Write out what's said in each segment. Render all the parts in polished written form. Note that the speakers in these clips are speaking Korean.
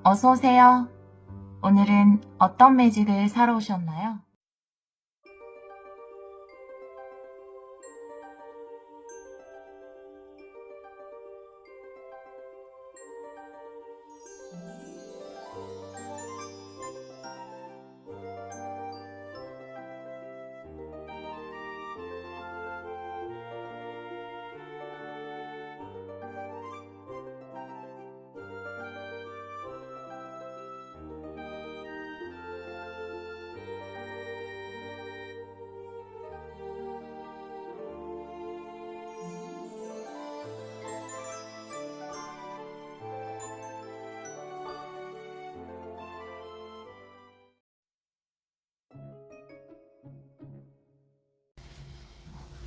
어서 오세요. 오늘은 어떤 매직을 사러 오셨나요?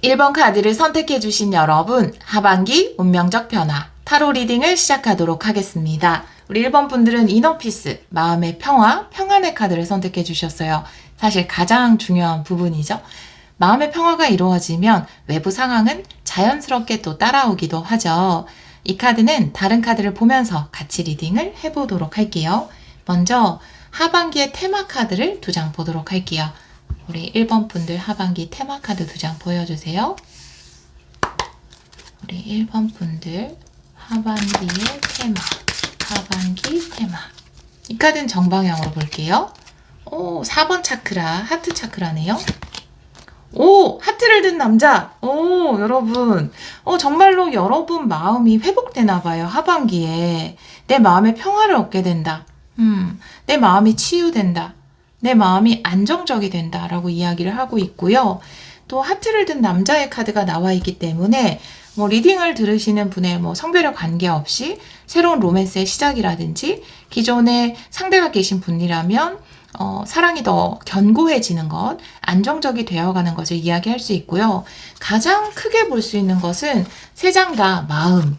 일 번 카드를 선택해주신 여러분, 하반기 운명적 변화, 타로 리딩을 시작하도록 하겠습니다. 우리 1번 분들은 이너피스, 마음의 평화, 평안의 카드를 선택해주셨어요. 사실 가장 중요한 부분이죠. 마음의 평화가 이루어지면 외부 상황은 자연스럽게 또 따라오기도 하죠. 이 카드는 다른 카드를 보면서 같이 리딩을 해보도록 할게요. 먼저 하반기의 테마 카드를 2장 보도록 할게요. 우리 1번 분들 하반기 테마 카드 2장 보여주세요. 우리 1번 분들 하반기의 테마, 하반기 테마. 이 카드는 정방향으로 볼게요. 오, 4번 차크라, 하트 차크라네요. 오, 하트를 든 남자. 오, 여러분. 정말로 여러분 마음이 회복되나 봐요. 하반기에. 내 마음의 평화를 얻게 된다. 내 마음이 치유된다. 내 마음이 안정적이 된다라고 이야기를 하고 있고요. 또 하트를 든 남자의 카드가 나와 있기 때문에 리딩을 들으시는 분의 성별에 관계없이 새로운 로맨스의 시작이라든지 기존에 상대가 계신 분이라면 사랑이 더 견고해지는 것, 안정적이 되어가는 것을 이야기할 수 있고요. 가장 크게 볼 수 있는 것은 세 장 다 마음,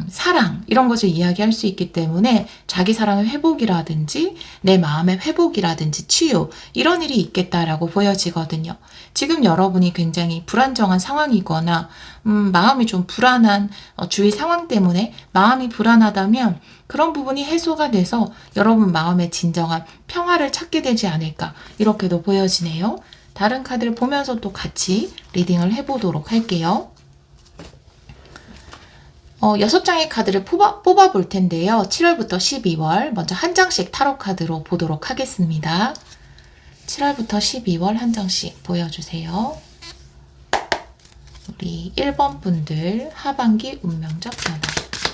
사랑 이런 것을 이야기할 수 있기 때문에 자기 사랑의 회복이라든지 내 마음의 회복이라든지 치유 이런 일이 있겠다라고 보여지거든요. 지금 여러분이 굉장히 불안정한 상황이거나 마음이 좀 불안한 주위 상황 때문에 마음이 불안하다면 그런 부분이 해소가 돼서 여러분 마음의 진정한 평화를 찾게 되지 않을까 이렇게도 보여지네요. 다른 카드를 보면서 또 같이 리딩을 해보도록 할게요. 6장의 카드를 뽑아 볼 텐데요. 7월부터 12월 먼저 한 장씩 타로 카드로 보도록 하겠습니다. 7월부터 12월 한 장씩 보여주세요. 우리 1번 분들 하반기 운명적 변화,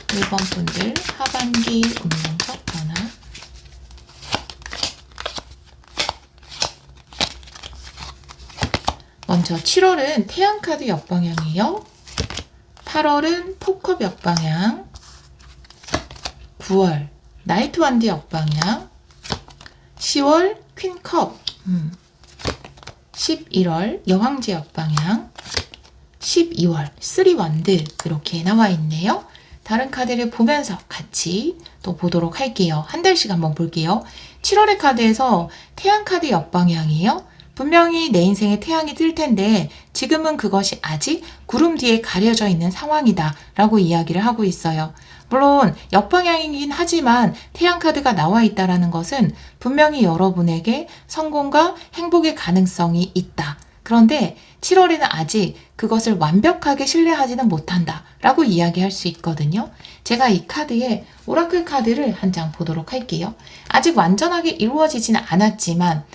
1번 분들 하반기 운명적 변화. 먼저 7월은 태양 카드 역방향이에요. 8월은 포컵 역방향, 9월 나이트 완드 역방향, 10월 퀸컵, 11월 여왕제 역방향, 12월 3 완드 이렇게 나와 있네요. 다른 카드를 보면서 같이 또 보도록 할게요. 한 달씩 한번 볼게요. 7월의 카드에서 태양 카드 역방향이에요. 분명히 내 인생에 태양이 뜰 텐데 지금은 그것이 아직 구름 뒤에 가려져 있는 상황이다 라고 이야기를 하고 있어요. 물론 역방향이긴 하지만 태양 카드가 나와 있다는 것은 분명히 여러분에게 성공과 행복의 가능성이 있다. 그런데 7월에는 아직 그것을 완벽하게 신뢰하지는 못한다 라고 이야기할 수 있거든요. 제가 이 카드에 오라클 카드를 한 장 보도록 할게요. 아직 완전하게 이루어지지는 않았지만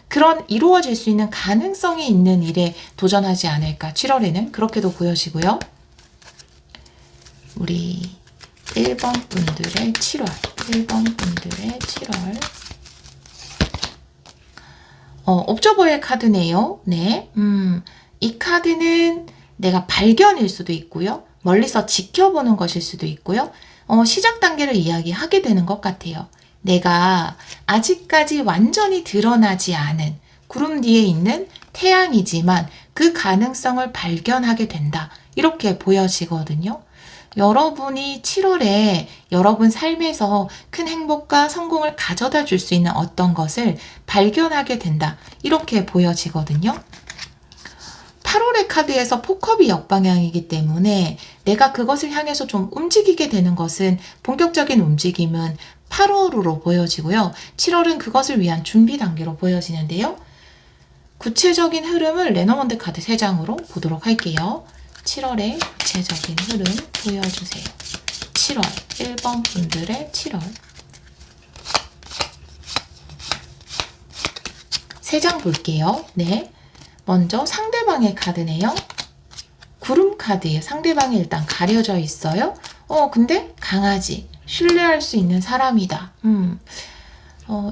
그런 이루어질 수 있는 가능성이 있는 일에 도전하지 않을까 7월에는 그렇게도 보여지고요. 우리 1번 분들의 7월 1번 분들의 7월 옵저버의 카드네요. 네. 이 카드는 내가 발견일 수도 있고요. 멀리서 지켜보는 것일 수도 있고요. 시작 단계를 이야기하게 되는 것 같아요. 내가 아직까지 완전히 드러나지 않은 구름 뒤에 있는 태양이지만 그 가능성을 발견하게 된다. 이렇게 보여지거든요. 여러분이 7월에 여러분 삶에서 큰 행복과 성공을 가져다 줄 수 있는 어떤 것을 발견하게 된다. 이렇게 보여지거든요. 8월의 카드에서 폭컵이 역방향이기 때문에 내가 그것을 향해서 좀 움직이게 되는 것은 본격적인 움직임은 8월으로 보여지고요. 7월은 그것을 위한 준비 단계로 보여지는데요. 구체적인 흐름을 레너먼드 카드 3장으로 보도록 할게요. 7월의 구체적인 흐름 보여주세요. 7월 1번 분들의 7월 3장 볼게요. 네, 먼저 상대방의 카드네요. 구름 카드에 상대방이 일단 가려져 있어요. 근데 강아지, 신뢰할 수 있는 사람이다.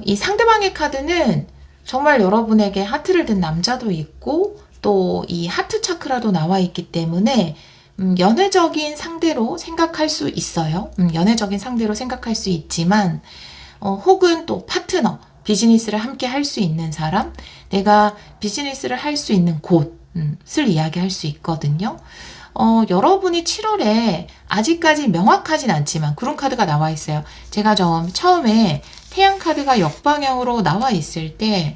이 상대방의 카드는 정말 여러분에게 하트를 든 남자도 있고 또 이 하트 차크라도 나와 있기 때문에 연애적인 상대로 생각할 수 있어요. 연애적인 상대로 생각할 수 있지만 혹은 또 파트너, 비즈니스를 함께 할 수 있는 사람, 내가 비즈니스를 할 수 있는 곳을 이야기할 수 있거든요. 여러분이 7월에 아직까지 명확하진 않지만 구름 카드가 나와 있어요. 제가 처음에 태양 카드가 역방향으로 나와 있을 때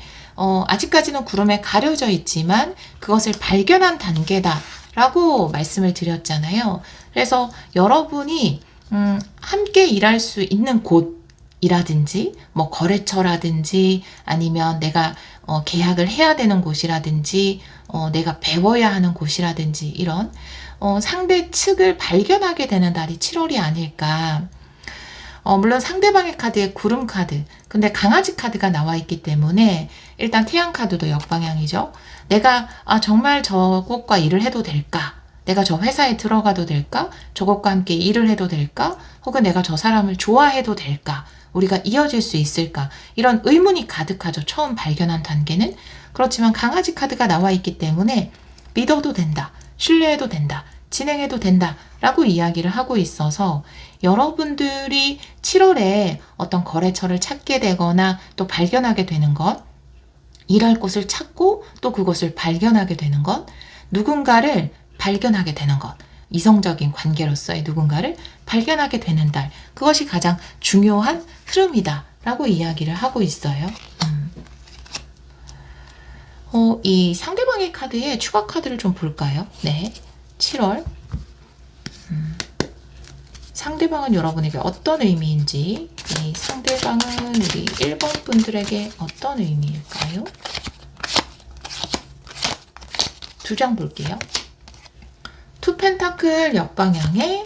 아직까지는 구름에 가려져 있지만 그것을 발견한 단계다 라고 말씀을 드렸잖아요. 그래서 여러분이 함께 일할 수 있는 곳이라든지 뭐 거래처라든지 아니면 내가 계약을 해야 되는 곳이라든지 내가 배워야 하는 곳이라든지 이런 상대 측을 발견하게 되는 달이 7월이 아닐까. 물론 상대방의 카드에 구름 카드, 근데 강아지 카드가 나와 있기 때문에 일단 태양 카드도 역방향이죠. 내가 정말 저것과 일을 해도 될까? 내가 저 회사에 들어가도 될까? 저것과 함께 일을 해도 될까? 혹은 내가 저 사람을 좋아해도 될까? 우리가 이어질 수 있을까? 이런 의문이 가득하죠. 처음 발견한 단계는. 그렇지만 강아지 카드가 나와 있기 때문에 믿어도 된다. 신뢰해도 된다. 진행해도 된다. 라고 이야기를 하고 있어서 여러분들이 7월에 어떤 거래처를 찾게 되거나 또 발견하게 되는 것, 일할 곳을 찾고 또 그것을 발견하게 되는 것, 누군가를 발견하게 되는 것, 이성적인 관계로서의 누군가를 발견하게 되는 달, 그것이 가장 중요한 흐름이다 라고 이야기를 하고 있어요. 이 상대방의 카드에 추가 카드를 좀 볼까요? 네, 7월 상대방은 여러분에게 어떤 의미인지, 이 상대방은 우리 1번 분들에게 어떤 의미일까요? 2장 볼게요. 투 펜타클 역방향에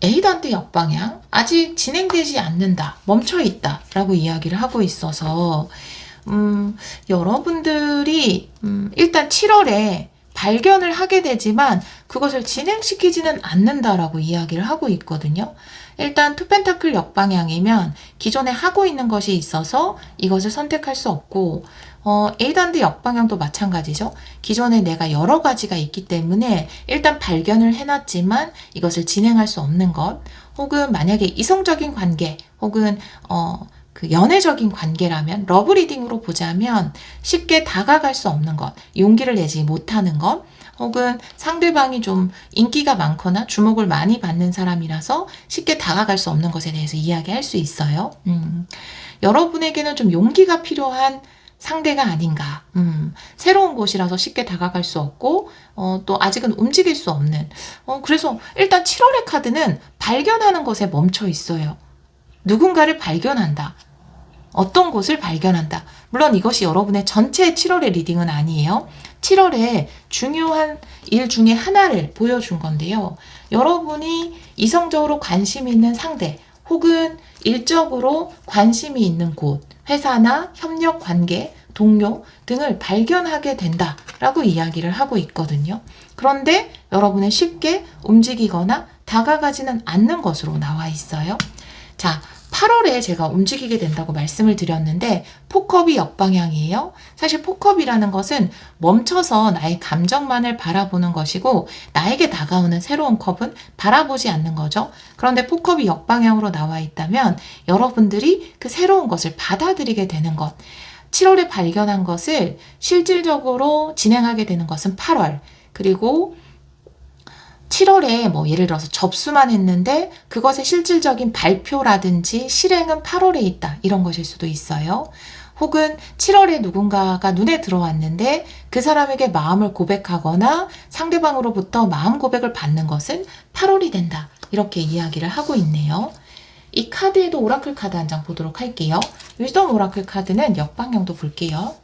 에이던트 역방향, 아직 진행되지 않는다, 멈춰있다 라고 이야기를 하고 있어서 여러분들이 일단 7월에 발견을 하게 되지만 그것을 진행시키지는 않는다라고 이야기를 하고 있거든요. 일단 투 펜타클 역방향이면 기존에 하고 있는 것이 있어서 이것을 선택할 수 없고 에이던트 역방향도 마찬가지죠. 기존에 내가 여러 가지가 있기 때문에 일단 발견을 해놨지만 이것을 진행할 수 없는 것, 혹은 만약에 이성적인 관계 혹은 그 연애적인 관계라면 러브 리딩으로 보자면 쉽게 다가갈 수 없는 것, 용기를 내지 못하는 것, 혹은 상대방이 좀 인기가 많거나 주목을 많이 받는 사람이라서 쉽게 다가갈 수 없는 것에 대해서 이야기할 수 있어요. 여러분에게는 좀 용기가 필요한 상대가 아닌가. 새로운 곳이라서 쉽게 다가갈 수 없고 또 아직은 움직일 수 없는. 그래서 일단 7월의 카드는 발견하는 것에 멈춰 있어요. 누군가를 발견한다. 어떤 곳을 발견한다. 물론 이것이 여러분의 전체 7월의 리딩은 아니에요. 7월에 중요한 일 중에 하나를 보여준 건데요. 여러분이 이성적으로 관심이 있는 상대 혹은 일적으로 관심이 있는 곳, 회사나 협력 관계, 동료 등을 발견하게 된다라고 이야기를 하고 있거든요. 그런데 여러분은 쉽게 움직이거나 다가가지는 않는 것으로 나와 있어요. 자, 8월에 제가 움직이게 된다고 말씀을 드렸는데 폭컵이 역방향이에요. 사실 폭컵이라는 것은 멈춰서 나의 감정만을 바라보는 것이고 나에게 다가오는 새로운 컵은 바라보지 않는 거죠. 그런데 폭컵이 역방향으로 나와 있다면 여러분들이 그 새로운 것을 받아들이게 되는 것, 7월에 발견한 것을 실질적으로 진행하게 되는 것은 8월, 그리고 7월에 뭐 예를 들어서 접수만 했는데 그것의 실질적인 발표라든지 실행은 8월에 있다. 이런 것일 수도 있어요. 혹은 7월에 누군가가 눈에 들어왔는데 그 사람에게 마음을 고백하거나 상대방으로부터 마음 고백을 받는 것은 8월이 된다. 이렇게 이야기를 하고 있네요. 이 카드에도 오라클 카드 한 장 보도록 할게요. 위즈덤 오라클 카드는 역방향도 볼게요.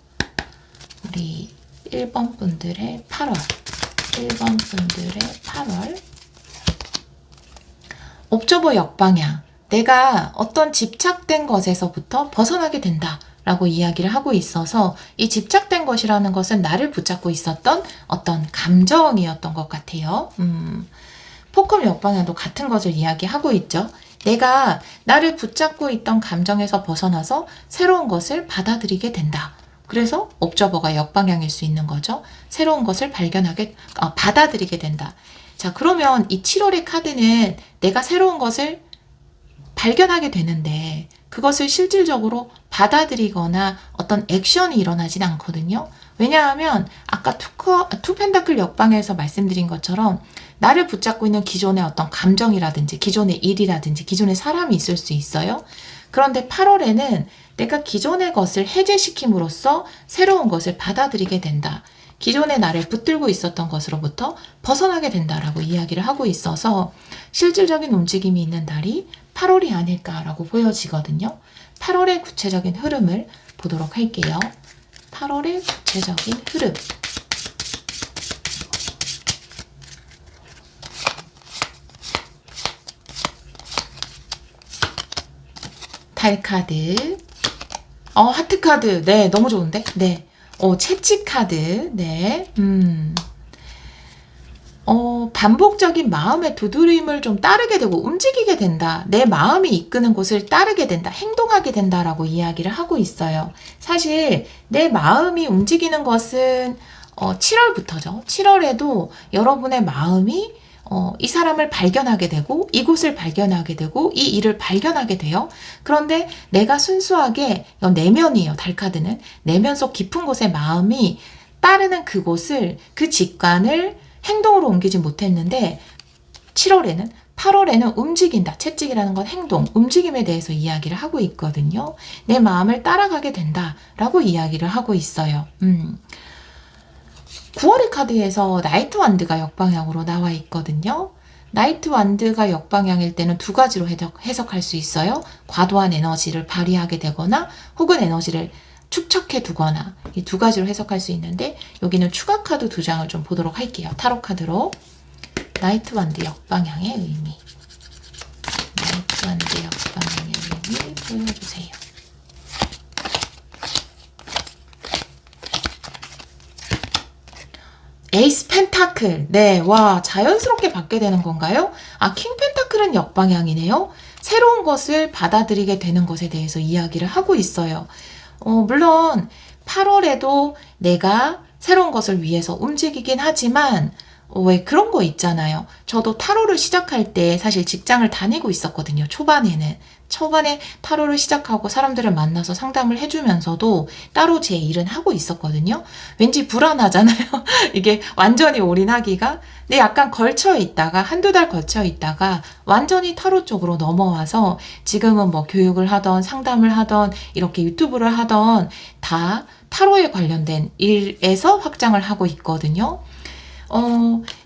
우리 1번 분들의 8월, 1번 분들의 8월. 옵저버 역방향. 내가 어떤 집착된 것에서부터 벗어나게 된다 라고 이야기를 하고 있어서 이 집착된 것이라는 것은 나를 붙잡고 있었던 어떤 감정이었던 것 같아요. 포컴 역방향도 같은 것을 이야기하고 있죠. 내가 나를 붙잡고 있던 감정에서 벗어나서 새로운 것을 받아들이게 된다. 그래서 옵저버가 역방향일 수 있는 거죠. 새로운 것을 받아들이게 된다. 자, 그러면 이 7월의 카드는 내가 새로운 것을 발견하게 되는데 그것을 실질적으로 받아들이거나 어떤 액션이 일어나진 않거든요. 왜냐하면 아까 투 펜타클 역방에서 말씀드린 것처럼 나를 붙잡고 있는 기존의 어떤 감정이라든지 기존의 일이라든지 기존의 사람이 있을 수 있어요. 그런데 8월에는 내가 기존의 것을 해제시킴으로써 새로운 것을 받아들이게 된다. 기존의 나를 붙들고 있었던 것으로부터 벗어나게 된다라고 이야기를 하고 있어서 실질적인 움직임이 있는 달이 8월이 아닐까라고 보여지거든요. 8월의 구체적인 흐름을 보도록 할게요. 8월의 구체적인 흐름. 달 카드. 하트 카드. 네, 너무 좋은데? 네. 채찍 카드. 네. 반복적인 마음의 두드림을 좀 따르게 되고 움직이게 된다. 내 마음이 이끄는 곳을 따르게 된다. 행동하게 된다라고 이야기를 하고 있어요. 사실 내 마음이 움직이는 것은 7월부터죠. 7월에도 여러분의 마음이 이 사람을 발견하게 되고 이곳을 발견하게 되고 이 일을 발견하게 돼요. 그런데 내가 순수하게 내면이에요. 달카드는 내면 속 깊은 곳에 마음이 따르는 그곳을 그 직관을 행동으로 옮기지 못했는데 7월에는 8월에는 움직인다. 채찍이라는 건 행동, 움직임에 대해서 이야기를 하고 있거든요. 내 마음을 따라가게 된다라고 이야기를 하고 있어요. 9월의 카드에서 나이트 완드가 역방향으로 나와 있거든요. 나이트 완드가 역방향일 때는 두 가지로 해석할 수 있어요. 과도한 에너지를 발휘하게 되거나 혹은 에너지를 축적해 두거나 이 두 가지로 해석할 수 있는데 여기는 추가 카드 두 장을 좀 보도록 할게요. 타로 카드로 나이트 완드 역방향의 의미. 나이트 완드 역방향의 의미 보여주세요. 에이스 펜타클. 네, 와, 자연스럽게 받게 되는 건가요? 킹 펜타클은 역방향이네요. 새로운 것을 받아들이게 되는 것에 대해서 이야기를 하고 있어요. 물론 8월에도 내가 새로운 것을 위해서 움직이긴 하지만 왜 그런 거 있잖아요. 저도 타로를 시작할 때 사실 직장을 다니고 있었거든요. 초반에 타로를 시작하고 사람들을 만나서 상담을 해주면서도 따로 제 일은 하고 있었거든요. 왠지 불안하잖아요. 이게 완전히 올인하기가. 근데 약간 걸쳐 있다가 한두 달 걸쳐 있다가 완전히 타로 쪽으로 넘어와서 지금은 뭐 교육을 하던 상담을 하던 이렇게 유튜브를 하던 다 타로에 관련된 일에서 확장을 하고 있거든요.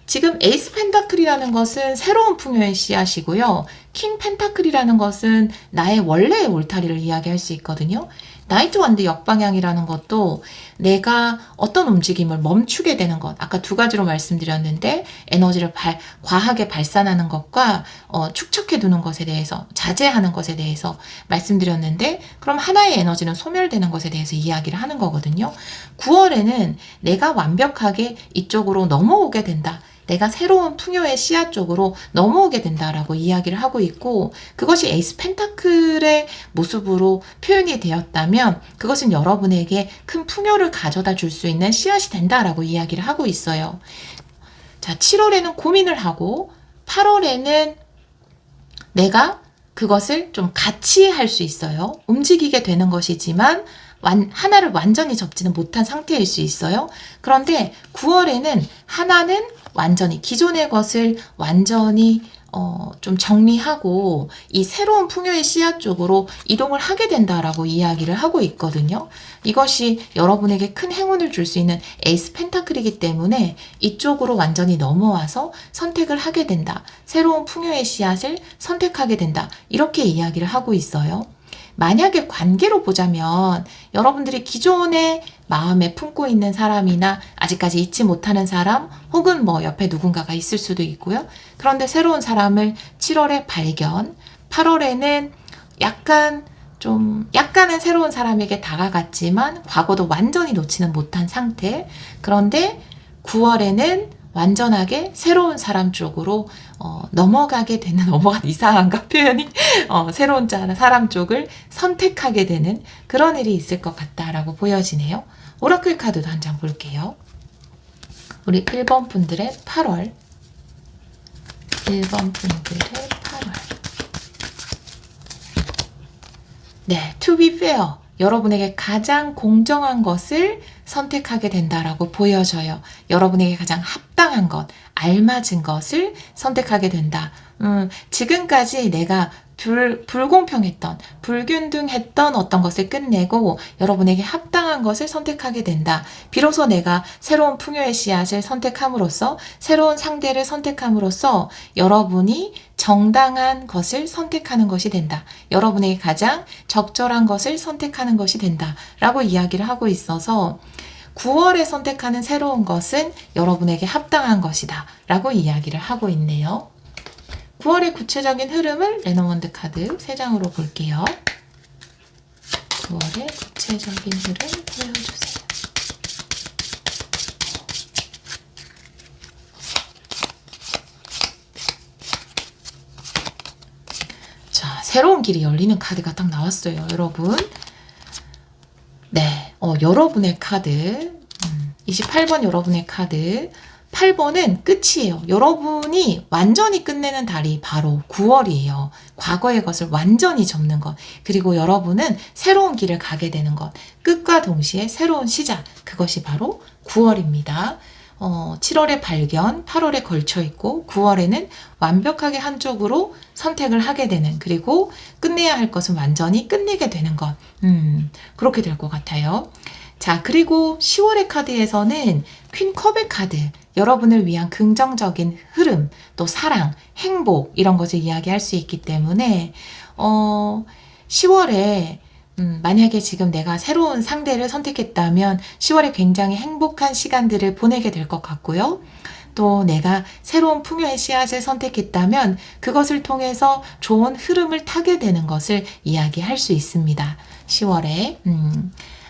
지금 에이스 펜타클이라는 것은 새로운 풍요의 씨앗이고요. 킹 펜타클이라는 것은 나의 원래의 울타리를 이야기할 수 있거든요. 나이트 완드 역방향이라는 것도 내가 어떤 움직임을 멈추게 되는 것, 아까 두 가지로 말씀드렸는데 에너지를 과하게 발산하는 것과 축적해 두는 것에 대해서, 자제하는 것에 대해서 말씀드렸는데 그럼 하나의 에너지는 소멸되는 것에 대해서 이야기를 하는 거거든요. 9월에는 내가 완벽하게 이쪽으로 넘어오게 된다. 내가 새로운 풍요의 씨앗 쪽으로 넘어오게 된다라고 이야기를 하고 있고 그것이 에이스 펜타클의 모습으로 표현이 되었다면 그것은 여러분에게 큰 풍요를 가져다 줄 수 있는 씨앗이 된다라고 이야기를 하고 있어요. 자, 7월에는 고민을 하고 8월에는 내가 그것을 좀 같이 할 수 있어요. 움직이게 되는 것이지만 하나를 완전히 접지는 못한 상태일 수 있어요. 그런데 9월에는 하나는 완전히 기존의 것을 완전히 좀 정리하고 이 새로운 풍요의 씨앗 쪽으로 이동을 하게 된다라고 이야기를 하고 있거든요. 이것이 여러분에게 큰 행운을 줄 수 있는 에이스 펜타클이기 때문에 이쪽으로 완전히 넘어와서 선택을 하게 된다. 새로운 풍요의 씨앗을 선택하게 된다. 이렇게 이야기를 하고 있어요. 만약에 관계로 보자면 여러분들이 기존에 마음에 품고 있는 사람이나 아직까지 잊지 못하는 사람 혹은 뭐 옆에 누군가가 있을 수도 있고요. 그런데 새로운 사람을 7월에 발견, 8월에는 약간은 새로운 사람에게 다가갔지만 과거도 완전히 놓지는 못한 상태. 그런데 9월에는 완전하게 새로운 사람 쪽으로 넘어가게 되는, 이상한가 표현이? 새로운 사람 쪽을 선택하게 되는 그런 일이 있을 것 같다라고 보여지네요. 오라클 카드도 한 장 볼게요. 우리 1번 분들의 8월. 1번 분들의 8월. 네, to be fair. 여러분에게 가장 공정한 것을 선택하게 된다라고 보여져요. 여러분에게 가장 합당한 것, 알맞은 것을 선택하게 된다. 지금까지 내가 불공평했던, 불균등했던 어떤 것을 끝내고 여러분에게 합당한 것을 선택하게 된다. 비로소 내가 새로운 풍요의 씨앗을 선택함으로써, 새로운 상대를 선택함으로써 여러분이 정당한 것을 선택하는 것이 된다. 여러분에게 가장 적절한 것을 선택하는 것이 된다. 라고 이야기를 하고 있어서 9월에 선택하는 새로운 것은 여러분에게 합당한 것이다. 라고 이야기를 하고 있네요. 9월의 구체적인 흐름을 레노먼드 카드 3장으로 볼게요. 9월의 구체적인 흐름 보여주세요. 자, 새로운 길이 열리는 카드가 딱 나왔어요, 여러분. 네, 여러분의 카드, 28번 여러분의 카드, 8번은 끝이에요. 여러분이 완전히 끝내는 달이 바로 9월이에요. 과거의 것을 완전히 접는 것. 그리고 여러분은 새로운 길을 가게 되는 것. 끝과 동시에 새로운 시작. 그것이 바로 9월입니다. 7월에 발견, 8월에 걸쳐 있고 9월에는 완벽하게 한쪽으로 선택을 하게 되는, 그리고 끝내야 할 것은 완전히 끝내게 되는 것. 그렇게 될 것 같아요. 자, 그리고 10월의 카드에서는 퀸컵의 카드, 여러분을 위한 긍정적인 흐름, 또 사랑, 행복 이런 것을 이야기할 수 있기 때문에 10월에 만약에 지금 내가 새로운 상대를 선택했다면 10월에 굉장히 행복한 시간들을 보내게 될 것 같고요. 또 내가 새로운 풍요의 씨앗을 선택했다면 그것을 통해서 좋은 흐름을 타게 되는 것을 이야기할 수 있습니다. 10월에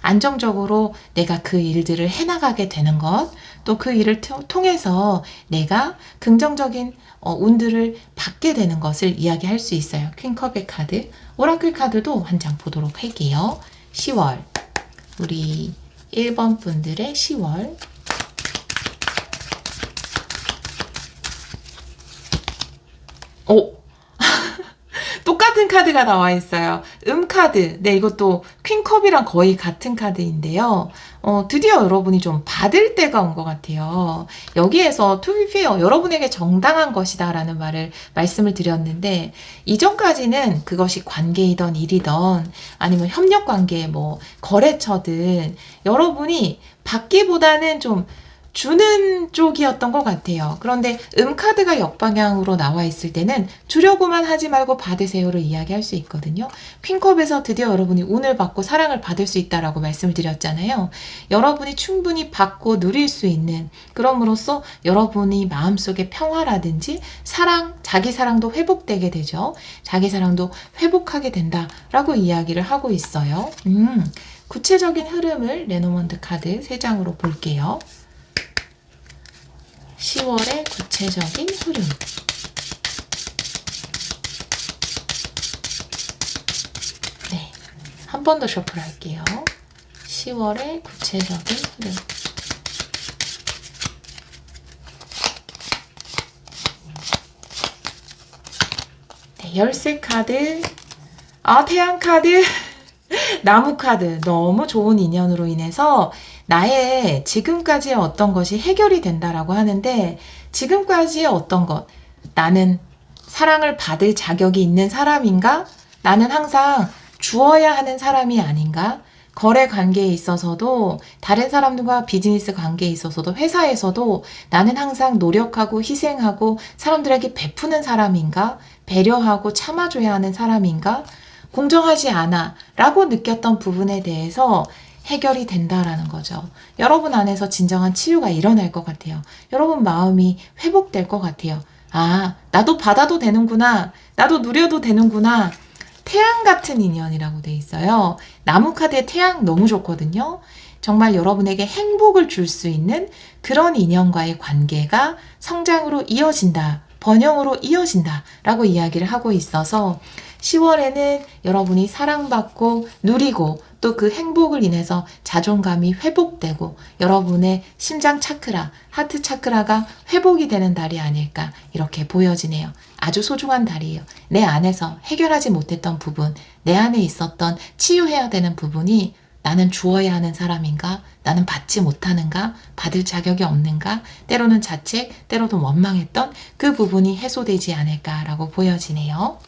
안정적으로 내가 그 일들을 해나가게 되는 것, 또 그 일을 통해서 내가 긍정적인 운들을 받게 되는 것을 이야기할 수 있어요. 퀸컵의 카드, 오라클 카드도 한 장 보도록 할게요. 10월, 우리 1번 분들의 10월. 똑같은 카드가 나와 있어요. 카드. 네, 이것도 퀸컵이랑 거의 같은 카드인데요. 드디어 여러분이 좀 받을 때가 온 것 같아요. 여기에서 to be fair, 여러분에게 정당한 것이다 라는 말씀을 드렸는데, 이전까지는 그것이 관계이던 일이던 아니면 협력관계, 뭐 거래처든 여러분이 받기보다는 좀 주는 쪽이었던 것 같아요. 그런데 카드가 역방향으로 나와 있을 때는 주려고만 하지 말고 받으세요를 이야기할 수 있거든요. 퀸컵에서 드디어 여러분이 운을 받고 사랑을 받을 수 있다라고 말씀을 드렸잖아요. 여러분이 충분히 받고 누릴 수 있는, 그럼으로써 여러분이 마음속의 평화라든지 사랑, 자기 사랑도 회복되게 되죠. 자기 사랑도 회복하게 된다라고 이야기를 하고 있어요. 구체적인 흐름을 레노먼드 카드 3장으로 볼게요. 10월의 구체적인 흐름. 네, 한 번 더 셔플 할게요. 10월의 구체적인 흐름. 네, 열쇠 카드, 태양 카드, 나무 카드. 너무 좋은 인연으로 인해서 나의 지금까지의 어떤 것이 해결이 된다라고 하는데, 지금까지의 어떤 것, 나는 사랑을 받을 자격이 있는 사람인가? 나는 항상 주어야 하는 사람이 아닌가? 거래 관계에 있어서도 다른 사람들과 비즈니스 관계에 있어서도 회사에서도 나는 항상 노력하고 희생하고 사람들에게 베푸는 사람인가? 배려하고 참아줘야 하는 사람인가? 공정하지 않아 라고 느꼈던 부분에 대해서 해결이 된다라는 거죠. 여러분 안에서 진정한 치유가 일어날 것 같아요. 여러분 마음이 회복될 것 같아요. 아, 나도 받아도 되는구나. 나도 누려도 되는구나. 태양 같은 인연이라고 돼 있어요. 나무 카드의 태양 너무 좋거든요. 정말 여러분에게 행복을 줄 수 있는 그런 인연과의 관계가 성장으로 이어진다. 번영으로 이어진다. 라고 이야기를 하고 있어서 10월에는 여러분이 사랑받고 누리고 또 그 행복을 인해서 자존감이 회복되고 여러분의 심장 차크라, 하트 차크라가 회복이 되는 달이 아닐까 이렇게 보여지네요. 아주 소중한 달이에요. 내 안에서 해결하지 못했던 부분, 내 안에 있었던 치유해야 되는 부분이 나는 주어야 하는 사람인가? 나는 받지 못하는가? 받을 자격이 없는가? 때로는 자책, 때로는 원망했던 그 부분이 해소되지 않을까라고 보여지네요.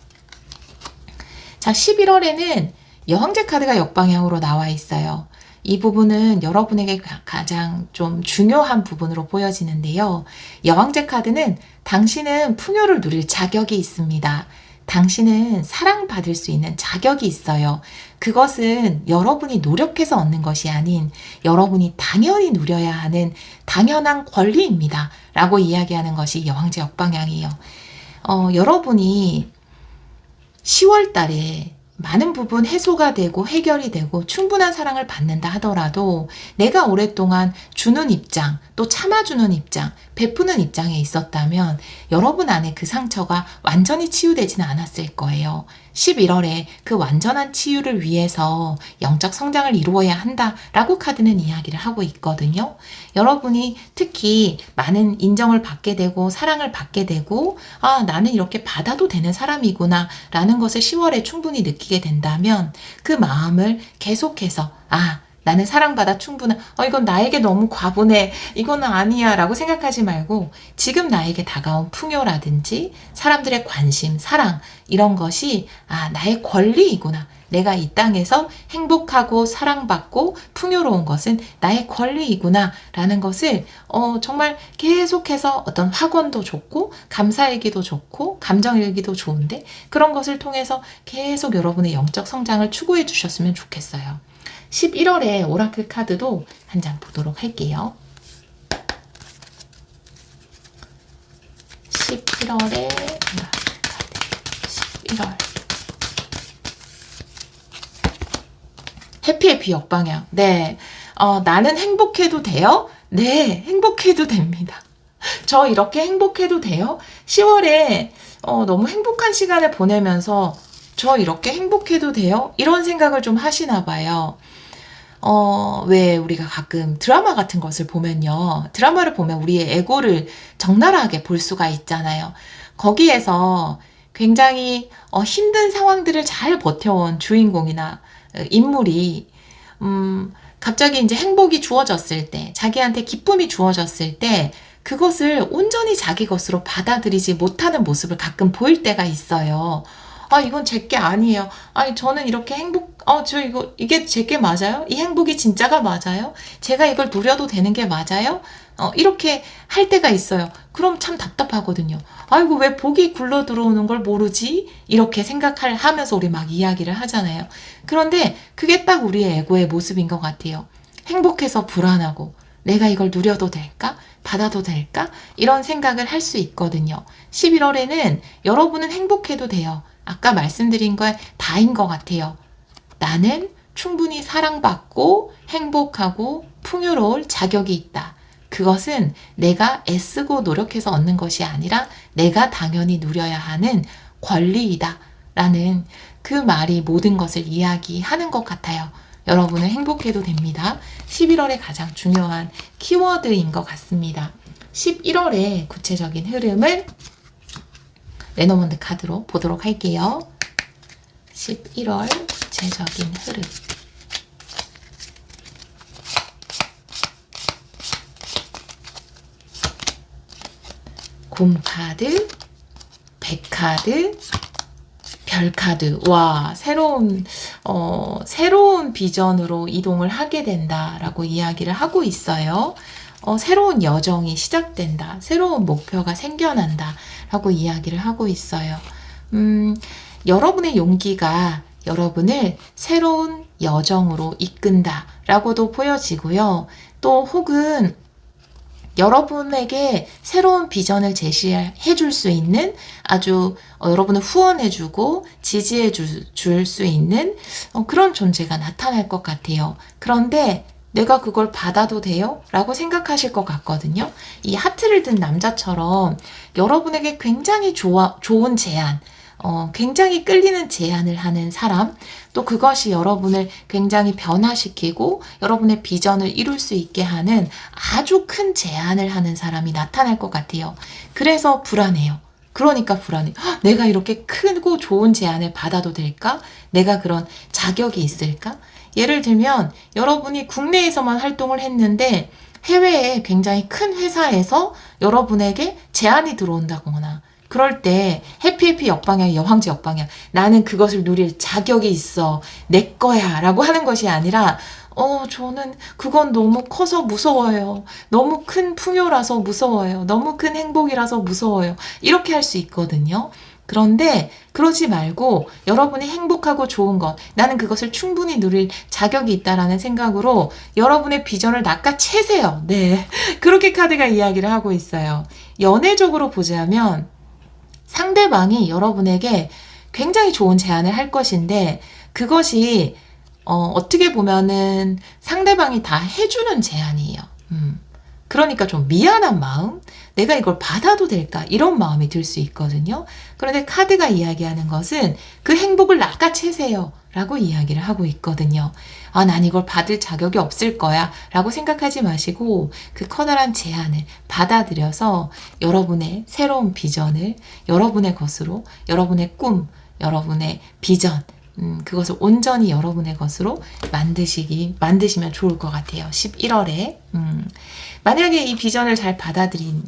자, 11월에는 여왕제 카드가 역방향으로 나와 있어요. 이 부분은 여러분에게 가장 좀 중요한 부분으로 보여지는데요. 여왕제 카드는 당신은 풍요를 누릴 자격이 있습니다. 당신은 사랑받을 수 있는 자격이 있어요. 그것은 여러분이 노력해서 얻는 것이 아닌 여러분이 당연히 누려야 하는 당연한 권리입니다. 라고 이야기하는 것이 여왕제 역방향이에요. 여러분이 10월 달에 많은 부분 해소가 되고 해결이 되고 충분한 사랑을 받는다 하더라도 내가 오랫동안 주는 입장, 또 참아주는 입장, 베푸는 입장에 있었다면 여러분 안에 그 상처가 완전히 치유되지는 않았을 거예요. 11월에 그 완전한 치유를 위해서 영적 성장을 이루어야 한다라고 카드는 이야기를 하고 있거든요. 여러분이 특히 많은 인정을 받게 되고 사랑을 받게 되고 아, 나는 이렇게 받아도 되는 사람이구나 라는 것을 10월에 충분히 느끼게 된다면 그 마음을 계속해서 나는 사랑받아 충분한 이건 나에게 너무 과분해 이거는 아니야 라고 생각하지 말고 지금 나에게 다가온 풍요라든지 사람들의 관심, 사랑 이런 것이 나의 권리이구나. 내가 이 땅에서 행복하고 사랑받고 풍요로운 것은 나의 권리이구나 라는 것을 정말 계속해서 어떤 확언도 좋고 감사일기도 좋고 감정일기도 좋은데 그런 것을 통해서 계속 여러분의 영적 성장을 추구해 주셨으면 좋겠어요. 11월에 오라클 카드도 한 장 보도록 할게요. 11월에 오라클 카드 11월 해피 역방향. 네. 나는 행복해도 돼요? 네, 행복해도 됩니다. 저 이렇게 행복해도 돼요? 10월에 너무 행복한 시간을 보내면서 저 이렇게 행복해도 돼요? 이런 생각을 좀 하시나 봐요. 왜 우리가 가끔 드라마 같은 것을 보면요. 드라마를 보면 우리의 에고를 적나라하게 볼 수가 있잖아요. 거기에서 굉장히 힘든 상황들을 잘 버텨온 주인공이나 인물이 갑자기 이제 행복이 주어졌을 때, 자기한테 기쁨이 주어졌을 때 그것을 온전히 자기 것으로 받아들이지 못하는 모습을 가끔 보일 때가 있어요. 이건 제게 아니에요. 저는 이렇게 이게 제게 맞아요? 이 행복이 진짜가 맞아요? 제가 이걸 누려도 되는 게 맞아요? 이렇게 할 때가 있어요. 그럼 참 답답하거든요. 아이고, 왜 복이 굴러 들어오는 걸 모르지? 이렇게 하면서 우리 막 이야기를 하잖아요. 그런데 그게 딱 우리의 에고의 모습인 것 같아요. 행복해서 불안하고, 내가 이걸 누려도 될까? 받아도 될까? 이런 생각을 할 수 있거든요. 11월에는 여러분은 행복해도 돼요. 아까 말씀드린 걸 다인 것 같아요. 나는 충분히 사랑받고 행복하고 풍요로울 자격이 있다. 그것은 내가 애쓰고 노력해서 얻는 것이 아니라 내가 당연히 누려야 하는 권리이다. 라는 그 말이 모든 것을 이야기하는 것 같아요. 여러분은 행복해도 됩니다. 11월에 가장 중요한 키워드인 것 같습니다. 11월의 구체적인 흐름을 레노먼드 카드로 보도록 할게요. 11월 구체적인 흐름. 곰 카드, 백카드, 별카드. 와, 새로운 비전으로 이동을 하게 된다라고 이야기를 하고 있어요. 새로운 여정이 시작된다. 새로운 목표가 생겨난다. 라고 이야기를 하고 있어요. 여러분의 용기가 여러분을 새로운 여정으로 이끈다. 라고도 보여지고요. 또 혹은 여러분에게 새로운 비전을 제시해 줄 수 있는 아주 여러분을 후원해 주고 지지해 줄 수 있는 그런 존재가 나타날 것 같아요. 그런데 내가 그걸 받아도 돼요? 라고 생각하실 것 같거든요. 이 하트를 든 남자처럼 여러분에게 굉장히 좋은 제안, 굉장히 끌리는 제안을 하는 사람, 또 그것이 여러분을 굉장히 변화시키고 여러분의 비전을 이룰 수 있게 하는 아주 큰 제안을 하는 사람이 나타날 것 같아요. 그래서 불안해요. 그러니까 불안해. 내가 이렇게 크고 좋은 제안을 받아도 될까? 내가 그런 자격이 있을까? 예를 들면 여러분이 국내에서만 활동을 했는데 해외에 굉장히 큰 회사에서 여러분에게 제안이 들어온다거나 그럴 때 해피해피 역방향, 여황제 역방향. 나는 그것을 누릴 자격이 있어. 내 거야. 라고 하는 것이 아니라 저는 그건 너무 커서 무서워요. 너무 큰 풍요라서 무서워요. 너무 큰 행복이라서 무서워요. 이렇게 할 수 있거든요. 그런데 그러지 말고 여러분이 행복하고 좋은 것, 나는 그것을 충분히 누릴 자격이 있다라는 생각으로 여러분의 비전을 낚아채세요. 네. 그렇게 카드가 이야기를 하고 있어요. 연애적으로 보자면 상대방이 여러분에게 굉장히 좋은 제안을 할 것인데 그것이 어떻게 보면은 상대방이 다 해주는 제안이에요. 그러니까 좀 미안한 마음, 내가 이걸 받아도 될까 이런 마음이 들 수 있거든요. 그런데 카드가 이야기하는 것은 그 행복을 낚아채세요 라고 이야기를 하고 있거든요. 난 이걸 받을 자격이 없을 거야 라고 생각하지 마시고 그 커다란 제안을 받아들여서 여러분의 새로운 비전을 여러분의 것으로, 여러분의 꿈, 여러분의 비전, 그것을 온전히 여러분의 것으로 만드시면 좋을 것 같아요. 11월에. 만약에 이 비전을 잘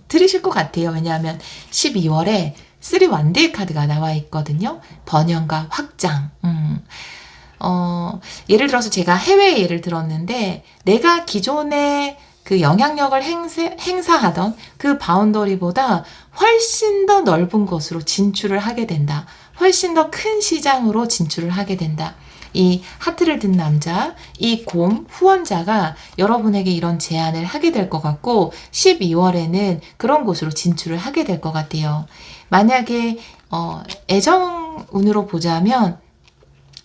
들으실 것 같아요. 왜냐하면 12월에 3 완데이 카드가 나와 있거든요. 번영과 확장. 예를 들어서 제가 해외 예를 들었는데 내가 기존에 그 영향력을 행사하던 그 바운더리보다 훨씬 더 넓은 곳으로 진출을 하게 된다. 훨씬 더 큰 시장으로 진출을 하게 된다. 이 하트를 든 남자, 이 곰 후원자가 여러분에게 이런 제안을 하게 될 것 같고 12월에는 그런 곳으로 진출을 하게 될 것 같아요. 만약에 애정운으로 보자면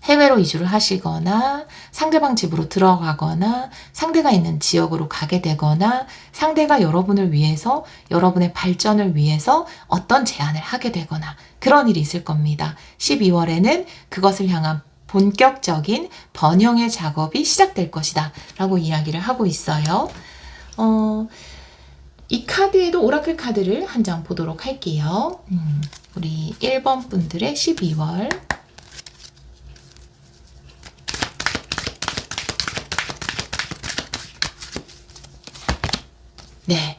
해외로 이주를 하시거나 상대방 집으로 들어가거나 상대가 있는 지역으로 가게 되거나 상대가 여러분을 위해서 여러분의 발전을 위해서 어떤 제안을 하게 되거나 그런 일이 있을 겁니다. 12월에는 그것을 향한 본격적인 번영의 작업이 시작될 것이다 라고 이야기를 하고 있어요. 이 카드에도 오라클 카드를 한 장 보도록 할게요. 우리 1번 분들의 12월 네.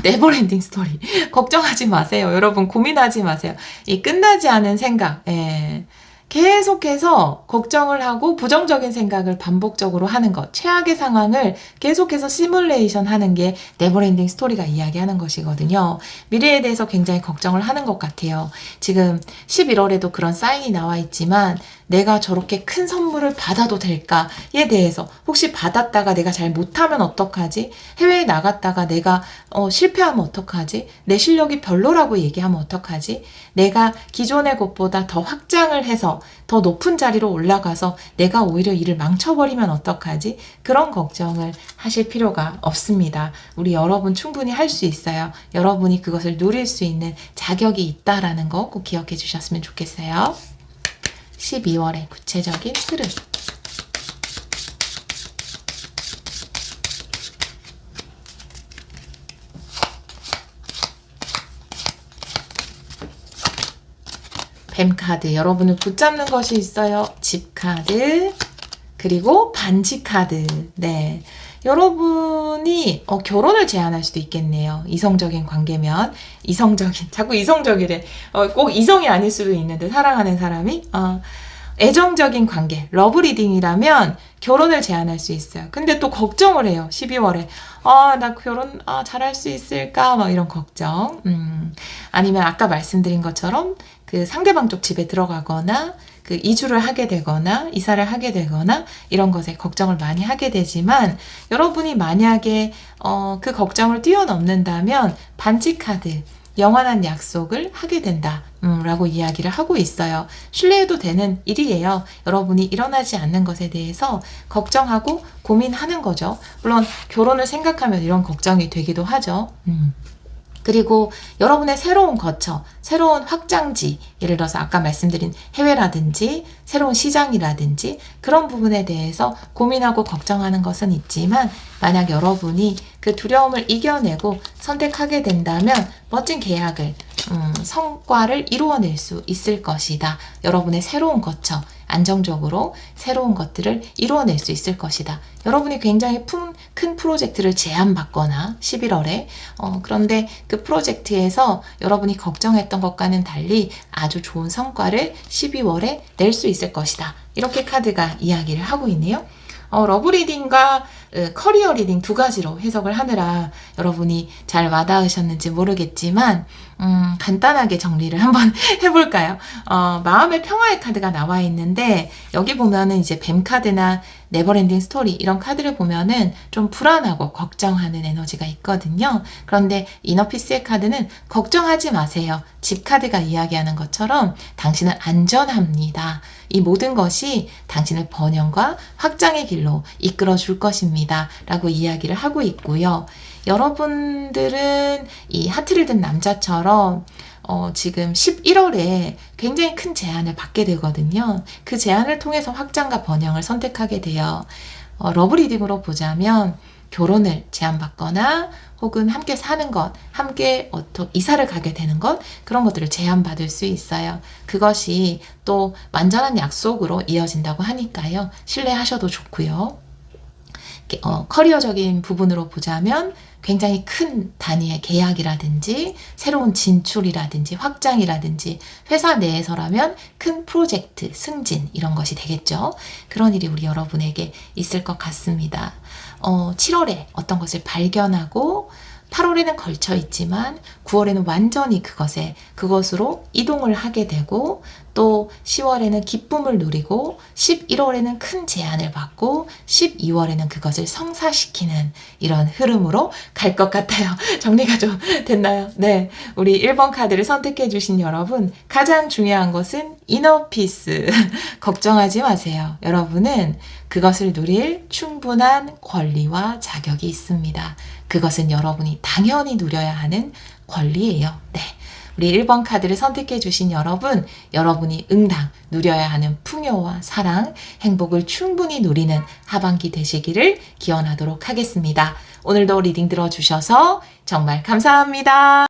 네버엔딩 스토리. 걱정하지 마세요. 여러분 고민하지 마세요. 이 끝나지 않은 생각. 예. 계속해서 걱정을 하고 부정적인 생각을 반복적으로 하는 것. 최악의 상황을 계속해서 시뮬레이션 하는 게 네버엔딩 스토리가 이야기하는 것이거든요. 미래에 대해서 굉장히 걱정을 하는 것 같아요. 지금 11월에도 그런 사인이 나와 있지만 내가 저렇게 큰 선물을 받아도 될까에 대해서 혹시 받았다가 내가 잘 못하면 어떡하지? 해외에 나갔다가 내가 실패하면 어떡하지? 내 실력이 별로라고 얘기하면 어떡하지? 내가 기존의 것보다 더 확장을 해서 더 높은 자리로 올라가서 내가 오히려 일을 망쳐버리면 어떡하지? 그런 걱정을 하실 필요가 없습니다. 우리 여러분 충분히 할 수 있어요. 여러분이 그것을 누릴 수 있는 자격이 있다라는 거 꼭 기억해 주셨으면 좋겠어요. 12월의 구체적인 흐름. 뱀 카드, 여러분을 붙잡는 것이 있어요. 집 카드, 그리고 반지 카드. 네. 여러분이 결혼을 제안할 수도 있겠네요. 이성적인 관계면. 자꾸 이성적이래. 꼭 이성이 아닐 수도 있는데, 사랑하는 사람이. 애정적인 관계, 러브 리딩이라면 결혼을 제안할 수 있어요. 근데 또 걱정을 해요. 12월에. 나 결혼, 잘할 수 있을까? 막 이런 걱정. 아니면 아까 말씀드린 것처럼 그 상대방 쪽 집에 들어가거나 그 이주를 하게 되거나 이사를 하게 되거나 이런 것에 걱정을 많이 하게 되지만, 여러분이 만약에 그 걱정을 뛰어넘는다면 반지 카드, 영원한 약속을 하게 된다 라고 이야기를 하고 있어요. 신뢰해도 되는 일이에요. 여러분이 일어나지 않는 것에 대해서 걱정하고 고민하는 거죠. 물론 결혼을 생각하면 이런 걱정이 되기도 하죠. 그리고 여러분의 새로운 거처, 새로운 확장지, 예를 들어서 아까 말씀드린 해외라든지 새로운 시장이라든지 그런 부분에 대해서 고민하고 걱정하는 것은 있지만, 만약 여러분이 그 두려움을 이겨내고 선택하게 된다면 멋진 계약을, 성과를 이루어낼 수 있을 것이다. 여러분의 새로운 거처, 안정적으로 새로운 것들을 이루어낼 수 있을 것이다. 여러분이 굉장히 큰 프로젝트를 제안받거나 11월에 그런데 그 프로젝트에서 여러분이 걱정했던 것과는 달리 아주 좋은 성과를 12월에 낼 수 있을 것이다. 이렇게 카드가 이야기를 하고 있네요. 러브 리딩과 커리어 리딩 두 가지로 해석을 하느라 여러분이 잘 와닿으셨는지 모르겠지만, 간단하게 정리를 한번 해볼까요? 마음의 평화의 카드가 나와 있는데, 여기 보면은 이제 뱀 카드나 네버엔딩 스토리 이런 카드를 보면은 좀 불안하고 걱정하는 에너지가 있거든요. 그런데 이너피스의 카드는 걱정하지 마세요. 집 카드가 이야기하는 것처럼 당신은 안전합니다. 이 모든 것이 당신을 번영과 확장의 길로 이끌어 줄 것입니다. 라고 이야기를 하고 있고요. 여러분들은 이 하트를 든 남자처럼 지금 11월에 굉장히 큰 제안을 받게 되거든요. 그 제안을 통해서 확장과 번영을 선택하게 돼요. 러브 리딩으로 보자면 결혼을 제안받거나 혹은 함께 사는 것, 함께 이사를 가게 되는 것, 그런 것들을 제안받을 수 있어요. 그것이 또 완전한 약속으로 이어진다고 하니까요. 신뢰하셔도 좋고요. 커리어적인 부분으로 보자면 굉장히 큰 단위의 계약이라든지 새로운 진출이라든지 확장이라든지 회사 내에서라면 큰 프로젝트, 승진 이런 것이 되겠죠. 그런 일이 우리 여러분에게 있을 것 같습니다. 7월에 어떤 것을 발견하고 8월에는 걸쳐 있지만 9월에는 완전히 그것으로 이동을 하게 되고, 또 10월에는 기쁨을 누리고 11월에는 큰 제안을 받고 12월에는 그것을 성사시키는 이런 흐름으로 갈 것 같아요. 정리가 좀 됐나요? 네, 우리 1번 카드를 선택해 주신 여러분, 가장 중요한 것은 이너피스. 걱정하지 마세요. 여러분은 그것을 누릴 충분한 권리와 자격이 있습니다. 그것은 여러분이 당연히 누려야 하는 권리예요. 네. 우리 1번 카드를 선택해 주신 여러분, 여러분이 응당 누려야 하는 풍요와 사랑, 행복을 충분히 누리는 하반기 되시기를 기원하도록 하겠습니다. 오늘도 리딩 들어주셔서 정말 감사합니다.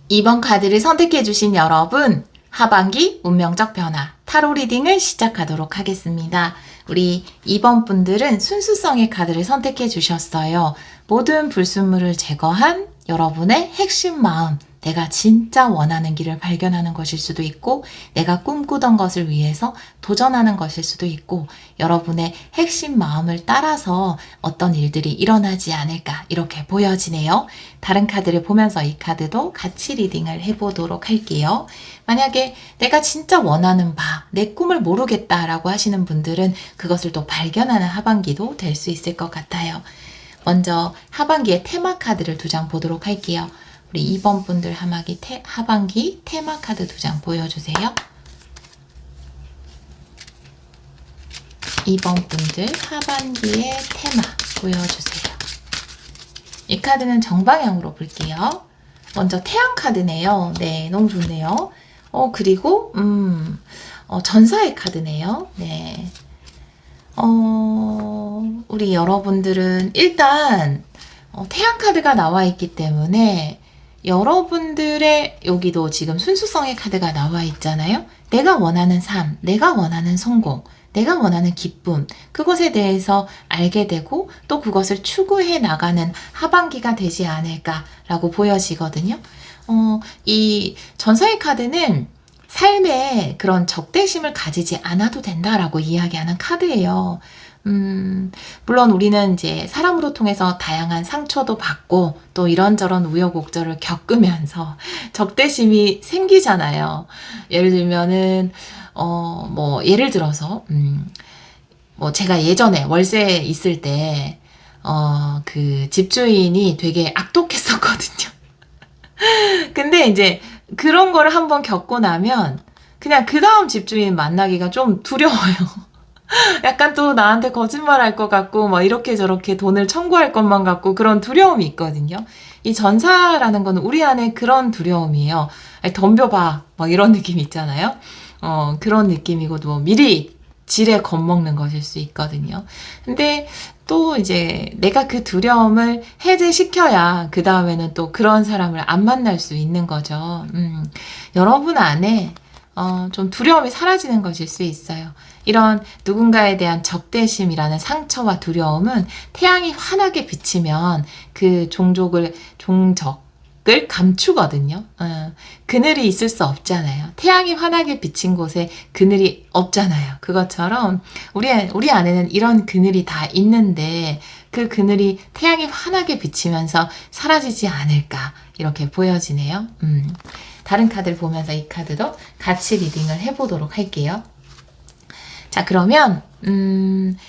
2번 카드를 선택해 주신 여러분, 하반기 운명적 변화 타로 리딩을 시작하도록 하겠습니다. 우리 2번 분들은 순수성의 카드를 선택해 주셨어요. 모든 불순물을 제거한 여러분의 핵심 마음, 내가 진짜 원하는 길을 발견하는 것일 수도 있고, 내가 꿈꾸던 것을 위해서 도전하는 것일 수도 있고, 여러분의 핵심 마음을 따라서 어떤 일들이 일어나지 않을까 이렇게 보여지네요. 다른 카드를 보면서 이 카드도 같이 리딩을 해보도록 할게요. 만약에 내가 진짜 원하는 내 꿈을 모르겠다라고 하시는 분들은 그것을 또 발견하는 하반기도 될 수 있을 것 같아요. 먼저 하반기의 테마 카드를 2장 보도록 할게요. 우리 2번 분들 하반기 테마 카드 2장 보여주세요. 2번 분들 하반기의 테마 보여주세요. 이 카드는 정방향으로 볼게요. 먼저 태양 카드네요. 네, 너무 좋네요. 그리고 전사의 카드네요. 네. 우리 여러분들은 일단 태양 카드가 나와 있기 때문에 여러분들의 여기도 지금 순수성의 카드가 나와 있잖아요. 내가 원하는 삶, 내가 원하는 성공, 내가 원하는 기쁨, 그것에 대해서 알게 되고 또 그것을 추구해 나가는 하반기가 되지 않을까라고 보여지거든요. 이 전서의 카드는 삶에 그런 적대심을 가지지 않아도 된다라고 이야기하는 카드예요. 물론 우리는 이제 사람으로 통해서 다양한 상처도 받고 또 이런저런 우여곡절을 겪으면서 적대심이 생기잖아요. 예를 들면은, 예를 들어서, 뭐 제가 예전에 월세에 있을 때, 그 집주인이 되게 악독했었거든요. 근데 이제 그런 거를 한번 겪고 나면 그냥 그 다음 집주인 만나기가 좀 두려워요. 약간 또 나한테 거짓말 할 것 같고, 뭐 이렇게 저렇게 돈을 청구할 것만 같고 그런 두려움이 있거든요. 이 전사라는 거는 우리 안에 그런 두려움이에요. 아니, 덤벼봐. 막 이런 느낌 있잖아요. 그런 느낌이고, 뭐 미리 지레 겁먹는 것일 수 있거든요. 근데 또 이제 내가 그 두려움을 해제시켜야 그 다음에는 또 그런 사람을 안 만날 수 있는 거죠. 여러분 안에 좀 두려움이 사라지는 것일 수 있어요. 이런 누군가에 대한 적대심이라는 상처와 두려움은 태양이 환하게 비치면 그 종적을 감추거든요. 그늘이 있을 수 없잖아요. 태양이 환하게 비친 곳에 그늘이 없잖아요. 그것처럼 우리 안에는 이런 그늘이 다 있는데 그 그늘이 태양이 환하게 비치면서 사라지지 않을까 이렇게 보여지네요. 다른 카드를 보면서 이 카드도 같이 리딩을 해보도록 할게요. 자, 그러면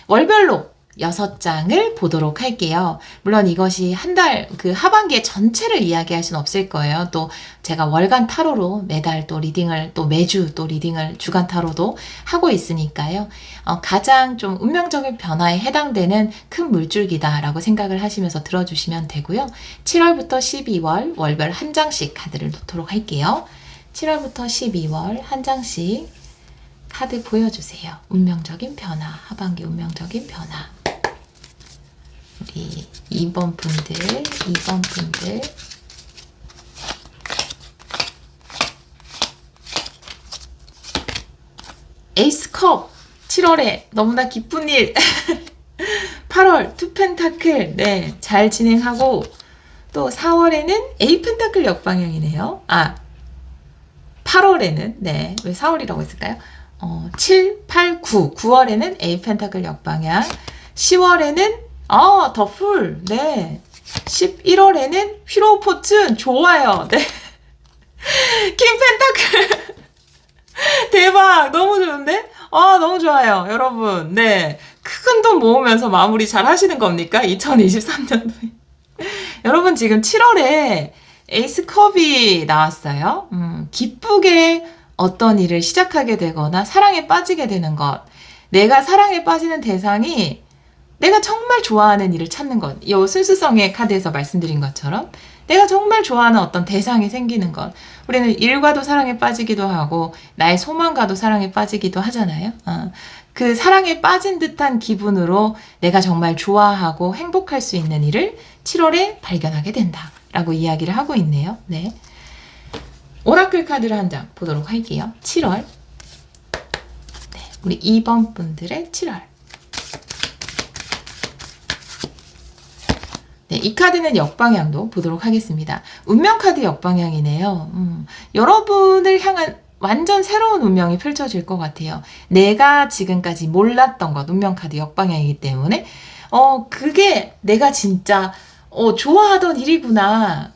월별로 6장을 보도록 할게요. 물론 이것이 한 달, 그 하반기의 전체를 이야기할 수는 없을 거예요. 또 제가 월간 타로로 매달 또 리딩을, 또 매주 또 리딩을 주간 타로도 하고 있으니까요. 가장 좀 운명적인 변화에 해당되는 큰 물줄기다라고 생각을 하시면서 들어주시면 되고요. 7월부터 12월 월별 한 장씩 카드를 놓도록 할게요. 7월부터 12월 한 장씩 카드 보여주세요. 운명적인 변화, 하반기 운명적인 변화. 우리 2번 분들. 에이스 컵, 7월에 너무나 기쁜 일. 8월 투 펜타클, 네, 잘 진행하고, 또 4월에는 에이 펜타클 역방향이네요. 8월에는, 네, 왜 4월이라고 했을까요? 7, 8, 9. 9월에는 에이 펜타클 역방향. 10월에는 더 풀. 네. 11월에는 휘로 포춘. 좋아요. 네. 킹 펜타클. 대박. 너무 좋은데? 너무 좋아요. 여러분. 네. 큰 돈 모으면서 마무리 잘 하시는 겁니까? 2023년도에. 여러분 지금 7월에 에이스 컵이 나왔어요. 기쁘게 어떤 일을 시작하게 되거나 사랑에 빠지게 되는 것. 내가 사랑에 빠지는 대상이 내가 정말 좋아하는 일을 찾는 것. 이 순수성의 카드에서 말씀드린 것처럼 내가 정말 좋아하는 어떤 대상이 생기는 것. 우리는 일과도 사랑에 빠지기도 하고 나의 소망과도 사랑에 빠지기도 하잖아요. 그 사랑에 빠진 듯한 기분으로 내가 정말 좋아하고 행복할 수 있는 일을 7월에 발견하게 된다라고 이야기를 하고 있네요. 네. 오라클 카드를 한 장 보도록 할게요. 7월. 네, 우리 2번 분들의 7월. 네, 이 카드는 역방향도 보도록 하겠습니다. 운명 카드 역방향이네요. 여러분을 향한 완전 새로운 운명이 펼쳐질 것 같아요. 내가 지금까지 몰랐던 것, 운명 카드 역방향이기 때문에 그게 내가 진짜 좋아하던 일이구나.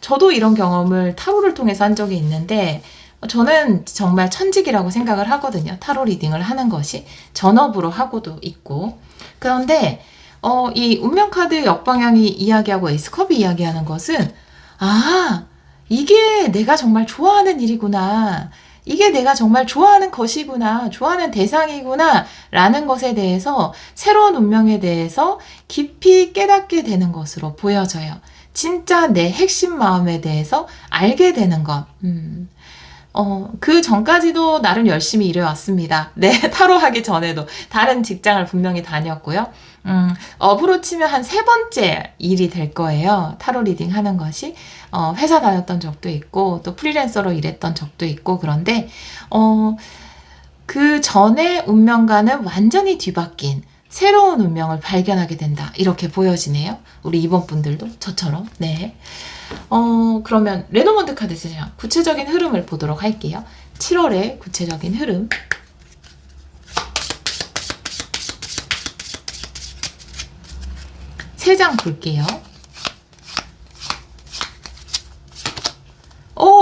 저도 이런 경험을 타로를 통해서 한 적이 있는데, 저는 정말 천직이라고 생각을 하거든요. 타로 리딩을 하는 것이. 전업으로 하고도 있고. 그런데, 이 운명카드 역방향이 이야기하고 에이스컵이 이야기하는 것은, 이게 내가 정말 좋아하는 일이구나. 이게 내가 정말 좋아하는 것이구나, 좋아하는 대상이구나 라는 것에 대해서 새로운 운명에 대해서 깊이 깨닫게 되는 것으로 보여져요. 진짜 내 핵심 마음에 대해서 알게 되는 것. 그 전까지도 나름 열심히 일해왔습니다. 네, 타로 하기 전에도 다른 직장을 분명히 다녔고요. 업으로 치면 한 세 번째 일이 될 거예요. 타로 리딩 하는 것이. 회사 다녔던 적도 있고, 또 프리랜서로 일했던 적도 있고, 그런데, 그 전에 운명과는 완전히 뒤바뀐 새로운 운명을 발견하게 된다. 이렇게 보여지네요. 우리 이번 분들도 저처럼. 네. 그러면 레노먼드 카드 세장 구체적인 흐름을 보도록 할게요. 7월의 구체적인 흐름. 세 장 볼게요.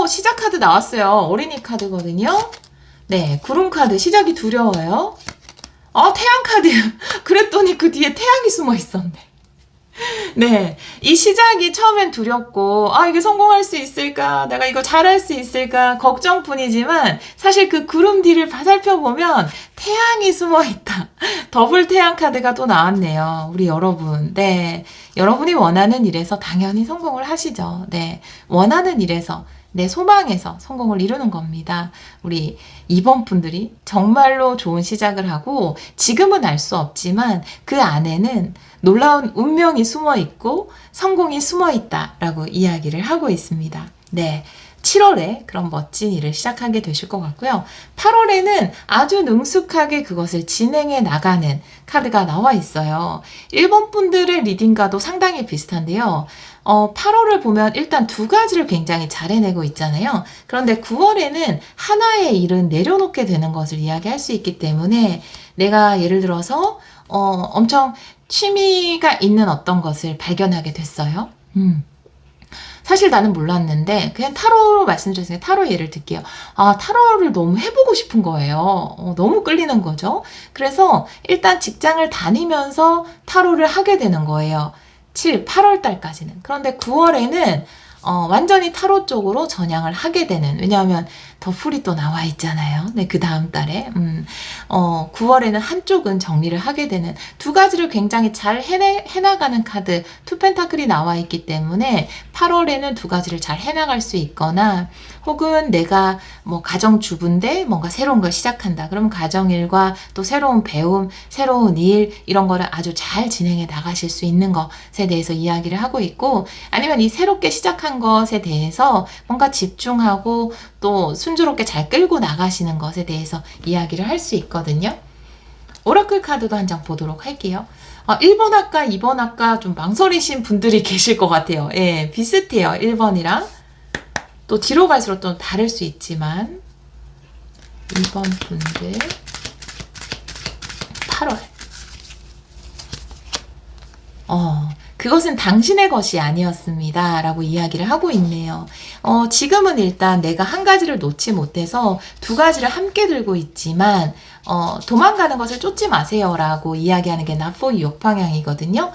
시작 카드 나왔어요. 어린이 카드거든요. 네, 구름 카드 시작이 두려워요. 태양 카드. 그랬더니 그 뒤에 태양이 숨어 있었네. 네, 이 시작이 처음엔 두렵고, 이게 성공할 수 있을까? 내가 이거 잘할 수 있을까? 걱정뿐이지만, 사실 그 구름 뒤를 살펴보면, 태양이 숨어 있다. 더블 태양 카드가 또 나왔네요. 우리 여러분. 네. 여러분이 원하는 일에서 당연히 성공을 하시죠. 네. 원하는 일에서, 내 소망에서 성공을 이루는 겁니다. 우리 2번 분들이 정말로 좋은 시작을 하고, 지금은 알 수 없지만, 그 안에는 놀라운 운명이 숨어 있고 성공이 숨어 있다라고 이야기를 하고 있습니다. 네. 7월에 그런 멋진 일을 시작하게 되실 것 같고요. 8월에는 아주 능숙하게 그것을 진행해 나가는 카드가 나와 있어요. 1번 분들의 리딩과도 상당히 비슷한데요. 8월을 보면 일단 두 가지를 굉장히 잘 해내고 있잖아요. 그런데 9월에는 하나의 일은 내려놓게 되는 것을 이야기할 수 있기 때문에 내가 예를 들어서 엄청 취미가 있는 어떤 것을 발견하게 됐어요. 사실 나는 몰랐는데 그냥 타로로 말씀드렸으니까 타로 예를 들게요. 타로를 너무 해보고 싶은 거예요. 너무 끌리는 거죠. 그래서 일단 직장을 다니면서 타로를 하게 되는 거예요. 8월 달까지는. 그런데 9월에는 완전히 타로 쪽으로 전향을 하게 되는, 왜냐하면 더 풀이 또 나와 있잖아요. 네, 그 다음 달에. 9월에는 한쪽은 정리를 하게 되는, 두 가지를 굉장히 잘 해나가는 카드, 투 펜타클이 나와 있기 때문에 8월에는 두 가지를 잘 해나갈 수 있거나, 혹은 내가 뭐 가정주부인데 뭔가 새로운 걸 시작한다. 그러면 가정일과 또 새로운 배움, 새로운 일, 이런 거를 아주 잘 진행해 나가실 수 있는 것에 대해서 이야기를 하고 있고, 아니면 이 새롭게 시작한 것에 대해서 뭔가 집중하고 또 순조롭게 잘 끌고 나가시는 것에 대해서 이야기를 할 수 있거든요. 오라클 카드도 한 장 보도록 할게요. 1번 학과, 2번 학과 좀 망설이신 분들이 계실 것 같아요. 예, 비슷해요. 1번이랑. 또 뒤로 갈수록 좀 다를 수 있지만 2번 분들 8월. 그것은 당신의 것이 아니었습니다. 라고 이야기를 하고 있네요. 지금은 일단 내가 한 가지를 놓지 못해서 두 가지를 함께 들고 있지만, 도망가는 것을 쫓지 마세요. 라고 이야기하는 게 나포 역방향이거든요.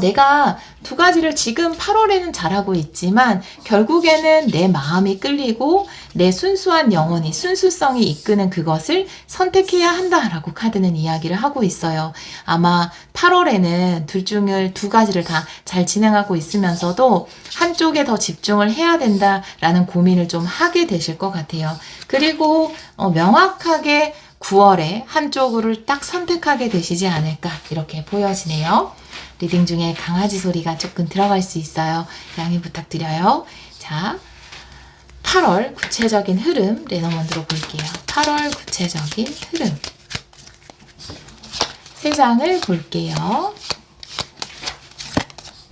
내가 두 가지를 지금 8월에는 잘하고 있지만, 결국에는 내 마음이 끌리고, 내 순수한 영혼이, 순수성이 이끄는 그것을 선택해야 한다라고 카드는 이야기를 하고 있어요. 아마 8월에는 둘 중을 두 가지를 다 잘 진행하고 있으면서도 한쪽에 더 집중을 해야 된다라는 고민을 좀 하게 되실 것 같아요. 그리고 명확하게 9월에 한쪽을 딱 선택하게 되시지 않을까 이렇게 보여지네요. 리딩 중에 강아지 소리가 조금 들어갈 수 있어요. 양해 부탁드려요. 자, 8월 구체적인 흐름 레노먼드로 볼게요. 8월 구체적인 흐름 세 장을 볼게요.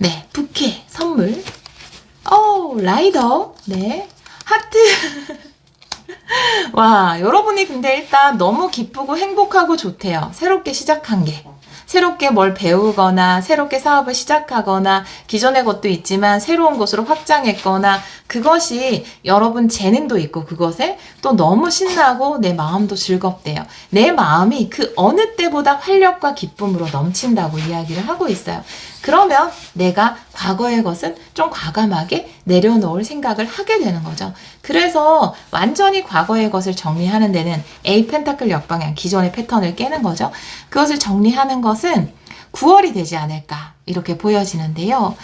네, 부케 선물. 라이더. 네, 하트. 와, 여러분이 근데 일단 너무 기쁘고 행복하고 좋대요. 새롭게 시작한 게. 새롭게 뭘 배우거나 새롭게 사업을 시작하거나 기존의 것도 있지만 새로운 곳으로 확장했거나 그것이 여러분 재능도 있고 그것에 또 너무 신나고 내 마음도 즐겁대요. 내 마음이 그 어느 때보다 활력과 기쁨으로 넘친다고 이야기를 하고 있어요. 그러면 내가 과거의 것은 좀 과감하게 내려놓을 생각을 하게 되는 거죠. 그래서 완전히 과거의 것을 정리하는 데는 A 펜타클 역방향, 기존의 패턴을 깨는 거죠. 그것을 정리하는 것은 9월이 되지 않을까 이렇게 보여지는데요.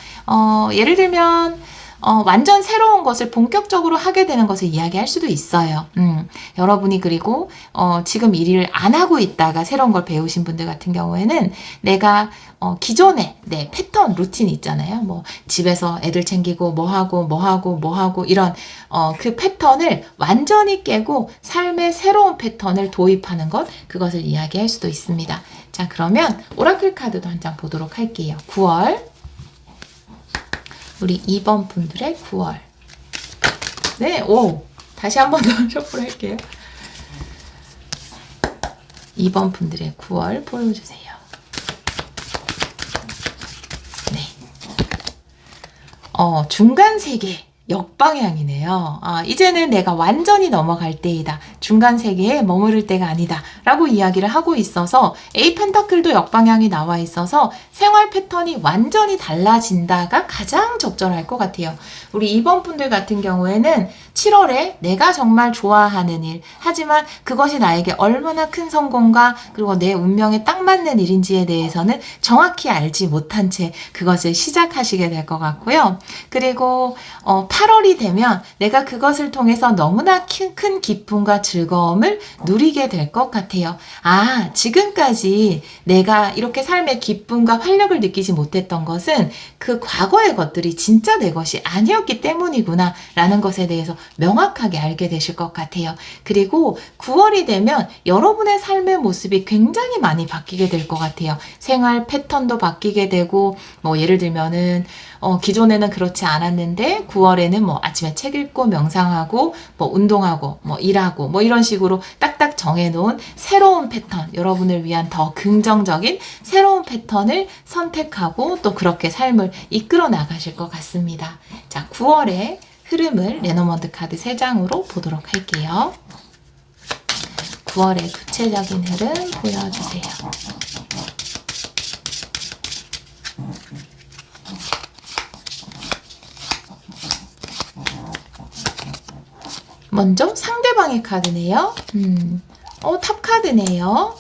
예를 들면 완전 새로운 것을 본격적으로 하게 되는 것을 이야기할 수도 있어요. 여러분이 그리고 지금 이 일을 안 하고 있다가 새로운 걸 배우신 분들 같은 경우에는 내가 기존에 내 패턴, 루틴 있잖아요. 뭐 집에서 애들 챙기고 뭐 하고 이런 그 패턴을 완전히 깨고 삶의 새로운 패턴을 도입하는 것, 그것을 이야기할 수도 있습니다. 자, 그러면 오라클 카드도 한 장 보도록 할게요. 9월 우리 2번 분들의 9월. 네, 다시 한 번 더 셔플 할게요. 2번 분들의 9월 보여주세요. 네. 중간 세계. 역방향이네요. 이제는 내가 완전히 넘어갈 때이다. 중간 세계에 머무를 때가 아니다. 라고 이야기를 하고 있어서 에이 펜타클도 역방향이 나와 있어서 생활 패턴이 완전히 달라진다가 가장 적절할 것 같아요. 우리 2번 분들 같은 경우에는 7월에 내가 정말 좋아하는 일, 하지만 그것이 나에게 얼마나 큰 성공과 그리고 내 운명에 딱 맞는 일인지에 대해서는 정확히 알지 못한 채 그것을 시작하시게 될 것 같고요. 그리고 8월이 되면 내가 그것을 통해서 너무나 큰 기쁨과 즐거움을 누리게 될 것 같아요. 지금까지 내가 이렇게 삶의 기쁨과 활력을 느끼지 못했던 것은 그 과거의 것들이 진짜 내 것이 아니었기 때문이구나 라는 것에 대해서 명확하게 알게 되실 것 같아요. 그리고 9월이 되면 여러분의 삶의 모습이 굉장히 많이 바뀌게 될 것 같아요. 생활 패턴도 바뀌게 되고, 뭐 예를 들면은 기존에는 그렇지 않았는데 9월에는 뭐 아침에 책 읽고 명상하고 뭐 운동하고 뭐 일하고 뭐 이런 식으로 딱딱 정해놓은 새로운 패턴, 여러분을 위한 더 긍정적인 새로운 패턴을 선택하고 또 그렇게 삶을 이끌어 나가실 것 같습니다. 자, 9월의 흐름을 레노먼드 카드 3장으로 보도록 할게요. 9월의 구체적인 흐름 보여주세요. 먼저 상대방의 카드네요. 탑 카드네요.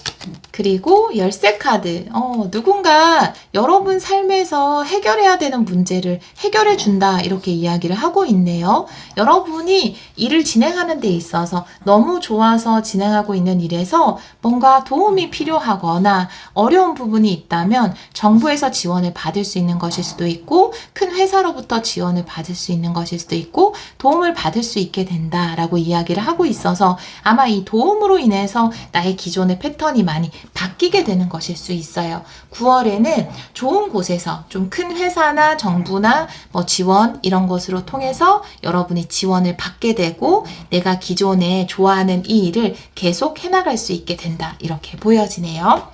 그리고 열쇠 카드. 누군가 여러분 삶에서 해결해야 되는 문제를 해결해 준다. 이렇게 이야기를 하고 있네요. 여러분이 일을 진행하는 데 있어서 너무 좋아서 진행하고 있는 일에서 뭔가 도움이 필요하거나 어려운 부분이 있다면 정부에서 지원을 받을 수 있는 것일 수도 있고 큰 회사로부터 지원을 받을 수 있는 것일 수도 있고 도움을 받을 수 있게 된다라고 이야기를 하고 있어서 아마 이 도움으로 인해서 나의 기존의 패턴이 많이 바뀌게 되는 것일 수 있어요. 9월에는 좋은 곳에서 좀 큰 회사나 정부나 뭐 지원 이런 것으로 통해서 여러분이 지원을 받게 되고 내가 기존에 좋아하는 이 일을 계속 해나갈 수 있게 된다. 이렇게 보여지네요.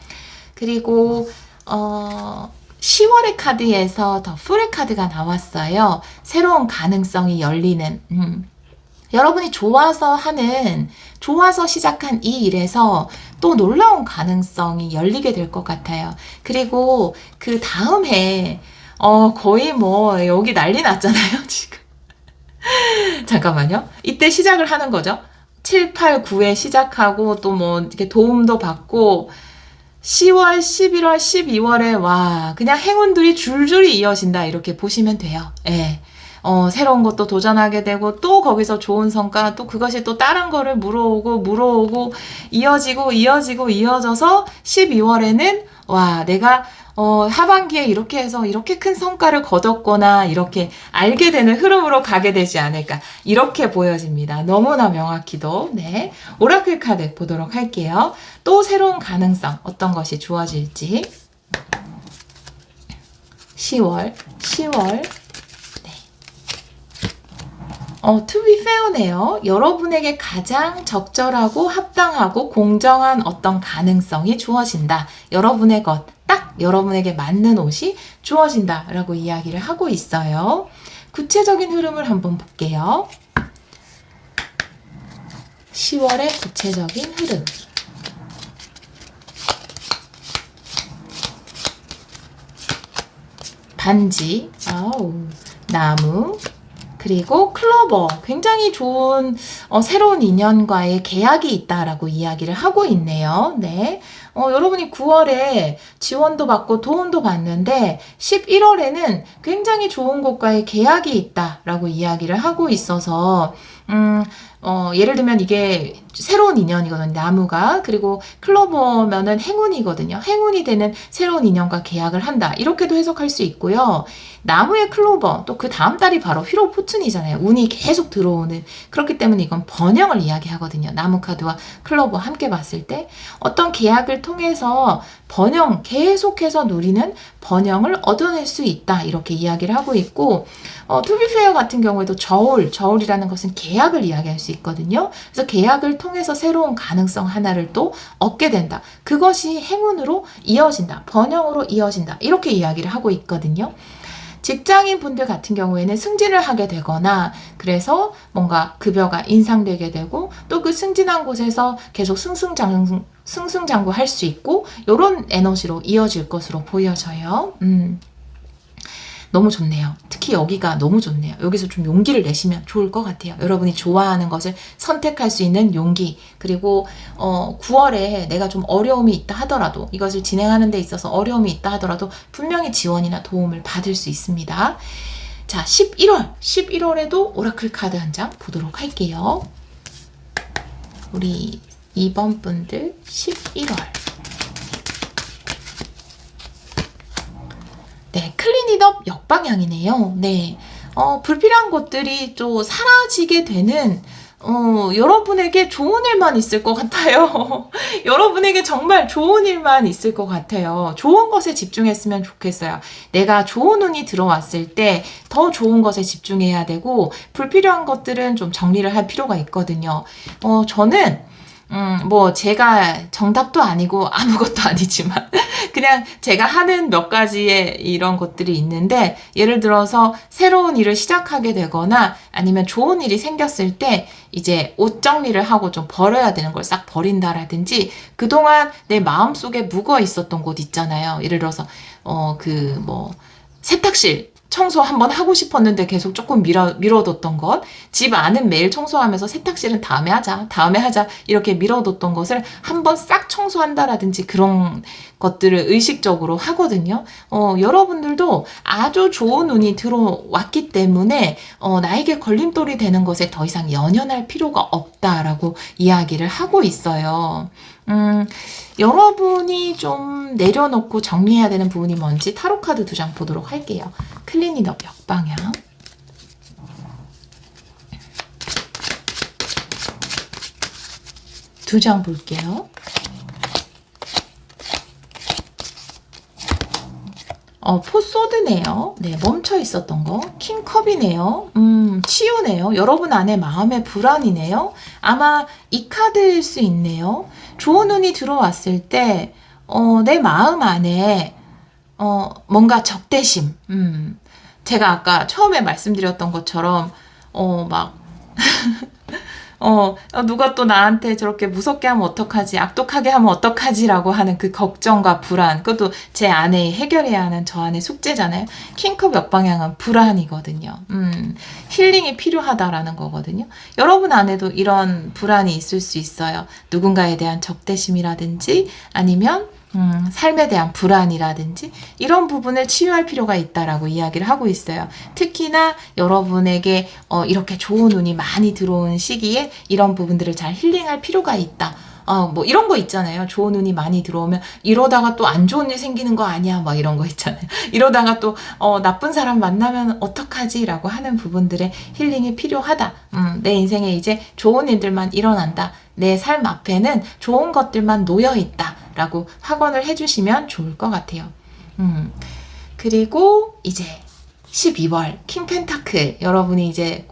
그리고 10월의 카드에서 더 풀의 카드가 나왔어요. 새로운 가능성이 열리는 여러분이 좋아서 시작한 이 일에서 또 놀라운 가능성이 열리게 될 것 같아요. 그리고 그 다음 해, 거의 뭐, 여기 난리 났잖아요, 지금. 잠깐만요. 이때 시작을 하는 거죠. 7, 8, 9에 시작하고 또 뭐, 이렇게 도움도 받고, 10월, 11월, 12월에, 와, 그냥 행운들이 줄줄이 이어진다, 이렇게 보시면 돼요. 예. 새로운 것도 도전하게 되고 또 거기서 좋은 성과 또 그것이 또 다른 거를 물어오고 이어져서 12월에는 와 내가 하반기에 이렇게 해서 이렇게 큰 성과를 거뒀거나 이렇게 알게 되는 흐름으로 가게 되지 않을까 이렇게 보여집니다. 너무나 명확히도. 네, 오라클 카드 보도록 할게요. 또 새로운 가능성 어떤 것이 주어질지 10월 to be fair네요. 여러분에게 가장 적절하고 합당하고 공정한 어떤 가능성이 주어진다. 여러분의 것, 딱 여러분에게 맞는 옷이 주어진다. 라고 이야기를 하고 있어요. 구체적인 흐름을 한번 볼게요. 10월의 구체적인 흐름. 반지, 나무, 그리고 클로버, 굉장히 좋은 새로운 인연과의 계약이 있다라고 이야기를 하고 있네요. 네, 여러분이 9월에 지원도 받고 도움도 받는데 11월에는 굉장히 좋은 곳과의 계약이 있다라고 이야기를 하고 있어서 예를 들면 이게 새로운 인연이거든요. 나무가. 그리고 클로버면은 행운이거든요. 행운이 되는 새로운 인연과 계약을 한다. 이렇게도 해석할 수 있고요. 나무의 클로버, 또 그 다음 달이 바로 휘로 포춘이잖아요. 운이 계속 들어오는. 그렇기 때문에 이건 번영을 이야기하거든요. 나무 카드와 클로버 함께 봤을 때 어떤 계약을 통해서 번영, 계속해서 누리는 번영을 얻어낼 수 있다. 이렇게 이야기를 하고 있고, 투비페어 같은 경우에도 저울이라는 것은 계약을 이야기할 수 있거든요. 그래서 계약을 통해서 새로운 가능성 하나를 또 얻게 된다. 그것이 행운으로 이어진다. 번영으로 이어진다. 이렇게 이야기를 하고 있거든요. 직장인 분들 같은 경우에는 승진을 하게 되거나 그래서 뭔가 급여가 인상되게 되고 또 그 승진한 곳에서 계속 승승장구 할 수 있고 이런 에너지로 이어질 것으로 보여져요. 너무 좋네요. 특히 여기가 너무 좋네요. 여기서 좀 용기를 내시면 좋을 것 같아요. 여러분이 좋아하는 것을 선택할 수 있는 용기. 그리고 9월에 내가 좀 어려움이 있다 하더라도 이것을 진행하는 데 있어서 어려움이 있다 하더라도 분명히 지원이나 도움을 받을 수 있습니다. 자, 11월에도 오라클 카드 한 장 보도록 할게요. 우리 2번 분들 11월. 네, 클린잇업 역방향이네요. 네, 불필요한 것들이 좀 사라지게 되는, 여러분에게 좋은 일만 있을 것 같아요. 여러분에게 정말 좋은 일만 있을 것 같아요. 좋은 것에 집중했으면 좋겠어요. 내가 좋은 운이 들어왔을 때 더 좋은 것에 집중해야 되고, 불필요한 것들은 좀 정리를 할 필요가 있거든요. 저는, 제가 정답도 아니고 아무것도 아니지만, 그냥 제가 하는 몇 가지의 이런 것들이 있는데, 예를 들어서 새로운 일을 시작하게 되거나 아니면 좋은 일이 생겼을 때 이제 옷 정리를 하고 좀 버려야 되는 걸 싹 버린다라든지, 그동안 내 마음속에 묵어 있었던 곳 있잖아요. 예를 들어서, 세탁실 청소 한번 하고 싶었는데 계속 조금 미뤄뒀던 것, 집 안은 매일 청소하면서 세탁실은 다음에 하자 이렇게 미뤄뒀던 것을 한번 싹 청소한다라든지 그런 것들을 의식적으로 하거든요. 여러분들도 아주 좋은 운이 들어왔기 때문에 나에게 걸림돌이 되는 것에 더 이상 연연할 필요가 없다라고 이야기를 하고 있어요. 여러분이 좀 내려놓고 정리해야 되는 부분이 뭔지 타로카드 2장 보도록 할게요. 클린잇업 역방향. 두 장 볼게요. 포소드네요. 네, 멈춰 있었던 거. 킹컵이네요. 치유네요. 여러분 안에 마음의 불안이네요. 아마 이 카드일 수 있네요. 좋은 운이 들어왔을 때, 내 마음 안에, 뭔가 적대심. 제가 아까 처음에 말씀드렸던 것처럼, 누가 또 나한테 저렇게 무섭게 하면 어떡하지, 악독하게 하면 어떡하지라고 하는 그 걱정과 불안, 그것도 제 안에 해결해야 하는 저 안의 숙제잖아요. 킹컵 역방향은 불안이거든요. 힐링이 필요하다라는 거거든요. 여러분 안에도 이런 불안이 있을 수 있어요. 누군가에 대한 적대심이라든지 아니면 삶에 대한 불안이라든지 이런 부분을 치유할 필요가 있다라고 이야기를 하고 있어요. 특히나 여러분에게 이렇게 좋은 운이 많이 들어온 시기에 이런 부분들을 잘 힐링할 필요가 있다. 이런 거 있잖아요. 좋은 운이 많이 들어오면 이러다가 또 안 좋은 일 생기는 거 아니야? 이런 거 있잖아요. 이러다가 또 나쁜 사람 만나면 어떡하지? 라고 하는 부분들의 힐링이 필요하다. 내 인생에 이제 좋은 일들만 일어난다. 내 삶 앞에는 좋은 것들만 놓여 있다. 라고 확언을 해주시면 좋을 것 같아요. 그리고 이제 12월 킹 펜타클, 여러분이 이제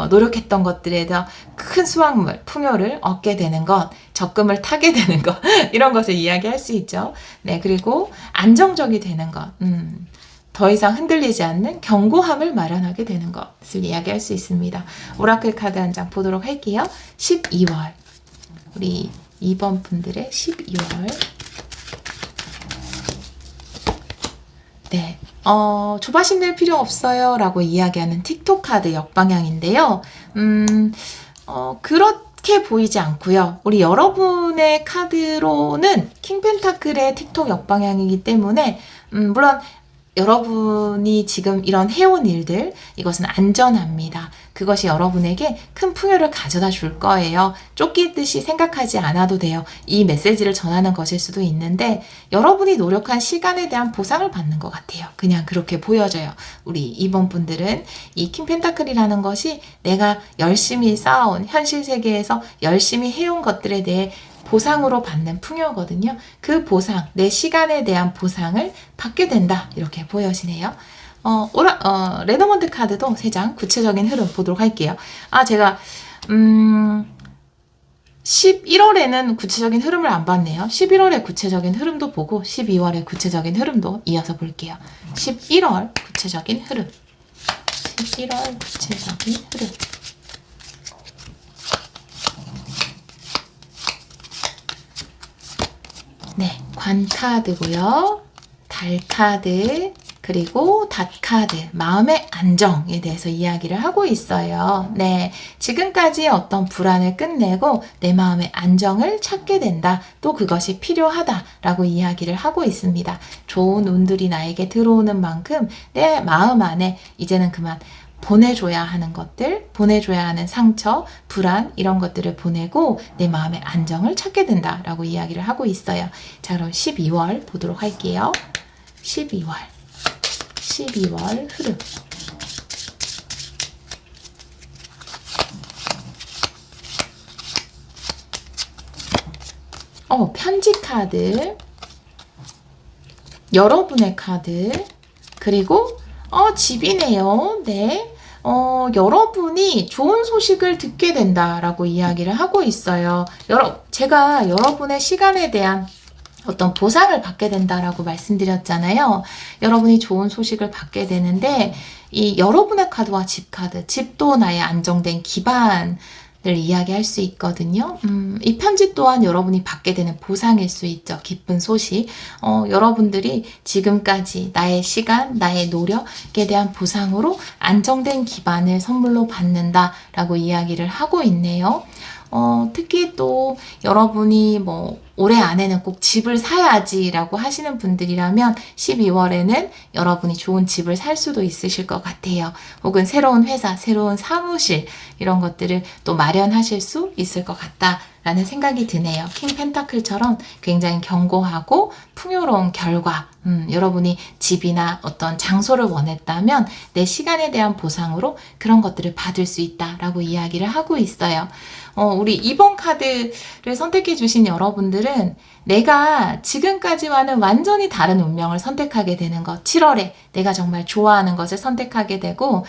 노력했던 것들에 더 큰 수확물, 풍요를 얻게 되는 것, 적금을 타게 되는 것, 이런 것을 이야기할 수 있죠. 네, 그리고 안정적이 되는 것, 더 이상 흔들리지 않는 견고함을 마련하게 되는 것을 이야기할 수 있습니다. 오라클 카드 한 장 보도록 할게요. 12월, 우리 2번 분들의 12월. 네, 조바심 낼 필요 없어요 라고 이야기하는 틱톡 카드 역방향인데요. 그렇게 보이지 않고요. 우리 여러분의 카드로는 킹 펜타클의 틱톡 역방향이기 때문에 물론 여러분이 지금 이런 해온 일들, 이것은 안전합니다. 그것이 여러분에게 큰 풍요를 가져다 줄 거예요. 쫓기듯이 생각하지 않아도 돼요. 이 메시지를 전하는 것일 수도 있는데 여러분이 노력한 시간에 대한 보상을 받는 것 같아요. 그냥 그렇게 보여져요. 우리 2번 분들은 이 킹 펜타클이라는 것이 내가 열심히 쌓아온 현실 세계에서 열심히 해온 것들에 대해 보상으로 받는 풍요거든요. 그 보상, 내 시간에 대한 보상을 받게 된다. 이렇게 보여지네요. 레더먼드 카드도 3장 구체적인 흐름 보도록 할게요. 제가 11월에는 구체적인 흐름을 안 봤네요. 11월의 구체적인 흐름도 보고 12월의 구체적인 흐름도 이어서 볼게요. 11월 구체적인 흐름. 11월 구체적인 흐름. 네, 관 카드고요. 달 카드, 그리고 닷 카드, 마음의 안정에 대해서 이야기를 하고 있어요. 네, 지금까지 어떤 불안을 끝내고 내 마음의 안정을 찾게 된다. 또 그것이 필요하다라고 이야기를 하고 있습니다. 좋은 운들이 나에게 들어오는 만큼 내 마음 안에 이제는 그만 보내줘야 하는 것들, 보내줘야 하는 상처, 불안 이런 것들을 보내고 내 마음의 안정을 찾게 된다라고 이야기를 하고 있어요. 자, 그럼 12월 보도록 할게요. 12월 흐름. 편지 카드, 여러분의 카드, 그리고 집이네요. 네. 여러분이 좋은 소식을 듣게 된다라고 이야기를 하고 있어요. 제가 여러분의 시간에 대한 어떤 보상을 받게 된다라고 말씀드렸잖아요. 여러분이 좋은 소식을 받게 되는데 이 여러분의 카드와 집 카드, 집도 나의 안정된 기반을 이야기할 수 있거든요. 이 편지 또한 여러분이 받게 되는 보상일 수 있죠. 기쁜 소식. 여러분들이 지금까지 나의 시간, 나의 노력에 대한 보상으로 안정된 기반을 선물로 받는다라고 이야기를 하고 있네요. 특히 또 여러분이 올해 안에는 꼭 집을 사야지라고 하시는 분들이라면 12월에는 여러분이 좋은 집을 살 수도 있으실 것 같아요. 혹은 새로운 회사, 새로운 사무실 이런 것들을 또 마련하실 수 있을 것 같다라는 생각이 드네요. 킹 펜타클처럼 굉장히 견고하고 풍요로운 결과, 여러분이 집이나 어떤 장소를 원했다면 내 시간에 대한 보상으로 그런 것들을 받을 수 있다라고 이야기를 하고 있어요. 우리 2번 카드를 선택해 주신 여러분들은 내가 지금까지와는 완전히 다른 운명을 선택하게 되는 것, 7월에 내가 정말 좋아하는 것을 선택하게 되고,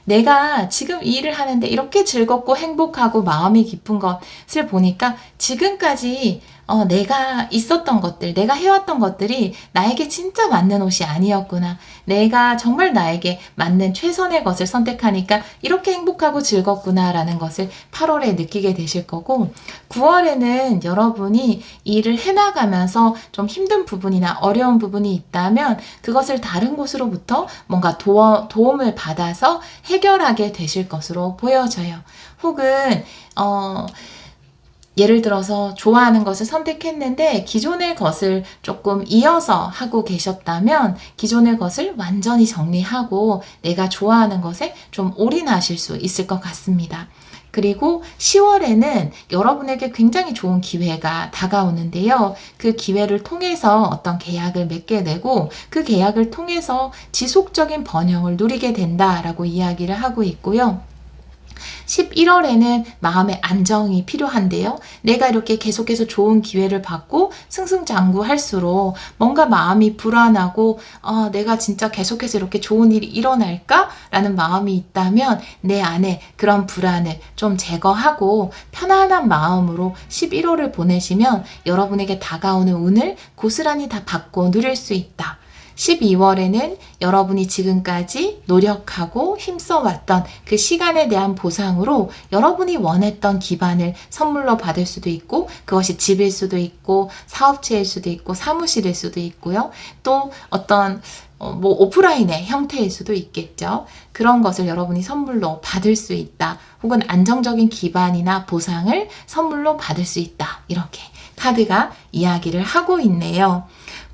내가 지금 이 일을 하는데 이렇게 즐겁고 행복하고 마음이 기쁜 것을 보니까 지금까지 내가 있었던 것들, 내가 해왔던 것들이 나에게 진짜 맞는 옷이 아니었구나. 내가 정말 나에게 맞는 최선의 것을 선택하니까 이렇게 행복하고 즐겁구나라는 것을 8월에 느끼게 되실 거고, 9월에는 여러분이 일을 해나가면서 좀 힘든 부분이나 어려운 부분이 있다면 그것을 다른 곳으로부터 뭔가 도움을 받아서 해결하게 되실 것으로 보여져요. 혹은 예를 들어서 좋아하는 것을 선택했는데 기존의 것을 조금 이어서 하고 계셨다면 기존의 것을 완전히 정리하고 내가 좋아하는 것에 좀 올인하실 수 있을 것 같습니다. 그리고 10월에는 여러분에게 굉장히 좋은 기회가 다가오는데요. 그 기회를 통해서 어떤 계약을 맺게 되고 그 계약을 통해서 지속적인 번영을 누리게 된다라고 이야기를 하고 있고요. 11월에는 마음의 안정이 필요한데요. 내가 이렇게 계속해서 좋은 기회를 받고 승승장구할수록 뭔가 마음이 불안하고 내가 진짜 계속해서 이렇게 좋은 일이 일어날까? 라는 마음이 있다면 내 안에 그런 불안을 좀 제거하고 편안한 마음으로 11월을 보내시면 여러분에게 다가오는 운을 고스란히 다 받고 누릴 수 있다. 12월에는 여러분이 지금까지 노력하고 힘써왔던 그 시간에 대한 보상으로 여러분이 원했던 기반을 선물로 받을 수도 있고 그것이 집일 수도 있고 사업체일 수도 있고 사무실일 수도 있고요. 또 어떤 뭐 오프라인의 형태일 수도 있겠죠. 그런 것을 여러분이 선물로 받을 수 있다. 혹은 안정적인 기반이나 보상을 선물로 받을 수 있다. 이렇게 카드가 이야기를 하고 있네요.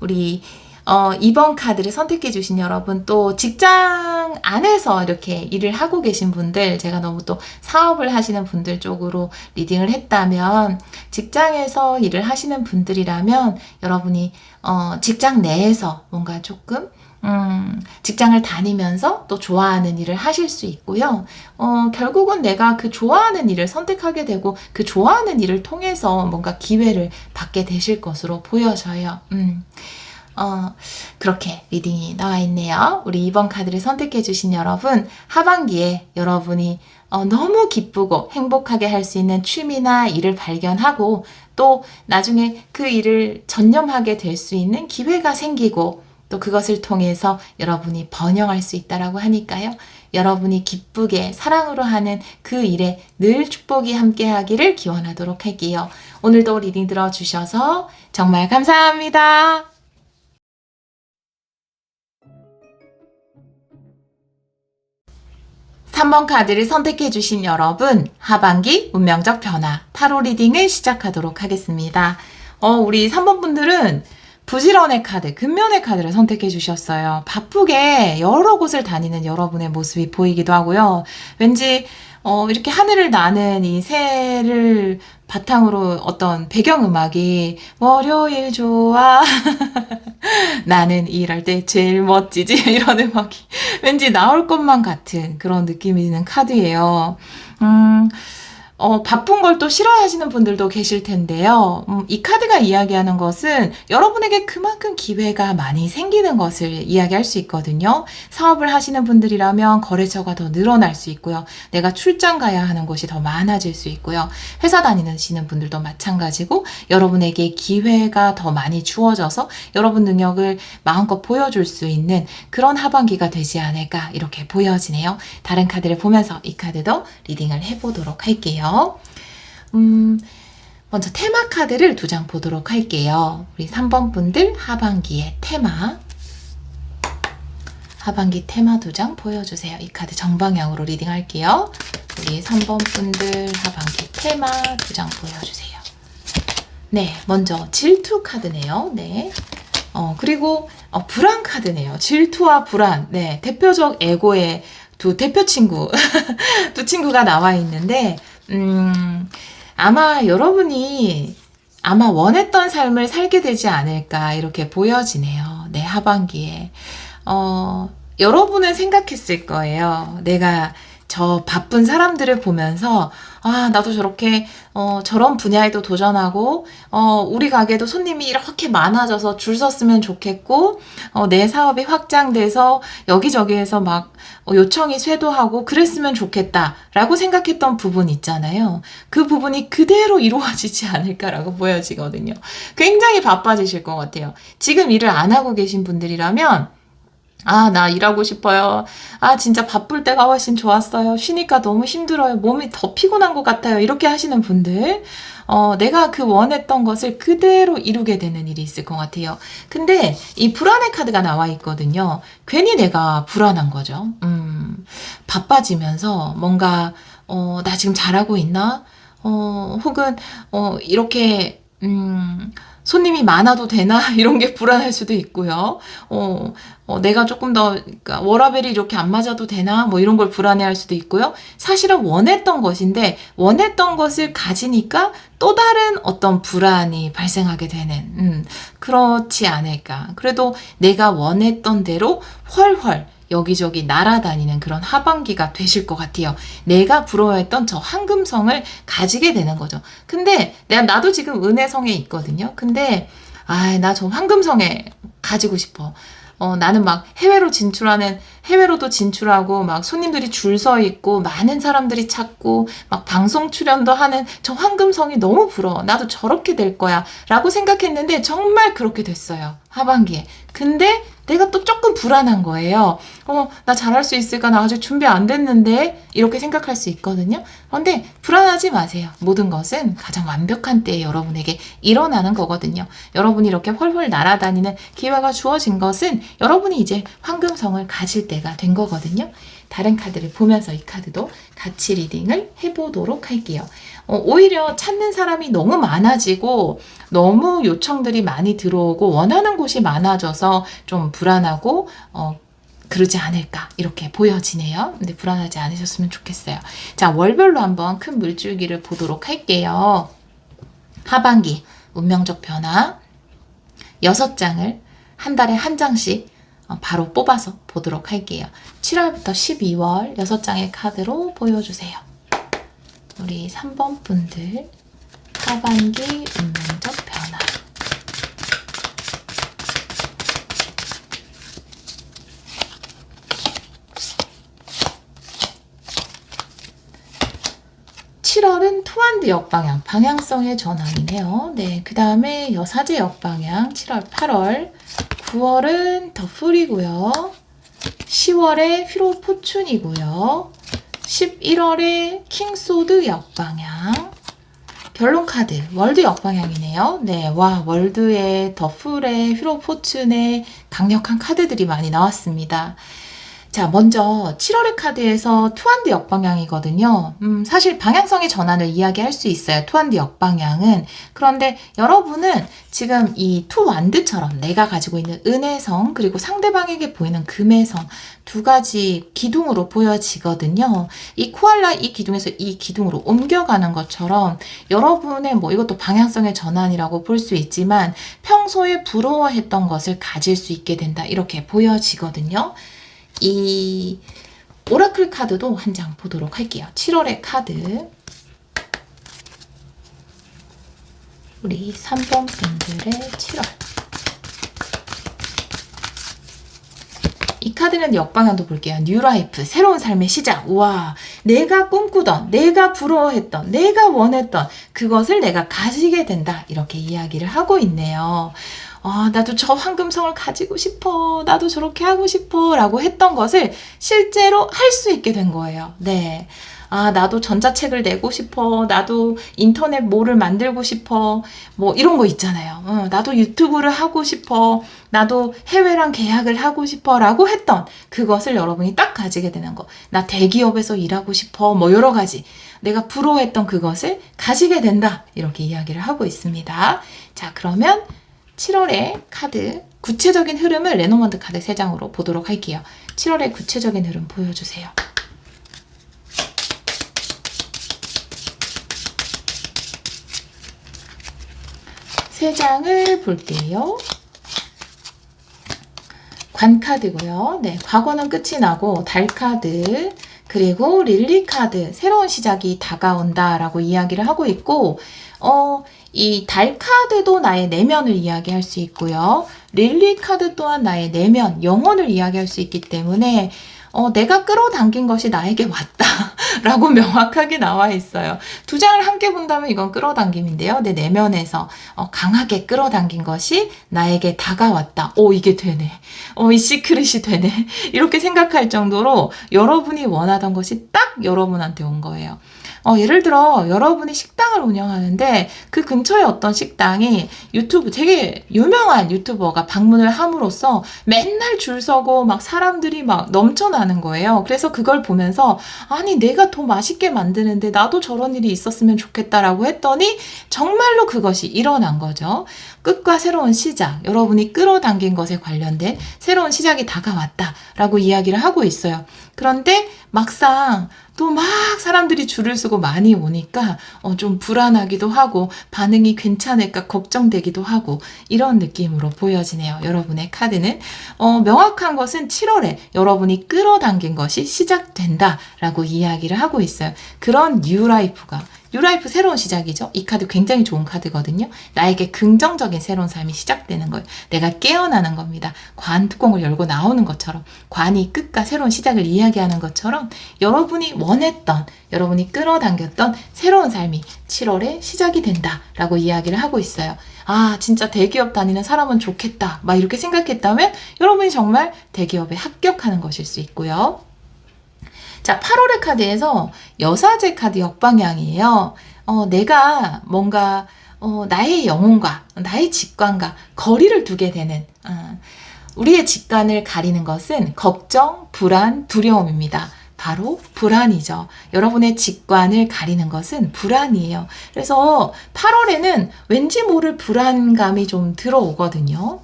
우리 2번 카드를 선택해 주신 여러분, 또 직장 안에서 이렇게 일을 하고 계신 분들, 제가 너무 또 사업을 하시는 분들 쪽으로 리딩을 했다면, 직장에서 일을 하시는 분들이라면 여러분이 직장 내에서 뭔가 조금 직장을 다니면서 또 좋아하는 일을 하실 수 있고요. 결국은 내가 그 좋아하는 일을 선택하게 되고 그 좋아하는 일을 통해서 뭔가 기회를 받게 되실 것으로 보여져요. 그렇게 리딩이 나와 있네요. 우리 2번 카드를 선택해 주신 여러분, 하반기에 여러분이 너무 기쁘고 행복하게 할 수 있는 취미나 일을 발견하고 또 나중에 그 일을 전념하게 될 수 있는 기회가 생기고 또 그것을 통해서 여러분이 번영할 수 있다라고 하니까요. 여러분이 기쁘게 사랑으로 하는 그 일에 늘 축복이 함께 하기를 기원하도록 할게요. 오늘도 리딩 들어주셔서 정말 감사합니다. 3번 카드를 선택해 주신 여러분, 하반기 운명적 변화 타로 리딩을 시작하도록 하겠습니다. 우리 3번 분들은 부지런의 카드, 근면의 카드를 선택해 주셨어요. 바쁘게 여러 곳을 다니는 여러분의 모습이 보이기도 하고요. 왠지 이렇게 하늘을 나는 이 새를 바탕으로 어떤 배경음악이 월요일 좋아 나는 일할 때 제일 멋지지 이런 음악이 왠지 나올 것만 같은 그런 느낌이 드는 카드예요. 바쁜 걸 또 싫어하시는 분들도 계실 텐데요. 이 카드가 이야기하는 것은 여러분에게 그만큼 기회가 많이 생기는 것을 이야기할 수 있거든요. 사업을 하시는 분들이라면 거래처가 더 늘어날 수 있고요. 내가 출장 가야 하는 곳이 더 많아질 수 있고요. 회사 다니시는 분들도 마찬가지고 여러분에게 기회가 더 많이 주어져서 여러분 능력을 마음껏 보여줄 수 있는 그런 하반기가 되지 않을까 이렇게 보여지네요. 다른 카드를 보면서 이 카드도 리딩을 해보도록 할게요. 먼저 테마 카드를 2장 보도록 할게요. 우리 3번 분들 하반기의 테마, 하반기 테마 2장 보여주세요. 이 카드 정방향으로 리딩 할게요. 우리 3번 분들 하반기 테마 2장 보여주세요. 네, 먼저 질투 카드네요. 네. 그리고 불안 카드네요. 질투와 불안. 네, 대표적 에고의 두 대표 친구, 두 친구가 나와 있는데, 아마 여러분이 원했던 삶을 살게 되지 않을까 이렇게 보여지네요. 네, 하반기에. 여러분은 생각했을 거예요. 내가 저 바쁜 사람들을 보면서 나도 저렇게 저런 분야에도 도전하고 우리 가게도 손님이 이렇게 많아져서 줄 섰으면 좋겠고 내 사업이 확장돼서 여기저기에서 막 요청이 쇄도하고 그랬으면 좋겠다라고 생각했던 부분 있잖아요. 그 부분이 그대로 이루어지지 않을까라고 보여지거든요. 굉장히 바빠지실 것 같아요. 지금 일을 안 하고 계신 분들이라면 나 일하고 싶어요. 진짜 바쁠 때가 훨씬 좋았어요. 쉬니까 너무 힘들어요. 몸이 더 피곤한 것 같아요. 이렇게 하시는 분들, 내가 그 원했던 것을 그대로 이루게 되는 일이 있을 것 같아요. 근데 이 불안의 카드가 나와 있거든요. 괜히 내가 불안한 거죠. 바빠지면서 뭔가, 나 지금 잘하고 있나? 혹은, 이렇게, 손님이 많아도 되나? 이런 게 불안할 수도 있고요. 내가 조금 더, 그러니까 워라밸이 이렇게 안 맞아도 되나? 뭐 이런 걸 불안해할 수도 있고요. 사실은 원했던 것인데, 원했던 것을 가지니까 또 다른 어떤 불안이 발생하게 되는, 그렇지 않을까. 그래도 내가 원했던 대로 훨훨 여기저기 날아다니는 그런 하반기가 되실 것 같아요. 내가 부러워했던 저 황금성을 가지게 되는 거죠. 근데 나도 지금 은혜성에 있거든요. 근데 나 저 황금성에 가지고 싶어. 나는 막 해외로도 진출하고 막 손님들이 줄 서 있고 많은 사람들이 찾고 막 방송 출연도 하는 저 황금성이 너무 부러워. 나도 저렇게 될 거야 라고 생각했는데 정말 그렇게 됐어요. 하반기에. 근데 내가 또 조금 불안한 거예요. 나 잘할 수 있을까? 나 아직 준비 안 됐는데? 이렇게 생각할 수 있거든요. 그런데 불안하지 마세요. 모든 것은 가장 완벽한 때에 여러분에게 일어나는 거거든요. 여러분이 이렇게 훨훨 날아다니는 기회가 주어진 것은 여러분이 이제 황금성을 가질 때가 된 거거든요. 다른 카드를 보면서 이 카드도 같이 리딩을 해보도록 할게요. 오히려 찾는 사람이 너무 많아지고 너무 요청들이 많이 들어오고 원하는 곳이 많아져서 좀 불안하고 그러지 않을까 이렇게 보여지네요. 근데 불안하지 않으셨으면 좋겠어요. 자, 월별로 한번 큰 물줄기를 보도록 할게요. 하반기 운명적 변화 6장을 한 달에 한 장씩 바로 뽑아서 보도록 할게요. 7월부터 12월 6장의 카드로 보여주세요. 우리 3번 분들 하반기 운명적 변화 7월은 투한드 역방향, 방향성의 전환이네요. 네, 그 다음에 여사제 역방향 7월, 8월 9월은 더 풀이고요. 10월에 휘로 포춘이고요. 11월에 킹소드 역방향 결론 카드 월드 역방향이네요. 네, 와 월드에 더 풀에 휘로 포춘에 강력한 카드들이 많이 나왔습니다. 자, 먼저 7월의 카드에서 투한드 역방향이거든요. 사실 방향성의 전환을 이야기할 수 있어요. 투한드 역방향은. 그런데 여러분은 지금 이 투완드처럼 내가 가지고 있는 은혜성 그리고 상대방에게 보이는 금혜성 두 가지 기둥으로 보여지거든요. 이 코알라 이 기둥에서 이 기둥으로 옮겨가는 것처럼 여러분의 이것도 방향성의 전환이라고 볼 수 있지만 평소에 부러워했던 것을 가질 수 있게 된다. 이렇게 보여지거든요. 이 오라클 카드도 한 장 보도록 할게요. 7월의 카드 우리 3번 분들의 7월 이 카드는 역방향도 볼게요. 뉴라이프, 새로운 삶의 시작. 우와, 내가 꿈꾸던, 내가 부러워했던, 내가 원했던 그것을 내가 가지게 된다. 이렇게 이야기를 하고 있네요. 나도 저 황금성을 가지고 싶어. 나도 저렇게 하고 싶어. 라고 했던 것을 실제로 할 수 있게 된 거예요. 네. 나도 전자책을 내고 싶어. 나도 인터넷 뭐를 만들고 싶어. 이런 거 있잖아요. 나도 유튜브를 하고 싶어. 나도 해외랑 계약을 하고 싶어. 라고 했던 그것을 여러분이 딱 가지게 되는 거. 나 대기업에서 일하고 싶어. 여러 가지. 내가 부러워했던 그것을 가지게 된다. 이렇게 이야기를 하고 있습니다. 자, 그러면 7월의 카드 구체적인 흐름을 레노먼드 카드 3장으로 보도록 할게요. 7월의 구체적인 흐름 보여주세요. 세 장을 볼게요. 관 카드고요. 네, 과거는 끝이 나고 달 카드 그리고 릴리 카드 새로운 시작이 다가온다라고 이야기를 하고 있고 이 달 카드도 나의 내면을 이야기할 수 있고요. 릴리 카드 또한 나의 내면, 영혼을 이야기할 수 있기 때문에 내가 끌어당긴 것이 나에게 왔다라고 명확하게 나와 있어요. 두 장을 함께 본다면 이건 끌어당김인데요. 내 내면에서 강하게 끌어당긴 것이 나에게 다가왔다. 이게 되네. 이 시크릿이 되네. 이렇게 생각할 정도로 여러분이 원하던 것이 딱 여러분한테 온 거예요. 예를 들어 여러분이 식당을 운영하는데 그 근처에 어떤 식당이 유튜브 되게 유명한 유튜버가 방문을 함으로써 맨날 줄 서고 막 사람들이 막 넘쳐나는 거예요. 그래서 그걸 보면서 아니 내가 더 맛있게 만드는데 나도 저런 일이 있었으면 좋겠다라고 했더니 정말로 그것이 일어난 거죠. 끝과 새로운 시작, 여러분이 끌어당긴 것에 관련된 새로운 시작이 다가왔다라고 이야기를 하고 있어요. 그런데 막상 또 막 사람들이 줄을 서고 많이 오니까 좀 불안하기도 하고 반응이 괜찮을까 걱정되기도 하고 이런 느낌으로 보여지네요. 여러분의 카드는 명확한 것은 7월에 여러분이 끌어당긴 것이 시작된다라고 이야기를 하고 있어요. 그런 뉴라이프가 뉴라이프 새로운 시작이죠. 이 카드 굉장히 좋은 카드거든요. 나에게 긍정적인 새로운 삶이 시작되는 거예요. 내가 깨어나는 겁니다. 관 뚜껑을 열고 나오는 것처럼, 관이 끝과 새로운 시작을 이야기하는 것처럼 여러분이 원했던, 여러분이 끌어당겼던 새로운 삶이 7월에 시작이 된다라고 이야기를 하고 있어요. 아, 진짜 대기업 다니는 사람은 좋겠다, 막 이렇게 생각했다면 여러분이 정말 대기업에 합격하는 것일 수 있고요. 자, 8월의 카드에서 여사제 카드 역방향이에요. 내가 뭔가 나의 영혼과 나의 직관과 거리를 두게 되는, 우리의 직관을 가리는 것은 걱정, 불안, 두려움입니다. 바로 불안이죠. 여러분의 직관을 가리는 것은 불안이에요. 그래서 8월에는 왠지 모를 불안감이 좀 들어오거든요.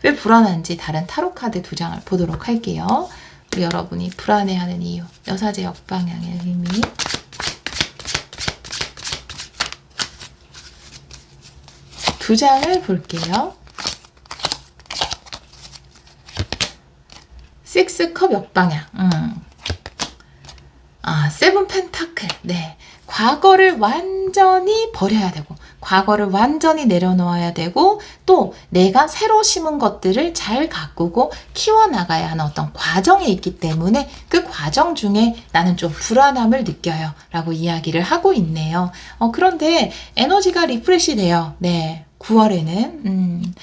왜 불안한지 다른 타로 카드 2장을 보도록 할게요. 우리 여러분이 불안해하는 이유, 여사제 역방향의 의미. 두 장을 볼게요. 6컵 역방향. 세븐 펜타클. 네. 과거를 완전히 버려야 되고, 과거를 완전히 내려놓아야 되고, 또 내가 새로 심은 것들을 잘 가꾸고 키워나가야 하는 어떤 과정이 있기 때문에 그 과정 중에 나는 좀 불안함을 느껴요. 라고 이야기를 하고 있네요. 그런데 에너지가 리프레시 돼요. 네. 9월에는.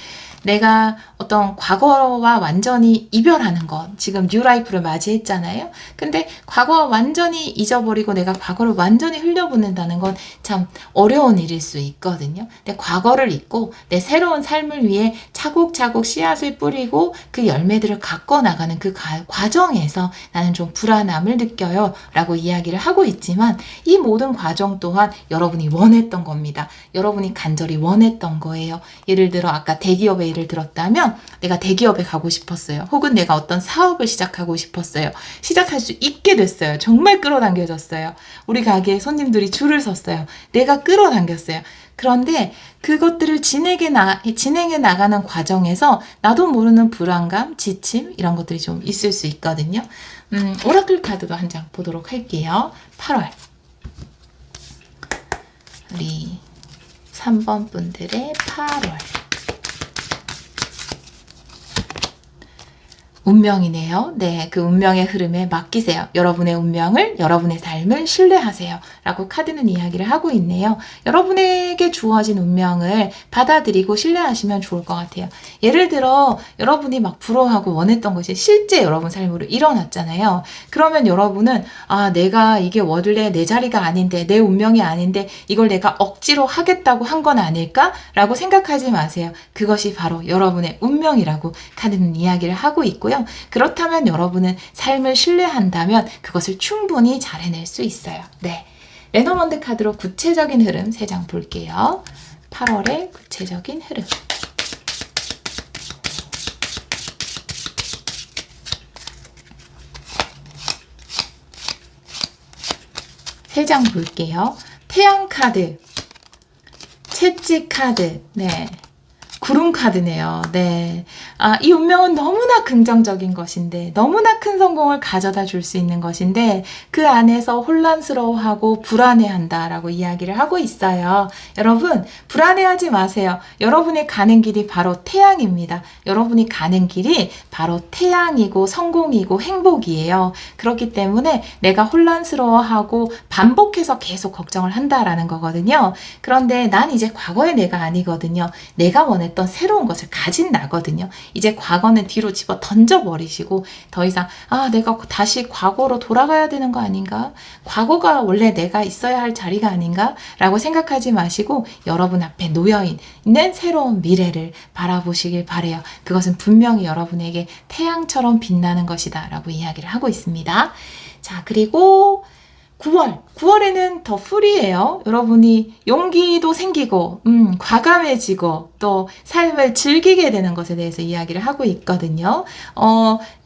내가 어떤 과거와 완전히 이별하는 것, 지금 뉴라이프를 맞이했잖아요. 근데 과거와 완전히 잊어버리고 내가 과거를 완전히 흘려보낸다는 건 참 어려운 일일 수 있거든요. 근데 과거를 잊고 내 새로운 삶을 위해 차곡차곡 씨앗을 뿌리고 그 열매들을 갖고 나가는 그 과정에서 나는 좀 불안함을 느껴요. 라고 이야기를 하고 있지만 이 모든 과정 또한 여러분이 원했던 겁니다. 여러분이 간절히 원했던 거예요. 예를 들어 아까 대기업에 예를 들었다면 내가 대기업에 가고 싶었어요. 혹은 내가 어떤 사업을 시작하고 싶었어요. 시작할 수 있게 됐어요. 정말 끌어당겨졌어요. 우리 가게에 손님들이 줄을 섰어요. 내가 끌어당겼어요. 그런데 그것들을 진행해 나가는 과정에서 나도 모르는 불안감, 지침 이런 것들이 좀 있을 수 있거든요. 오라클 카드도 한 장 보도록 할게요. 8월 우리 3번 분들의 8월 운명이네요. 네, 그 운명의 흐름에 맡기세요. 여러분의 운명을, 여러분의 삶을 신뢰하세요. 라고 카드는 이야기를 하고 있네요. 여러분에게 주어진 운명을 받아들이고 신뢰하시면 좋을 것 같아요. 예를 들어 여러분이 막 부러워하고 원했던 것이 실제 여러분 삶으로 일어났잖아요. 그러면 여러분은 내가 이게 원래 내 자리가 아닌데, 내 운명이 아닌데 이걸 내가 억지로 하겠다고 한 건 아닐까? 라고 생각하지 마세요. 그것이 바로 여러분의 운명이라고 카드는 이야기를 하고 있고요. 그렇다면 여러분은 삶을 신뢰한다면 그것을 충분히 잘 해낼 수 있어요. 네, 레노먼드 카드로 구체적인 흐름 3장 볼게요. 8월의 구체적인 흐름. 세 장 볼게요. 태양 카드, 채찍 카드, 네. 구름 카드네요. 네. 이 운명은 너무나 긍정적인 것인데, 너무나 큰 성공을 가져다 줄 수 있는 것인데, 그 안에서 혼란스러워하고 불안해한다라고 이야기를 하고 있어요. 여러분, 불안해하지 마세요. 여러분이 가는 길이 바로 태양입니다. 여러분이 가는 길이 바로 태양이고 성공이고 행복이에요. 그렇기 때문에 내가 혼란스러워하고 반복해서 계속 걱정을 한다라는 거거든요. 그런데 난 이제 과거의 내가 아니거든요. 내가 원했던 새로운 것을 가진 나거든요. 이제 과거는 뒤로 집어 던져버리시고 더 이상 내가 다시 과거로 돌아가야 되는 거 아닌가? 과거가 원래 내가 있어야 할 자리가 아닌가? 라고 생각하지 마시고 여러분 앞에 놓여있는 새로운 미래를 바라보시길 바래요. 그것은 분명히 여러분에게 태양처럼 빛나는 것이다 라고 이야기를 하고 있습니다. 자, 그리고 9월에는 더 풀이에요. 여러분이 용기도 생기고 과감해지고 또 삶을 즐기게 되는 것에 대해서 이야기를 하고 있거든요.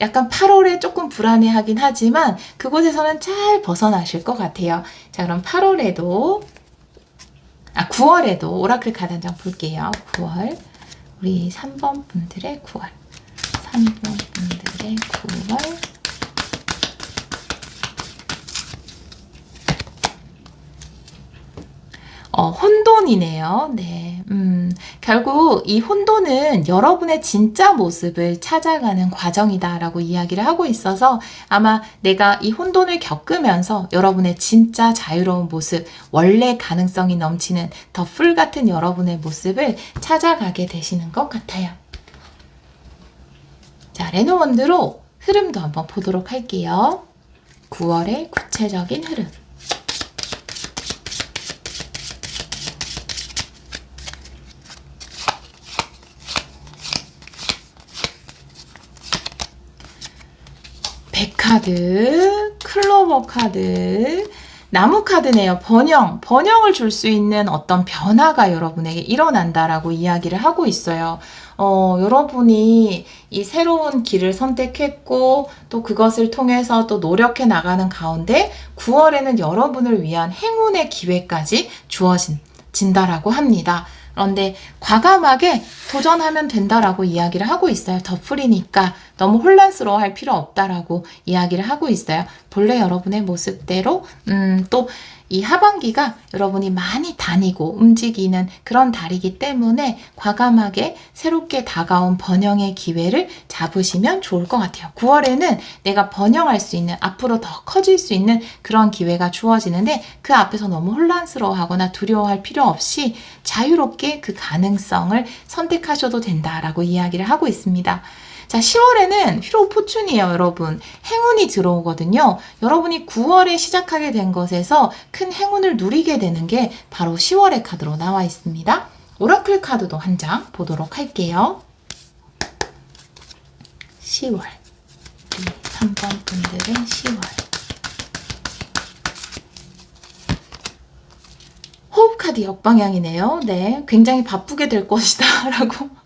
약간 8월에 조금 불안해하긴 하지만 그곳에서는 잘 벗어나실 것 같아요. 자, 그럼 9월에도 오라클 카드 한 장 볼게요. 9월 우리 3번 분들의 9월 3번 분들의 9월 혼돈이네요. 네. 결국 이 혼돈은 여러분의 진짜 모습을 찾아가는 과정이다라고 이야기를 하고 있어서 아마 내가 이 혼돈을 겪으면서 여러분의 진짜 자유로운 모습, 원래 가능성이 넘치는 더 풀 같은 여러분의 모습을 찾아가게 되시는 것 같아요. 자, 레노원드로 흐름도 한번 보도록 할게요. 9월의 구체적인 흐름. 백카드, 클로버 카드, 나무 카드네요. 번영을 줄 수 있는 어떤 변화가 여러분에게 일어난다라고 이야기를 하고 있어요. 여러분이 이 새로운 길을 선택했고 또 그것을 통해서 또 노력해 나가는 가운데 9월에는 여러분을 위한 행운의 기회까지 주어진다라고 합니다. 그런데 과감하게 도전하면 된다라고 이야기를 하고 있어요. 더 풀이니까 너무 혼란스러워할 필요 없다라고 이야기를 하고 있어요. 본래 여러분의 모습대로 또 이 하반기가 여러분이 많이 다니고 움직이는 그런 달이기 때문에 과감하게 새롭게 다가온 번영의 기회를 잡으시면 좋을 것 같아요. 9월에는 내가 번영할 수 있는, 앞으로 더 커질 수 있는 그런 기회가 주어지는데 그 앞에서 너무 혼란스러워하거나 두려워할 필요 없이 자유롭게 그 가능성을 선택하셔도 된다라고 이야기를 하고 있습니다. 자, 10월에는 휘로 포춘이에요, 여러분. 행운이 들어오거든요. 여러분이 9월에 시작하게 된 것에서 큰 행운을 누리게 되는 게 바로 10월의 카드로 나와 있습니다. 오라클 카드도 한 장 보도록 할게요. 10월. 우리 3번 분들의 10월. 호흡 카드 역방향이네요. 네, 굉장히 바쁘게 될 것이다 라고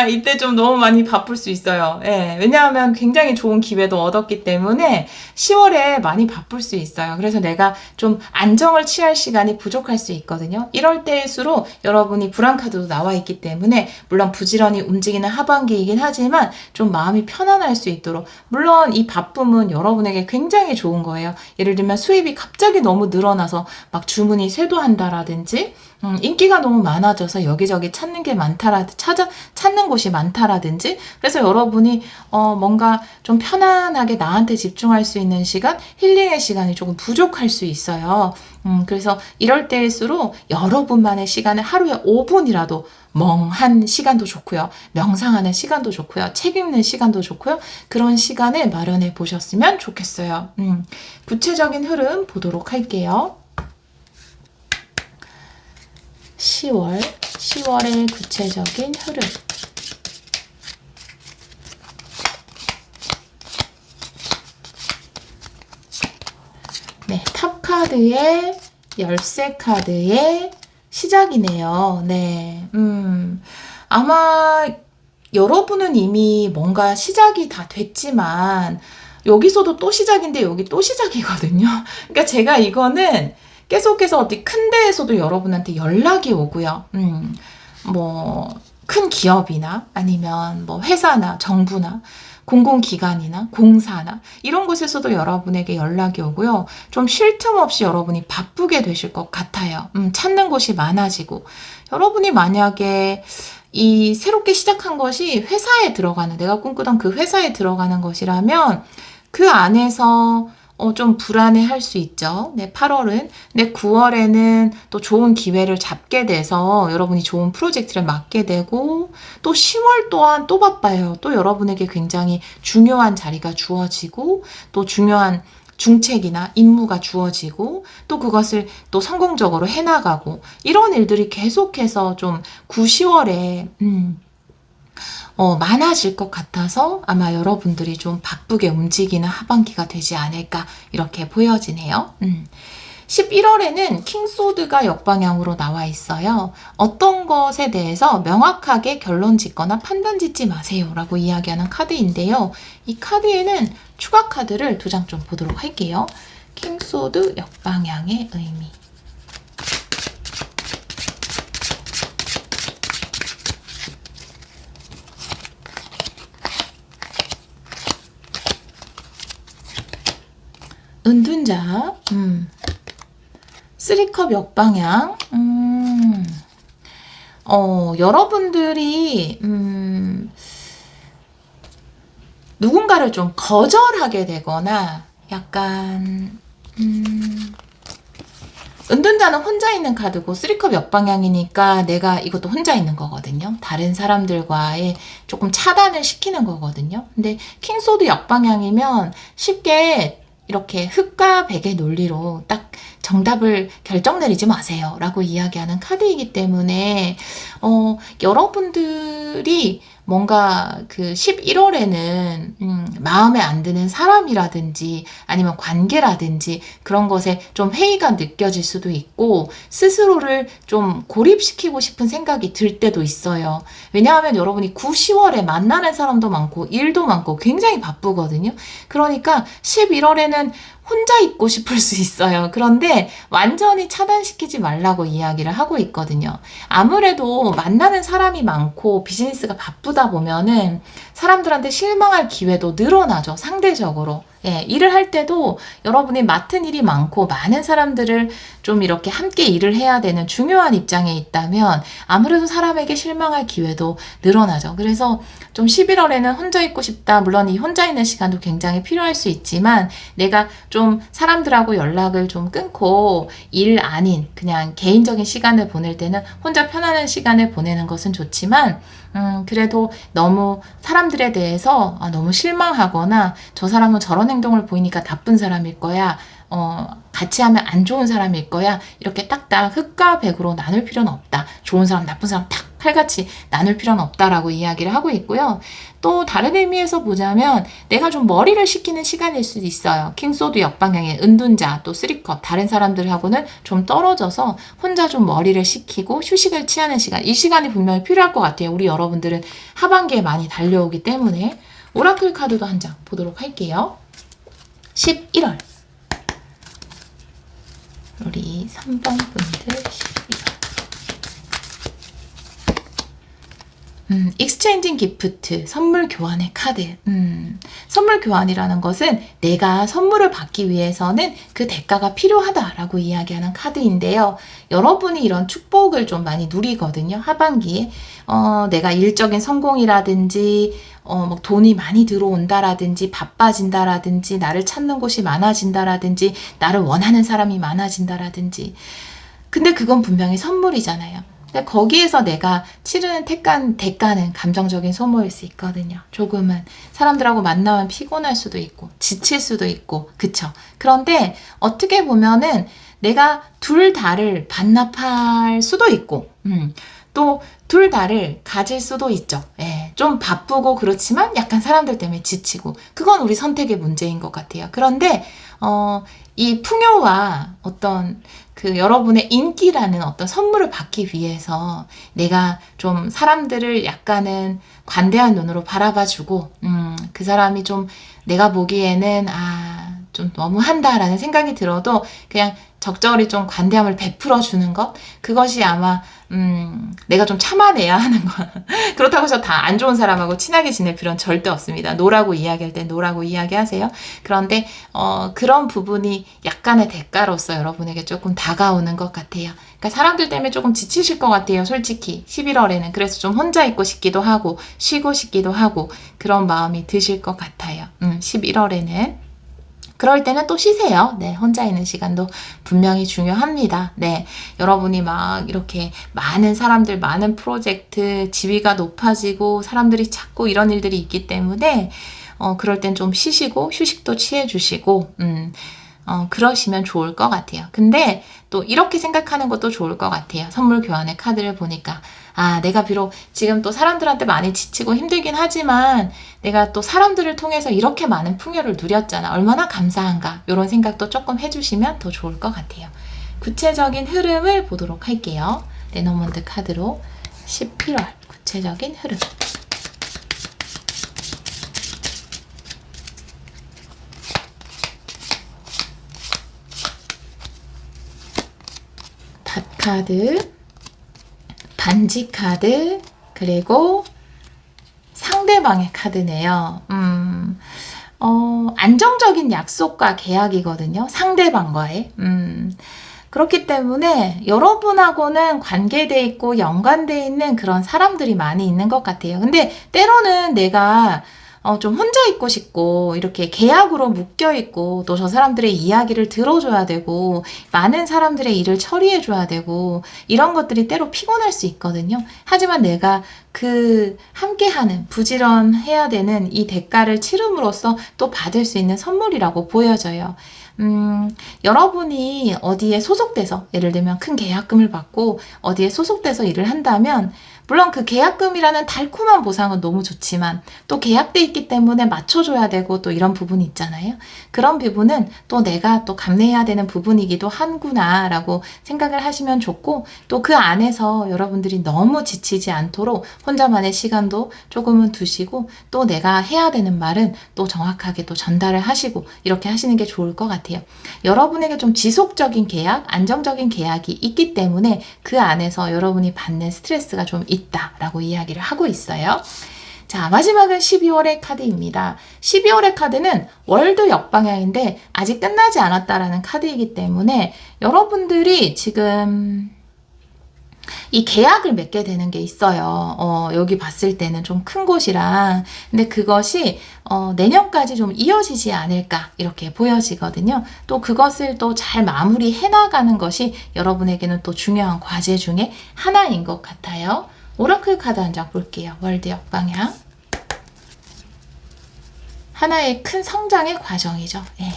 이때 좀 너무 많이 바쁠 수 있어요. 예, 왜냐하면 굉장히 좋은 기회도 얻었기 때문에 10월에 많이 바쁠 수 있어요. 그래서 내가 좀 안정을 취할 시간이 부족할 수 있거든요. 이럴 때일수록 여러분이 불안카드도 나와 있기 때문에 물론 부지런히 움직이는 하반기이긴 하지만 좀 마음이 편안할 수 있도록, 물론 이 바쁨은 여러분에게 굉장히 좋은 거예요. 예를 들면 수입이 갑자기 너무 늘어나서 막 주문이 쇄도한다라든지 인기가 너무 많아져서 여기저기 찾는 게 찾는 곳이 많다라든지, 그래서 여러분이 뭔가 좀 편안하게 나한테 집중할 수 있는 시간, 힐링의 시간이 조금 부족할 수 있어요. 그래서 이럴 때일수록 여러분만의 시간을 하루에 5분이라도 멍한 시간도 좋고요. 명상하는 시간도 좋고요. 책 읽는 시간도 좋고요. 그런 시간을 마련해 보셨으면 좋겠어요. 구체적인 흐름 보도록 할게요. 10월의 구체적인 흐름. 네, 탑 카드의 열쇠 카드의 시작이네요. 네, 아마 여러분은 이미 뭔가 시작이 다 됐지만 여기서도 또 시작인데 여기 또 시작이거든요. 그러니까 제가 이거는 계속해서 어디 큰 데에서도 여러분한테 연락이 오고요. 뭐 큰 기업이나 아니면 뭐 회사나 정부나 공공기관이나 공사나 이런 곳에서도 여러분에게 연락이 오고요. 좀 쉴 틈 없이 여러분이 바쁘게 되실 것 같아요. 찾는 곳이 많아지고, 여러분이 만약에 이 새롭게 시작한 것이 회사에 들어가는, 내가 꿈꾸던 그 회사에 들어가는 것이라면 그 안에서 좀 불안해할 수 있죠. 네, 8월은. 근데 9월에는 또 좋은 기회를 잡게 돼서 여러분이 좋은 프로젝트를 맡게 되고, 또 10월 또한 또 바빠요. 또 여러분에게 굉장히 중요한 자리가 주어지고, 또 중요한 중책이나 임무가 주어지고, 또 그것을 또 성공적으로 해나가고, 이런 일들이 계속해서 좀 9, 10월에 많아질 것 같아서 아마 여러분들이 좀 바쁘게 움직이는 하반기가 되지 않을까 이렇게 보여지네요. 11월에는 킹소드가 역방향으로 나와 있어요. 어떤 것에 대해서 명확하게 결론 짓거나 판단 짓지 마세요 라고 이야기하는 카드인데요. 이 카드에는 추가 카드를 2장 좀 보도록 할게요. 킹소드 역방향의 의미. 은둔자, 쓰리컵 역방향. 여러분들이 누군가를 좀 거절하게 되거나 약간 은둔자는 혼자 있는 카드고 쓰리컵 역방향이니까 내가 이것도 혼자 있는 거거든요. 다른 사람들과의 조금 차단을 시키는 거거든요. 근데 킹소드 역방향이면 쉽게 이렇게 흑과 백의 논리로 딱 정답을 결정 내리지 마세요 라고 이야기하는 카드이기 때문에 여러분들이 뭔가 그 11월에는 마음에 안 드는 사람이라든지 아니면 관계라든지 그런 것에 좀 회의가 느껴질 수도 있고 스스로를 좀 고립시키고 싶은 생각이 들 때도 있어요. 왜냐하면 여러분이 9, 10월에 만나는 사람도 많고 일도 많고 굉장히 바쁘거든요. 그러니까 11월에는 혼자 있고 싶을 수 있어요. 그런데 완전히 차단시키지 말라고 이야기를 하고 있거든요. 아무래도 만나는 사람이 많고 비즈니스가 바쁘다 보면은 사람들한테 실망할 기회도 늘어나죠. 상대적으로. 예, 일을 할 때도 여러분이 맡은 일이 많고 많은 사람들을 좀 이렇게 함께 일을 해야 되는 중요한 입장에 있다면 아무래도 사람에게 실망할 기회도 늘어나죠. 그래서 좀 11월에는 혼자 있고 싶다. 물론 이 혼자 있는 시간도 굉장히 필요할 수 있지만 내가 좀 사람들하고 연락을 좀 끊고 일 아닌 그냥 개인적인 시간을 보낼 때는 혼자 편안한 시간을 보내는 것은 좋지만 그래도 너무 사람들에 대해서 너무 실망하거나 저 사람은 저런 행동을 보이니까 나쁜 사람일 거야. 같이 하면 안 좋은 사람일 거야. 이렇게 딱딱 흑과 백으로 나눌 필요는 없다. 좋은 사람, 나쁜 사람 딱 칼같이 나눌 필요는 없다라고 이야기를 하고 있고요. 또 다른 의미에서 보자면 내가 좀 머리를 식히는 시간일 수도 있어요. 킹소드 역방향의 은둔자, 또 쓰리컵, 다른 사람들하고는 좀 떨어져서 혼자 좀 머리를 식히고 휴식을 취하는 시간. 이 시간이 분명히 필요할 것 같아요. 우리 여러분들은 하반기에 많이 달려오기 때문에 오라클 카드도 한 장 보도록 할게요. 11월 우리 3번 분들 11월 익스체인징 기프트, 선물 교환의 카드. 선물 교환이라는 것은 내가 선물을 받기 위해서는 그 대가가 필요하다라고 이야기하는 카드인데요. 여러분이 이런 축복을 좀 많이 누리거든요. 하반기에. 내가 일적인 성공이라든지, 뭐 돈이 많이 들어온다라든지, 바빠진다라든지, 나를 찾는 곳이 많아진다라든지, 나를 원하는 사람이 많아진다라든지. 근데 그건 분명히 선물이잖아요. 거기에서 내가 치르는 대가는 감정적인 소모일 수 있거든요. 조금은 사람들하고 만나면 피곤할 수도 있고 지칠 수도 있고 그쵸? 그런데 어떻게 보면은 내가 둘 다를 반납할 수도 있고 또 둘 다를 가질 수도 있죠. 예, 좀 바쁘고 그렇지만 약간 사람들 때문에 지치고 그건 우리 선택의 문제인 것 같아요. 그런데 이 풍요와 어떤 그 여러분의 인기라는 어떤 선물을 받기 위해서 내가 좀 사람들을 약간은 관대한 눈으로 바라봐주고 그 사람이 좀 내가 보기에는 좀 너무한다라는 생각이 들어도 그냥 적절히 좀 관대함을 베풀어 주는 것 그것이 아마 내가 좀 참아내야 하는 거 그렇다고 해서 다 안 좋은 사람하고 친하게 지낼 필요는 절대 없습니다. 노라고 이야기할 땐 노라고 이야기하세요. 그런데 그런 부분이 약간의 대가로서 여러분에게 조금 다가오는 것 같아요. 그러니까 사람들 때문에 조금 지치실 것 같아요. 솔직히 11월에는 그래서 좀 혼자 있고 싶기도 하고 쉬고 싶기도 하고 그런 마음이 드실 것 같아요. 11월에는 그럴 때는 또 쉬세요. 네, 혼자 있는 시간도 분명히 중요합니다. 네, 여러분이 막 이렇게 많은 사람들, 많은 프로젝트, 지위가 높아지고 사람들이 찾고 이런 일들이 있기 때문에 그럴 땐 좀 쉬시고 휴식도 취해 주시고 그러시면 좋을 것 같아요. 근데 또 이렇게 생각하는 것도 좋을 것 같아요. 선물 교환의 카드를 보니까 내가 비록 지금 또 사람들한테 많이 지치고 힘들긴 하지만 내가 또 사람들을 통해서 이렇게 많은 풍요를 누렸잖아. 얼마나 감사한가. 이런 생각도 조금 해주시면 더 좋을 것 같아요. 구체적인 흐름을 보도록 할게요. 레노먼드 카드로 11월 구체적인 흐름. 카드, 반지 카드, 그리고 상대방의 카드네요. 안정적인 약속과 계약이거든요. 상대방과의. 그렇기 때문에 여러분하고는 관계돼 있고 연관돼 있는 그런 사람들이 많이 있는 것 같아요. 근데 때로는 내가 좀 혼자 있고 싶고 이렇게 계약으로 묶여 있고 또 저 사람들의 이야기를 들어줘야 되고 많은 사람들의 일을 처리해 줘야 되고 이런 것들이 때로 피곤할 수 있거든요. 하지만 내가 그 함께하는 부지런해야 되는 이 대가를 치름으로써 또 받을 수 있는 선물이라고 보여져요. 여러분이 어디에 소속돼서 예를 들면 큰 계약금을 받고 어디에 소속돼서 일을 한다면 물론 그 계약금이라는 달콤한 보상은 너무 좋지만 또 계약돼 있기 때문에 맞춰줘야 되고 또 이런 부분이 있잖아요. 그런 부분은 또 내가 또 감내해야 되는 부분이기도 하구나 라고 생각을 하시면 좋고 또 그 안에서 여러분들이 너무 지치지 않도록 혼자만의 시간도 조금은 두시고 또 내가 해야 되는 말은 또 정확하게 또 전달을 하시고 이렇게 하시는 게 좋을 것 같아요. 여러분에게 좀 지속적인 계약, 안정적인 계약이 있기 때문에 그 안에서 여러분이 받는 스트레스가 좀 있다라고 이야기를 하고 있어요. 자, 마지막은 12월의 카드입니다. 12월의 카드는 월드 역방향인데 아직 끝나지 않았다라는 카드이기 때문에 여러분들이 지금 이 계약을 맺게 되는 게 있어요. 여기 봤을 때는 좀 큰 곳이랑 근데 그것이 내년까지 좀 이어지지 않을까 이렇게 보여지거든요. 또 그것을 또 잘 마무리해 나가는 것이 여러분에게는 또 중요한 과제 중에 하나인 것 같아요. 오라클 카드 한 장 볼게요. 월드 역방향. 하나의 큰 성장의 과정이죠. 예.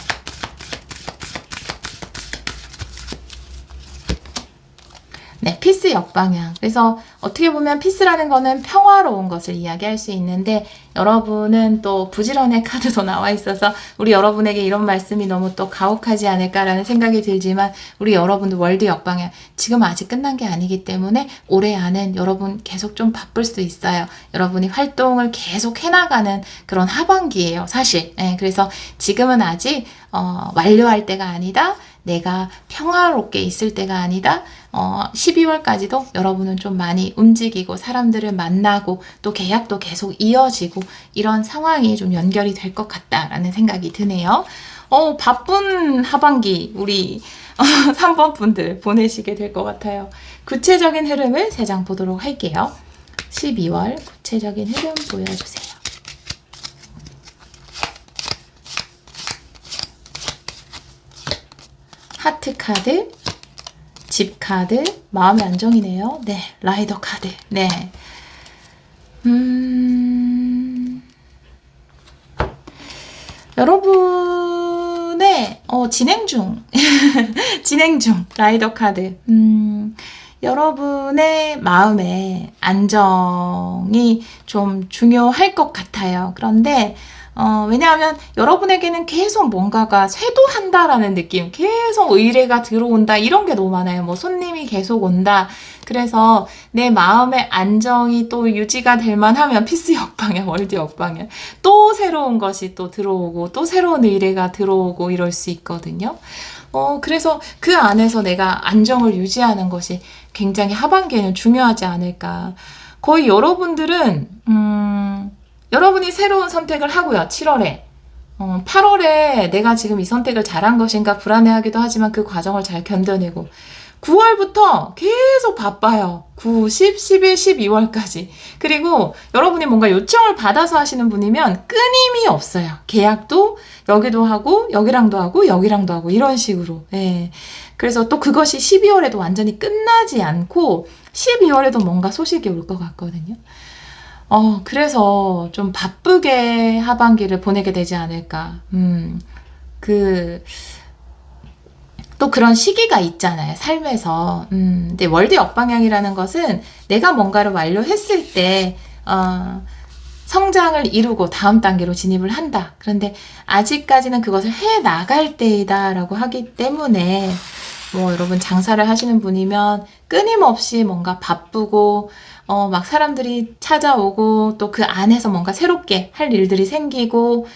네, 피스 역방향. 그래서 어떻게 보면 피스라는 거는 평화로운 것을 이야기할 수 있는데 여러분은 또 부지런의 카드도 나와 있어서 우리 여러분에게 이런 말씀이 너무 또 가혹하지 않을까라는 생각이 들지만 우리 여러분들 월드 역방향 지금 아직 끝난 게 아니기 때문에 올해 안엔 여러분 계속 좀 바쁠 수 있어요. 여러분이 활동을 계속 해나가는 그런 하반기예요, 사실. 네, 그래서 지금은 아직 완료할 때가 아니다. 내가 평화롭게 있을 때가 아니다. 12월까지도 여러분은 좀 많이 움직이고 사람들을 만나고 또 계약도 계속 이어지고 이런 상황이 좀 연결이 될 것 같다라는 생각이 드네요. 바쁜 하반기 우리 3번 분들 보내시게 될 것 같아요. 구체적인 흐름을 3장 보도록 할게요. 12월 구체적인 흐름 보여주세요. 하트 카드, 집 카드, 마음의 안정이네요. 네, 라이더 카드. 네. 여러분의 진행 중 진행 중 라이더 카드. 여러분의 마음의 안정이 좀 중요할 것 같아요. 그런데 왜냐하면 여러분에게는 계속 뭔가가 쇄도한다라는 느낌, 계속 의뢰가 들어온다 이런 게 너무 많아요. 뭐 손님이 계속 온다. 그래서 내 마음의 안정이 또 유지가 될 만하면 피스 역방향, 월드 역방향 또 새로운 것이 또 들어오고 또 새로운 의뢰가 들어오고 이럴 수 있거든요. 그래서 그 안에서 내가 안정을 유지하는 것이 굉장히 하반기에는 중요하지 않을까. 거의 여러분들은 여러분이 새로운 선택을 하고요. 7월에. 8월에 내가 지금 이 선택을 잘한 것인가 불안해하기도 하지만 그 과정을 잘 견뎌내고 9월부터 계속 바빠요. 9, 10, 11, 12월까지. 그리고 여러분이 뭔가 요청을 받아서 하시는 분이면 끊임이 없어요. 계약도 여기도 하고 여기랑도 하고 여기랑도 하고 이런 식으로. 예. 그래서 또 그것이 12월에도 완전히 끝나지 않고 12월에도 뭔가 소식이 올 것 같거든요. 그래서 좀 바쁘게 하반기를 보내게 되지 않을까. 또 그런 시기가 있잖아요, 삶에서. 근데 월드 역방향이라는 것은 내가 뭔가를 완료했을 때, 성장을 이루고 다음 단계로 진입을 한다. 그런데 아직까지는 그것을 해 나갈 때이다라고 하기 때문에, 뭐 여러분 장사를 하시는 분이면 끊임없이 뭔가 바쁘고, 막 사람들이 찾아오고 또 그 안에서 뭔가 새롭게 할 일들이 생기고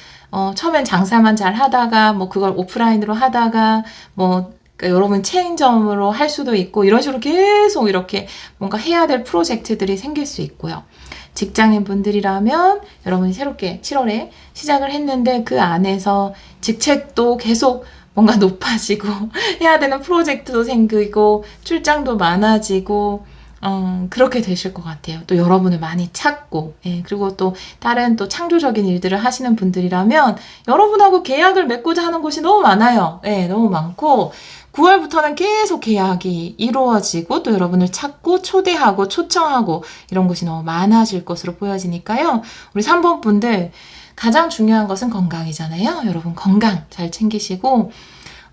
처음엔 장사만 잘 하다가 뭐 그걸 오프라인으로 하다가 뭐 그러니까 여러분 체인점으로 할 수도 있고 이런 식으로 계속 이렇게 뭔가 해야 될 프로젝트들이 생길 수 있고요. 직장인 분들이라면 여러분이 새롭게 7월에 시작을 했는데 그 안에서 직책도 계속 뭔가 높아지고 해야 되는 프로젝트도 생기고 출장도 많아지고 그렇게 되실 것 같아요. 또 여러분을 많이 찾고, 예, 그리고 또 다른 또 창조적인 일들을 하시는 분들이라면 여러분하고 계약을 맺고자 하는 곳이 너무 많아요. 예, 너무 많고 9월부터는 계속 계약이 이루어지고 또 여러분을 찾고 초대하고 초청하고 이런 곳이 너무 많아질 것으로 보여지니까요. 우리 3번 분들 가장 중요한 것은 건강이잖아요. 여러분 건강 잘 챙기시고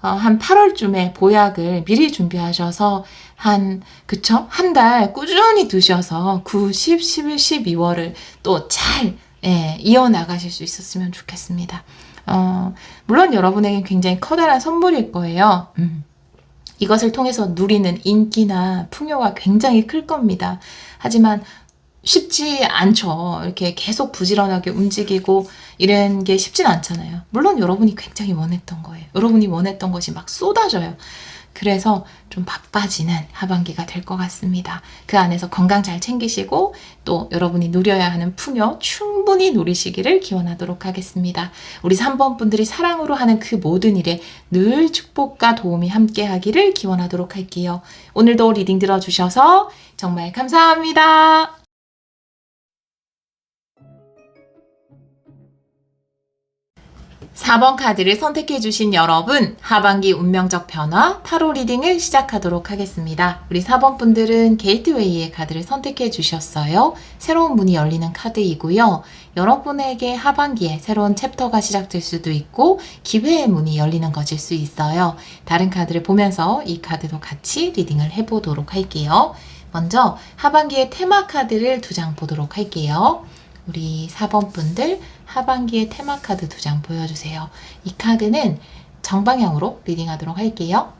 한 8월쯤에 보약을 미리 준비하셔서 그쵸? 한 달 꾸준히 드셔서 9, 10, 11, 12월을 또 잘 이어나가실 수 있었으면 좋겠습니다. 물론 여러분에겐 굉장히 커다란 선물일 거예요. 이것을 통해서 누리는 인기나 풍요가 굉장히 클 겁니다. 하지만 쉽지 않죠. 이렇게 계속 부지런하게 움직이고 이런 게 쉽진 않잖아요. 물론 여러분이 굉장히 원했던 거예요. 여러분이 원했던 것이 막 쏟아져요. 그래서 좀 바빠지는 하반기가 될 것 같습니다. 그 안에서 건강 잘 챙기시고 또 여러분이 누려야 하는 풍요 충분히 누리시기를 기원하도록 하겠습니다. 우리 3번 분들이 사랑으로 하는 그 모든 일에 늘 축복과 도움이 함께 하기를 기원하도록 할게요. 오늘도 리딩 들어주셔서 정말 감사합니다. 4번 카드를 선택해주신 여러분, 하반기 운명적 변화 타로 리딩을 시작하도록 하겠습니다. 우리 4번 분들은 게이트웨이의 카드를 선택해주셨어요. 새로운 문이 열리는 카드이고요. 여러분에게 하반기에 새로운 챕터가 시작될 수도 있고 기회의 문이 열리는 것일 수 있어요. 다른 카드를 보면서 이 카드도 같이 리딩을 해보도록 할게요. 먼저 하반기의 테마 카드를 2장 보도록 할게요. 우리 4번 분들 하반기의 테마 카드 2장 보여주세요. 이 카드는 정방향으로 리딩하도록 할게요.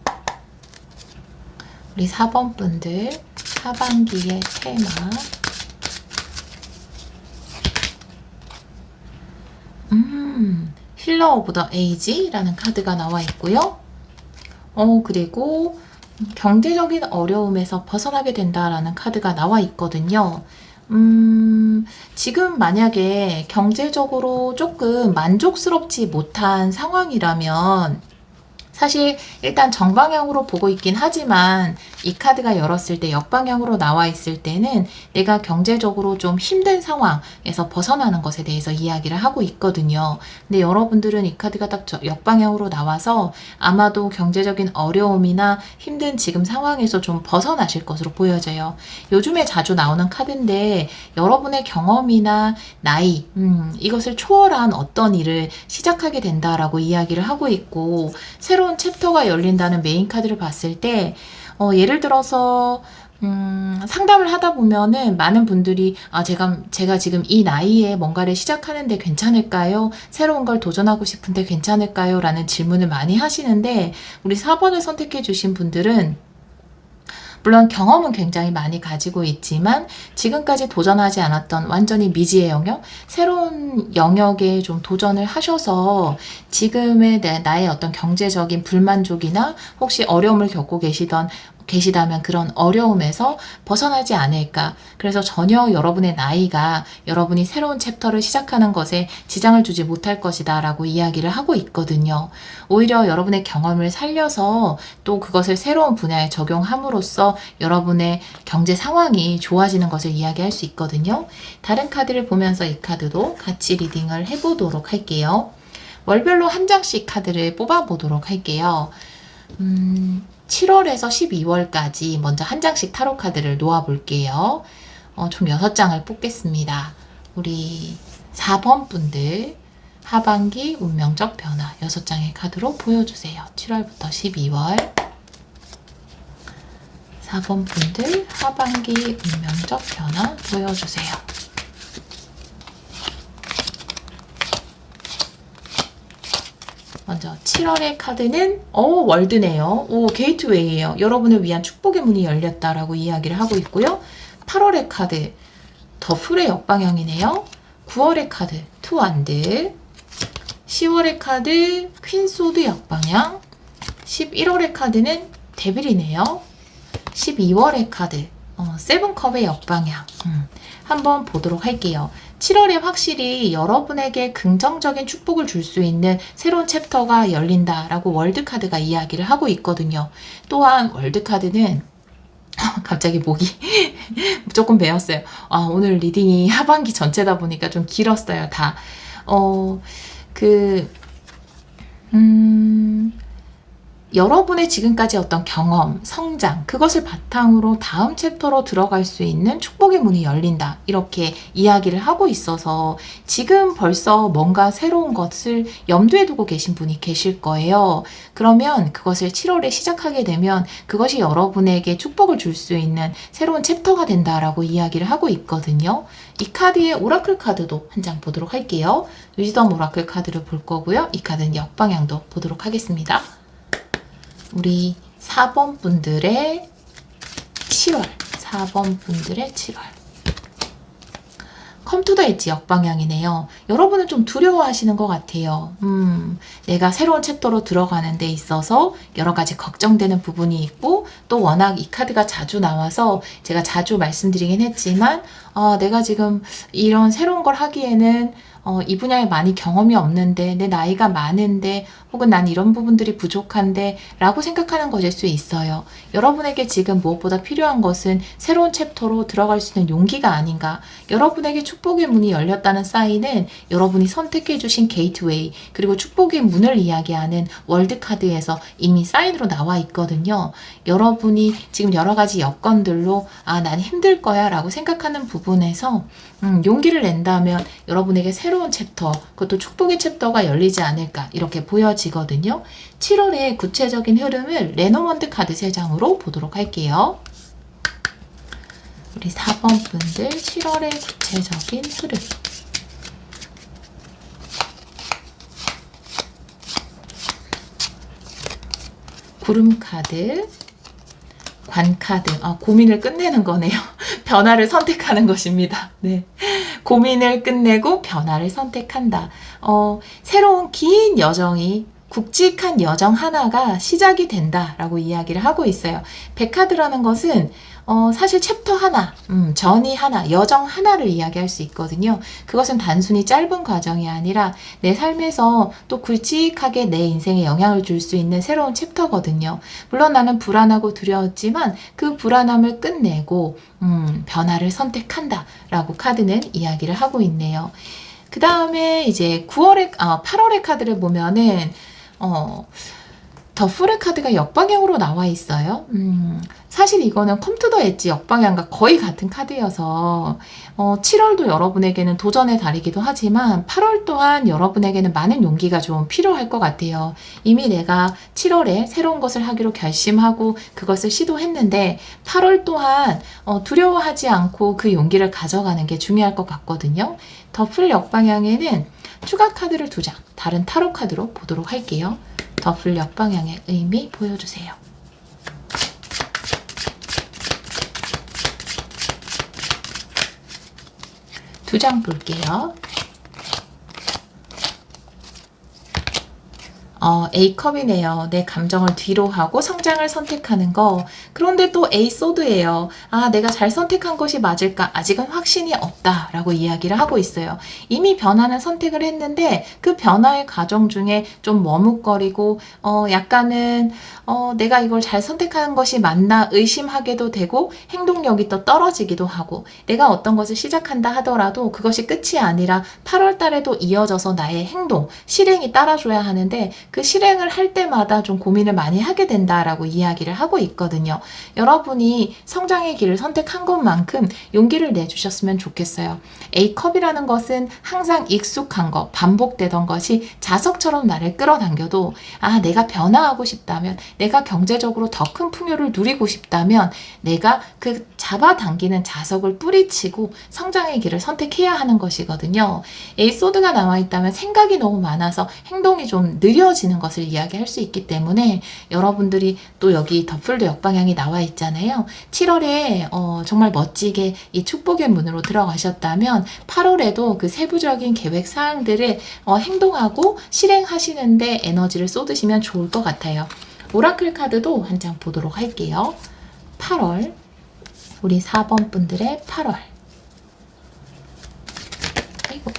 우리 4번 분들 하반기의 테마 힐러 오브 더 에이지라는 카드가 나와 있고요. 그리고 경제적인 어려움에서 벗어나게 된다라는 카드가 나와 있거든요. 지금 만약에 경제적으로 조금 만족스럽지 못한 상황이라면 사실 일단 정방향으로 보고 있긴 하지만 이 카드가 열었을 때 역방향으로 나와 있을 때는 내가 경제적으로 좀 힘든 상황에서 벗어나는 것에 대해서 이야기를 하고 있거든요. 근데 여러분들은 이 카드가 딱 역방향으로 나와서 아마도 경제적인 어려움이나 힘든 지금 상황에서 좀 벗어나실 것으로 보여져요. 요즘에 자주 나오는 카드인데 여러분의 경험이나 나이 이것을 초월한 어떤 일을 시작하게 된다라고 이야기를 하고 있고 새로운 챕터가 열린다는 메인 카드를 봤을 때 예를 들어서 상담을 하다 보면은 많은 분들이 제가 지금 이 나이에 뭔가를 시작하는데 괜찮을까요? 새로운 걸 도전하고 싶은데 괜찮을까요? 라는 질문을 많이 하시는데 우리 4번을 선택해 주신 분들은 물론 경험은 굉장히 많이 가지고 있지만 지금까지 도전하지 않았던 완전히 미지의 영역, 새로운 영역에 좀 도전을 하셔서 지금의 나의 어떤 경제적인 불만족이나 혹시 어려움을 겪고 계시다면 그런 어려움에서 벗어나지 않을까. 그래서 전혀 여러분의 나이가 여러분이 새로운 챕터를 시작하는 것에 지장을 주지 못할 것이다 라고 이야기를 하고 있거든요. 오히려 여러분의 경험을 살려서 또 그것을 새로운 분야에 적용함으로써 여러분의 경제 상황이 좋아지는 것을 이야기할 수 있거든요. 다른 카드를 보면서 이 카드도 같이 리딩을 해보도록 할게요. 월별로 한 장씩 카드를 뽑아보도록 할게요. 7월에서 12월까지 먼저 한 장씩 타로 카드를 놓아 볼게요. 총 6장을 뽑겠습니다. 우리 4번 분들 하반기 운명적 변화 6장의 카드로 보여주세요. 7월부터 12월 4번 분들 하반기 운명적 변화 보여주세요. 먼저 7월의 카드는 월드네요. 게이트웨이예요. 여러분을 위한 축복의 문이 열렸다라고 이야기를 하고 있고요. 8월의 카드 더 풀의 역방향이네요. 9월의 카드 투완드 10월의 카드 퀸소드 역방향 11월의 카드는 데빌이네요. 12월의 카드 세븐컵의 역방향 한번 보도록 할게요. 7월에 확실히 여러분에게 긍정적인 축복을 줄 수 있는 새로운 챕터가 열린다라고 월드카드가 이야기를 하고 있거든요. 또한 월드카드는 갑자기 목이 조금 베었어요. 오늘 리딩이 하반기 전체다 보니까 좀 길었어요, 다. 여러분의 지금까지 어떤 경험, 성장, 그것을 바탕으로 다음 챕터로 들어갈 수 있는 축복의 문이 열린다. 이렇게 이야기를 하고 있어서 지금 벌써 뭔가 새로운 것을 염두에 두고 계신 분이 계실 거예요. 그러면 그것을 7월에 시작하게 되면 그것이 여러분에게 축복을 줄 수 있는 새로운 챕터가 된다라고 이야기를 하고 있거든요. 이 카드의 오라클 카드도 한 장 보도록 할게요. 위즈덤 오라클 카드를 볼 거고요. 이 카드는 역방향도 보도록 하겠습니다. 우리 4번 분들의 7월, 4번 분들의 7월. 컴투더 엣지 역방향이네요. 여러분은 좀 두려워하시는 것 같아요. 내가 새로운 챕터로 들어가는 데 있어서 여러 가지 걱정되는 부분이 있고, 또 워낙 이 카드가 자주 나와서 제가 자주 말씀드리긴 했지만, 내가 지금 이런 새로운 걸 하기에는 이 분야에 많이 경험이 없는데, 내 나이가 많은데, 혹은 난 이런 부분들이 부족한데 라고 생각하는 것일 수 있어요. 여러분에게 지금 무엇보다 필요한 것은 새로운 챕터로 들어갈 수 있는 용기가 아닌가. 여러분에게 축복의 문이 열렸다는 사인은 여러분이 선택해 주신 게이트웨이, 그리고 축복의 문을 이야기하는 월드카드에서 이미 사인으로 나와 있거든요. 여러분이 지금 여러 가지 여건들로 난 힘들 거야 라고 생각하는 부분에서 용기를 낸다면 여러분에게 새로운 챕터, 그것도 축복의 챕터가 열리지 않을까 이렇게 보여지거든요. 7월의 구체적인 흐름을 레노먼드 카드 3장으로 보도록 할게요. 우리 4번 분들 7월의 구체적인 흐름. 구름 카드, 관 카드. 고민을 끝내는 거네요. 변화를 선택하는 것입니다. 네. 고민을 끝내고 변화를 선택한다. 새로운 긴 여정이, 굵직한 여정 하나가 시작이 된다라고 이야기를 하고 있어요. 백카드라는 것은 사실 챕터 하나, 전이 하나, 여정 하나를 이야기할 수 있거든요. 그것은 단순히 짧은 과정이 아니라 내 삶에서 또 굵직하게 내 인생에 영향을 줄 수 있는 새로운 챕터거든요. 물론 나는 불안하고 두려웠지만 그 불안함을 끝내고 변화를 선택한다 라고 카드는 이야기를 하고 있네요. 그 다음에 이제 8월의 카드를 보면은 더풀의 카드가 역방향으로 나와 있어요. 사실 이거는 컴투더 엣지 역방향과 거의 같은 카드여서 7월도 여러분에게는 도전의 달이기도 하지만 8월 또한 여러분에게는 많은 용기가 좀 필요할 것 같아요. 이미 내가 7월에 새로운 것을 하기로 결심하고 그것을 시도했는데 8월 또한 두려워하지 않고 그 용기를 가져가는 게 중요할 것 같거든요. 더풀 역방향에는 추가 카드를 2장, 다른 타로 카드로 보도록 할게요. 더풀 역방향의 의미 보여주세요. 두 장 볼게요. A컵이네요. 내 감정을 뒤로 하고 성장을 선택하는 거. 그런데 또 A 소드예요. 내가 잘 선택한 것이 맞을까? 아직은 확신이 없다 라고 이야기를 하고 있어요. 이미 변화는 선택을 했는데 그 변화의 과정 중에 좀 머뭇거리고 약간은 내가 이걸 잘 선택하는 것이 맞나 의심하게도 되고 행동력이 또 떨어지기도 하고, 내가 어떤 것을 시작한다 하더라도 그것이 끝이 아니라 8월 달에도 이어져서 나의 행동, 실행이 따라줘야 하는데 그 실행을 할 때마다 좀 고민을 많이 하게 된다라고 이야기를 하고 있거든요. 여러분이 성장의 길을 선택한 것만큼 용기를 내주셨으면 좋겠어요. A컵이라는 것은 항상 익숙한 것, 반복되던 것이 자석처럼 나를 끌어당겨도 내가 변화하고 싶다면, 내가 경제적으로 더 큰 풍요를 누리고 싶다면 내가 그 잡아당기는 자석을 뿌리치고 성장의 길을 선택해야 하는 것이거든요. 에이소드가 나와 있다면 생각이 너무 많아서 행동이 좀 느려지는 것을 이야기할 수 있기 때문에 여러분들이 또 여기 더풀도 역방향이 나와 있잖아요. 7월에 정말 멋지게 이 축복의 문으로 들어가셨다면 8월에도 그 세부적인 계획 사항들을 행동하고 실행하시는데 에너지를 쏟으시면 좋을 것 같아요. 오라클 카드도 한 장 보도록 할게요. 8월 우리 4번 분들의 8월. 아이고.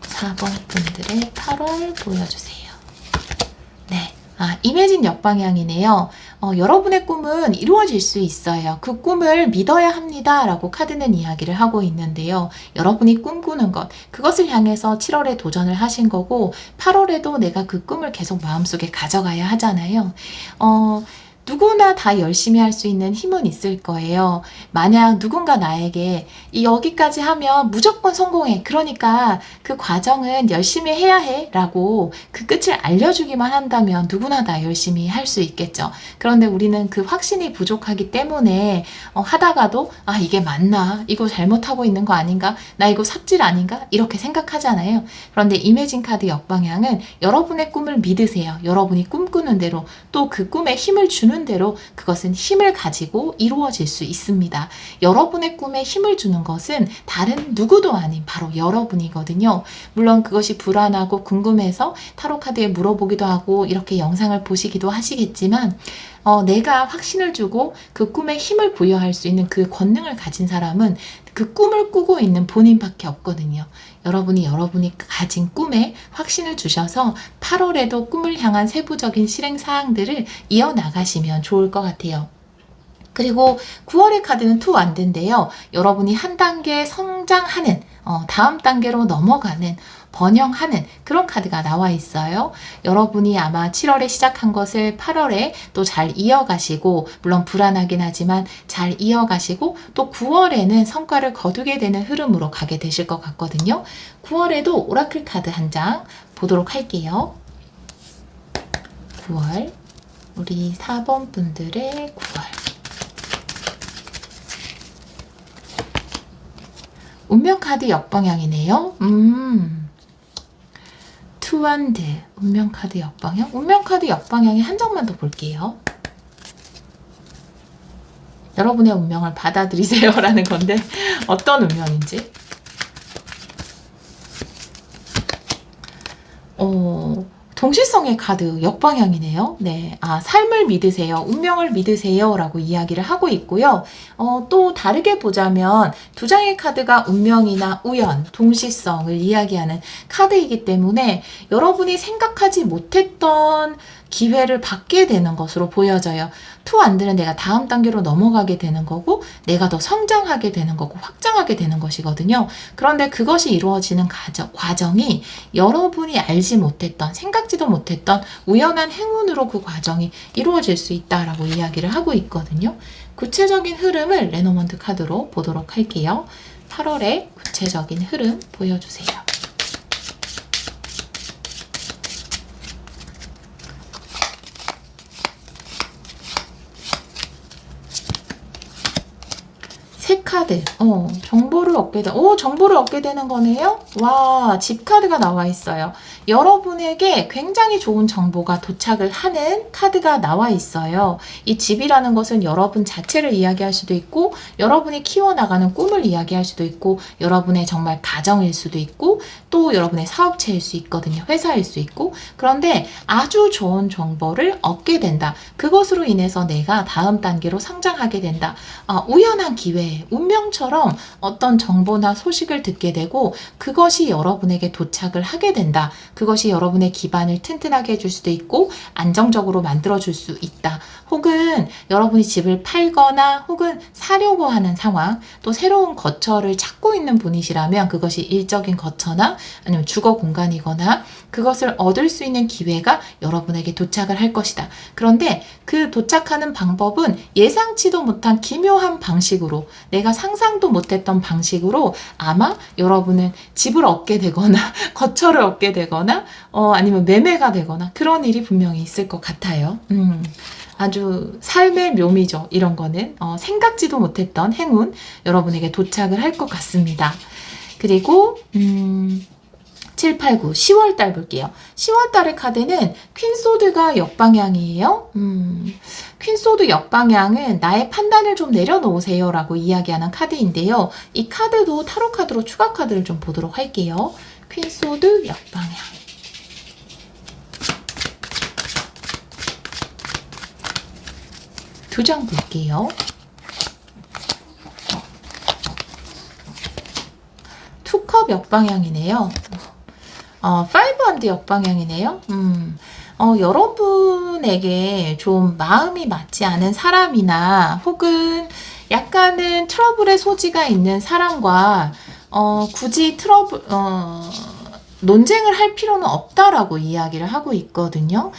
4번 분들의 8월 보여주세요. 네. 임해진 역방향이네요. 여러분의 꿈은 이루어질 수 있어요. 그 꿈을 믿어야 합니다. 라고 카드는 이야기를 하고 있는데요. 여러분이 꿈꾸는 것, 그것을 향해서 7월에 도전을 하신 거고 8월에도 내가 그 꿈을 계속 마음속에 가져가야 하잖아요. 누구나 다 열심히 할 수 있는 힘은 있을 거예요. 만약 누군가 나에게 여기까지 하면 무조건 성공해. 그러니까 그 과정은 열심히 해야 해. 라고 그 끝을 알려주기만 한다면 누구나 다 열심히 할 수 있겠죠. 그런데 우리는 그 확신이 부족하기 때문에 하다가도 이게 맞나? 이거 잘못하고 있는 거 아닌가? 나 이거 삽질 아닌가? 이렇게 생각하잖아요. 그런데 이매진 카드 역방향은 여러분의 꿈을 믿으세요. 여러분이 꿈꾸는 대로 또 그 꿈에 힘을 주는 대로 그것은 힘을 가지고 이루어질 수 있습니다. 여러분의 꿈에 힘을 주는 것은 다른 누구도 아닌 바로 여러분이거든요. 물론 그것이 불안하고 궁금해서 타로카드에 물어보기도 하고 이렇게 영상을 보시기도 하시겠지만 내가 확신을 주고 그 꿈에 힘을 부여할 수 있는 그 권능을 가진 사람은 그 꿈을 꾸고 있는 본인밖에 없거든요. 여러분이 가진 꿈에 확신을 주셔서 8월에도 꿈을 향한 세부적인 실행 사항들을 이어나가시면 좋을 것 같아요. 그리고 9월의 카드는 투 완드인데요. 여러분이 한 단계 성장하는, 다음 단계로 넘어가는, 번영하는 그런 카드가 나와 있어요. 여러분이 아마 7월에 시작한 것을 8월에 또 잘 이어가시고, 물론 불안하긴 하지만 잘 이어가시고, 또 9월에는 성과를 거두게 되는 흐름으로 가게 되실 것 같거든요. 9월에도 오라클 카드 한 장 보도록 할게요. 9월, 우리 4번 분들의 9월. 운명카드 역방향이네요. 투완드, 운명카드 역방향. 운명카드 역방향에 한 장만 더 볼게요. 여러분의 운명을 받아들이세요 라는 건데 어떤 운명인지. 동시성의 카드 역방향이네요. 네, 삶을 믿으세요. 운명을 믿으세요 라고 이야기를 하고 있고요. 또 다르게 보자면 두 장의 카드가 운명이나 우연, 동시성을 이야기하는 카드이기 때문에 여러분이 생각하지 못했던 기회를 받게 되는 것으로 보여져요. 투 안드는 내가 다음 단계로 넘어가게 되는 거고 내가 더 성장하게 되는 거고 확장하게 되는 것이거든요. 그런데 그것이 이루어지는 과정이 여러분이 알지 못했던 생각지도 못했던 우연한 행운으로 그 과정이 이루어질 수 있다라고 이야기를 하고 있거든요. 구체적인 흐름을 레노먼트 카드로 보도록 할게요. 8월의 구체적인 흐름 보여주세요. 새 카드, 정보를 얻게 정보를 얻게 되는 거네요? 와, 집 카드가 나와 있어요. 여러분에게 굉장히 좋은 정보가 도착을 하는 카드가 나와 있어요. 이 집이라는 것은 여러분 자체를 이야기할 수도 있고, 여러분이 키워나가는 꿈을 이야기할 수도 있고, 여러분의 정말 가정일 수도 있고, 또 여러분의 사업체일 수 있거든요. 회사일 수 있고. 그런데 아주 좋은 정보를 얻게 된다. 그것으로 인해서 내가 다음 단계로 성장하게 된다. 우연한 기회, 운명처럼 어떤 정보나 소식을 듣게 되고 그것이 여러분에게 도착을 하게 된다. 그것이 여러분의 기반을 튼튼하게 해줄 수도 있고 안정적으로 만들어줄 수 있다. 혹은 여러분이 집을 팔거나 혹은 사려고 하는 상황, 또 새로운 거처를 찾고 있는 분이시라면 그것이 일적인 거처나 아니면 주거 공간이거나 그것을 얻을 수 있는 기회가 여러분에게 도착을 할 것이다. 그런데 그 도착하는 방법은 예상치도 못한 기묘한 방식으로, 내가 상상도 못했던 방식으로 아마 여러분은 집을 얻게 되거나 거처를 얻게 되거나 아니면 매매가 되거나 그런 일이 분명히 있을 것 같아요. 아주 삶의 묘미죠. 이런 거는 생각지도 못했던 행운 여러분에게 도착을 할 것 같습니다. 그리고 7, 8, 9, 10월 달 볼게요. 10월 달의 카드는 퀸소드가 역방향이에요. 퀸소드 역방향은 나의 판단을 좀 내려놓으세요 라고 이야기하는 카드인데요. 이 카드도 타로 카드로 추가 카드를 좀 보도록 할게요. 퀸소드 역방향. 두 장 볼게요. 투컵 역방향이네요. 5한드 역방향이네요. 여러분에게 좀 마음이 맞지 않은 사람이나 혹은 약간은 트러블의 소지가 있는 사람과 굳이 논쟁을 할 필요는 없다라고 이야기를 하고 있거든요.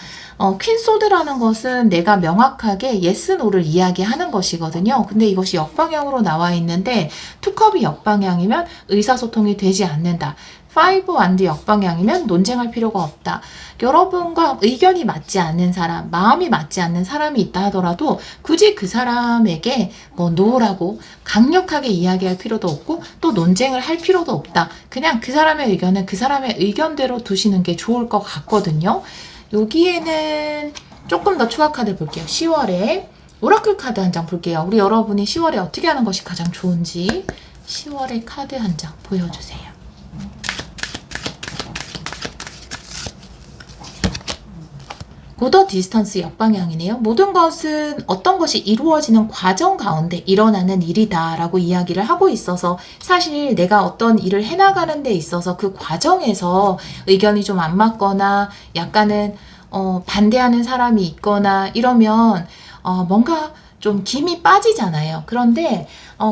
퀸소드라는 것은 내가 명확하게 yes, no를 이야기하는 것이거든요. 근데 이것이 역방향으로 나와 있는데 투컵이 역방향이면 의사소통이 되지 않는다. 5안드 역방향이면 논쟁할 필요가 없다. 여러분과 의견이 맞지 않는 사람, 마음이 맞지 않는 사람이 있다 하더라도 굳이 그 사람에게 no라고 강력하게 이야기할 필요도 없고 또 논쟁을 할 필요도 없다. 그냥 그 사람의 의견은 그 사람의 의견대로 두시는 게 좋을 것 같거든요. 여기에는 조금 더 추가 카드 볼게요. 10월에 오라클 카드 한 장 볼게요. 우리 여러분이 10월에 어떻게 하는 것이 가장 좋은지 10월의 카드 한 장 보여주세요. 고더 디스턴스 역방향이네요. 모든 것은 어떤 것이 이루어지는 과정 가운데 일어나는 일이다 라고 이야기를 하고 있어서 사실 내가 어떤 일을 해나가는 데 있어서 그 과정에서 의견이 좀 안 맞거나 약간은 반대하는 사람이 있거나 이러면 뭔가 좀 김이 빠지잖아요. 그런데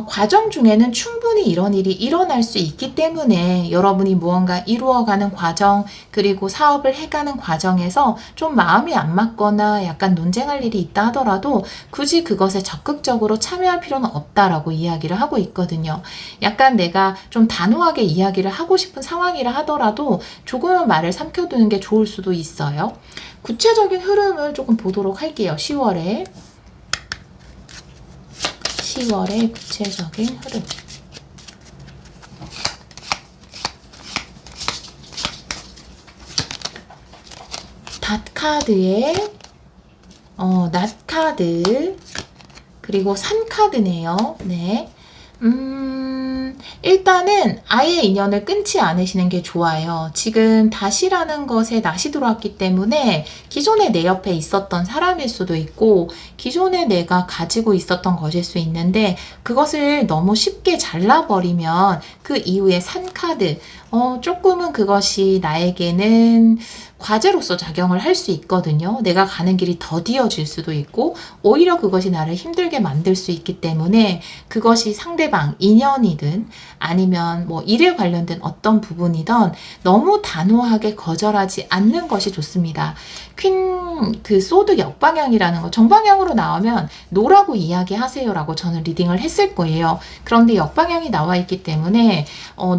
과정 중에는 충분히 이런 일이 일어날 수 있기 때문에 여러분이 무언가 이루어가는 과정 그리고 사업을 해가는 과정에서 좀 마음이 안 맞거나 약간 논쟁할 일이 있다 하더라도 굳이 그것에 적극적으로 참여할 필요는 없다라고 이야기를 하고 있거든요. 약간 내가 좀 단호하게 이야기를 하고 싶은 상황이라 하더라도 조금은 말을 삼켜두는 게 좋을 수도 있어요. 구체적인 흐름을 조금 보도록 할게요. 10월의 구체적인 흐름. 닷카드에 낫카드 그리고 산카드네요. 네. 일단은 아예 인연을 끊지 않으시는 게 좋아요. 지금 다시라는 것에 낫이 들어왔기 때문에 기존에 내 옆에 있었던 사람일 수도 있고 기존에 내가 가지고 있었던 것일 수 있는데 그것을 너무 쉽게 잘라버리면 그 이후에 산카드 조금은 그것이 나에게는 과제로서 작용을 할 수 있거든요. 내가 가는 길이 더디어질 수도 있고 오히려 그것이 나를 힘들게 만들 수 있기 때문에 그것이 상대방, 인연이든 아니면 뭐 일에 관련된 어떤 부분이든 너무 단호하게 거절하지 않는 것이 좋습니다. 그 소드 역방향이라는 거 정방향으로 나오면 노라고 이야기하세요라고 저는 리딩을 했을 거예요. 그런데 역방향이 나와 있기 때문에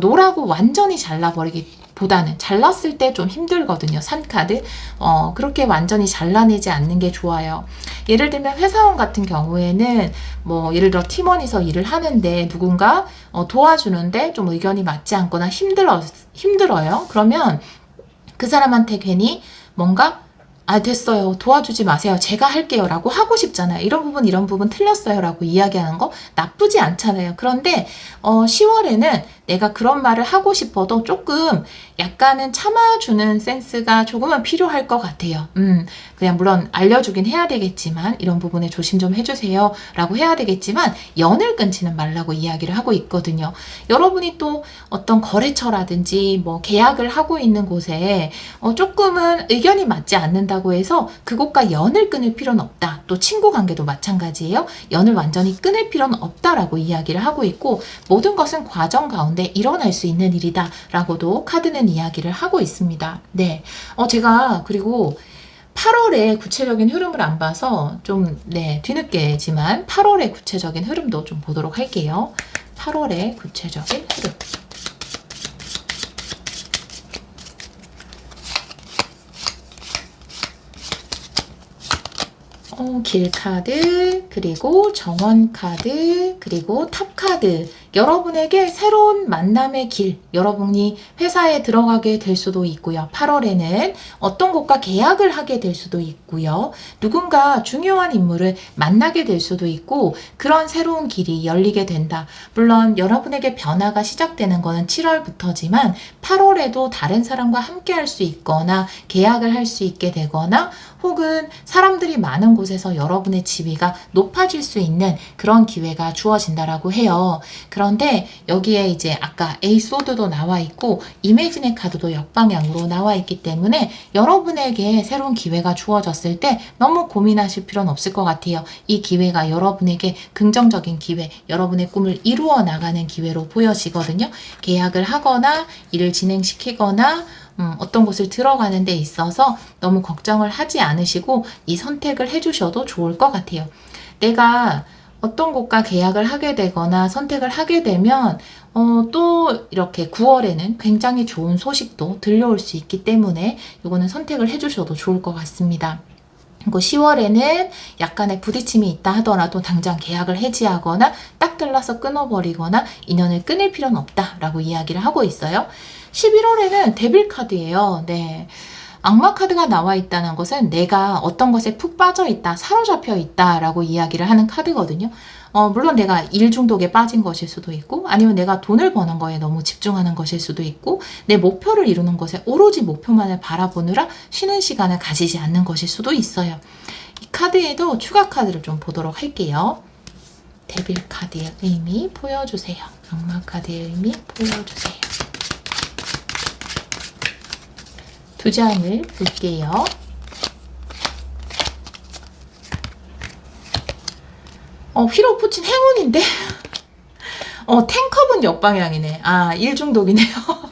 노라고 완전히 잘라버리기 보다는 잘랐을 때 좀 힘들거든요. 산카드. 그렇게 완전히 잘라내지 않는 게 좋아요. 예를 들면 회사원 같은 경우에는 뭐 예를 들어 팀원이서 일을 하는데 누군가 도와주는데 좀 의견이 맞지 않거나 힘들어요. 그러면 그 사람한테 괜히 뭔가 됐어요. 도와주지 마세요. 제가 할게요. 라고 하고 싶잖아요. 이런 부분 틀렸어요. 라고 이야기하는 거 나쁘지 않잖아요. 그런데 10월에는 내가 그런 말을 하고 싶어도 조금 약간은 참아주는 센스가 조금은 필요할 것 같아요. 그냥 물론 알려주긴 해야 되겠지만 이런 부분에 조심 좀 해주세요. 라고 해야 되겠지만 연을 끊지는 말라고 이야기를 하고 있거든요. 여러분이 또 어떤 거래처라든지 뭐 계약을 하고 있는 곳에 조금은 의견이 맞지 않는다고 해서 그곳과 연을 끊을 필요는 없다. 또 친구 관계도 마찬가지예요. 연을 완전히 끊을 필요는 없다라고 이야기를 하고 있고 모든 것은 과정 가운데 일어날 수 있는 일이다 라고도 카드는 이야기를 하고 있습니다. 네. 제가 그리고 8월에 구체적인 흐름을 안 봐서 좀 뒤늦게지만 8월의 구체적인 흐름도 좀 보도록 할게요. 8월의 구체적인 흐름. 길카드, 그리고 정원카드, 그리고 탑카드. 여러분에게 새로운 만남의 길, 여러분이 회사에 들어가게 될 수도 있고요. 8월에는 어떤 곳과 계약을 하게 될 수도 있고요. 누군가 중요한 인물을 만나게 될 수도 있고 그런 새로운 길이 열리게 된다. 물론 여러분에게 변화가 시작되는 거는 7월부터지만 8월에도 다른 사람과 함께 할 수 있거나 계약을 할 수 있게 되거나 혹은 사람들이 많은 곳에 곳에서 여러분의 지위가 높아질 수 있는 그런 기회가 주어진다라고 해요. 그런데 여기에 이제 아까 에이스 소드도 나와 있고 이매진의 카드도 역방향으로 나와 있기 때문에 여러분에게 새로운 기회가 주어졌을 때 너무 고민하실 필요는 없을 것 같아요. 이 기회가 여러분에게 긍정적인 기회, 여러분의 꿈을 이루어 나가는 기회로 보여지거든요. 계약을 하거나 일을 진행시키거나 어떤 곳을 들어가는 데 있어서 너무 걱정을 하지 않으시고 이 선택을 해주셔도 좋을 것 같아요. 내가 어떤 곳과 계약을 하게 되거나 선택을 하게 되면 또 이렇게 9월에는 굉장히 좋은 소식도 들려올 수 있기 때문에 이거는 선택을 해주셔도 좋을 것 같습니다. 그리고 10월에는 약간의 부딪힘이 있다 하더라도 당장 계약을 해지하거나 딱 잘라서 끊어버리거나 인연을 끊을 필요는 없다라고 이야기를 하고 있어요. 11월에는 데빌 카드예요. 네. 악마 카드가 나와 있다는 것은 내가 어떤 것에 푹 빠져 있다, 사로잡혀 있다라고 이야기를 하는 카드거든요. 물론 내가 일 중독에 빠진 것일 수도 있고 아니면 내가 돈을 버는 거에 너무 집중하는 것일 수도 있고 내 목표를 이루는 것에 오로지 목표만을 바라보느라 쉬는 시간을 가지지 않는 것일 수도 있어요. 이 카드에도 추가 카드를 좀 보도록 할게요. 데빌 카드의 의미 보여주세요. 악마 카드의 의미 보여주세요. 두 장을 볼게요. 휠 오브 포춘 행운인데? 텐컵은 역방향이네. 아, 일중독이네요.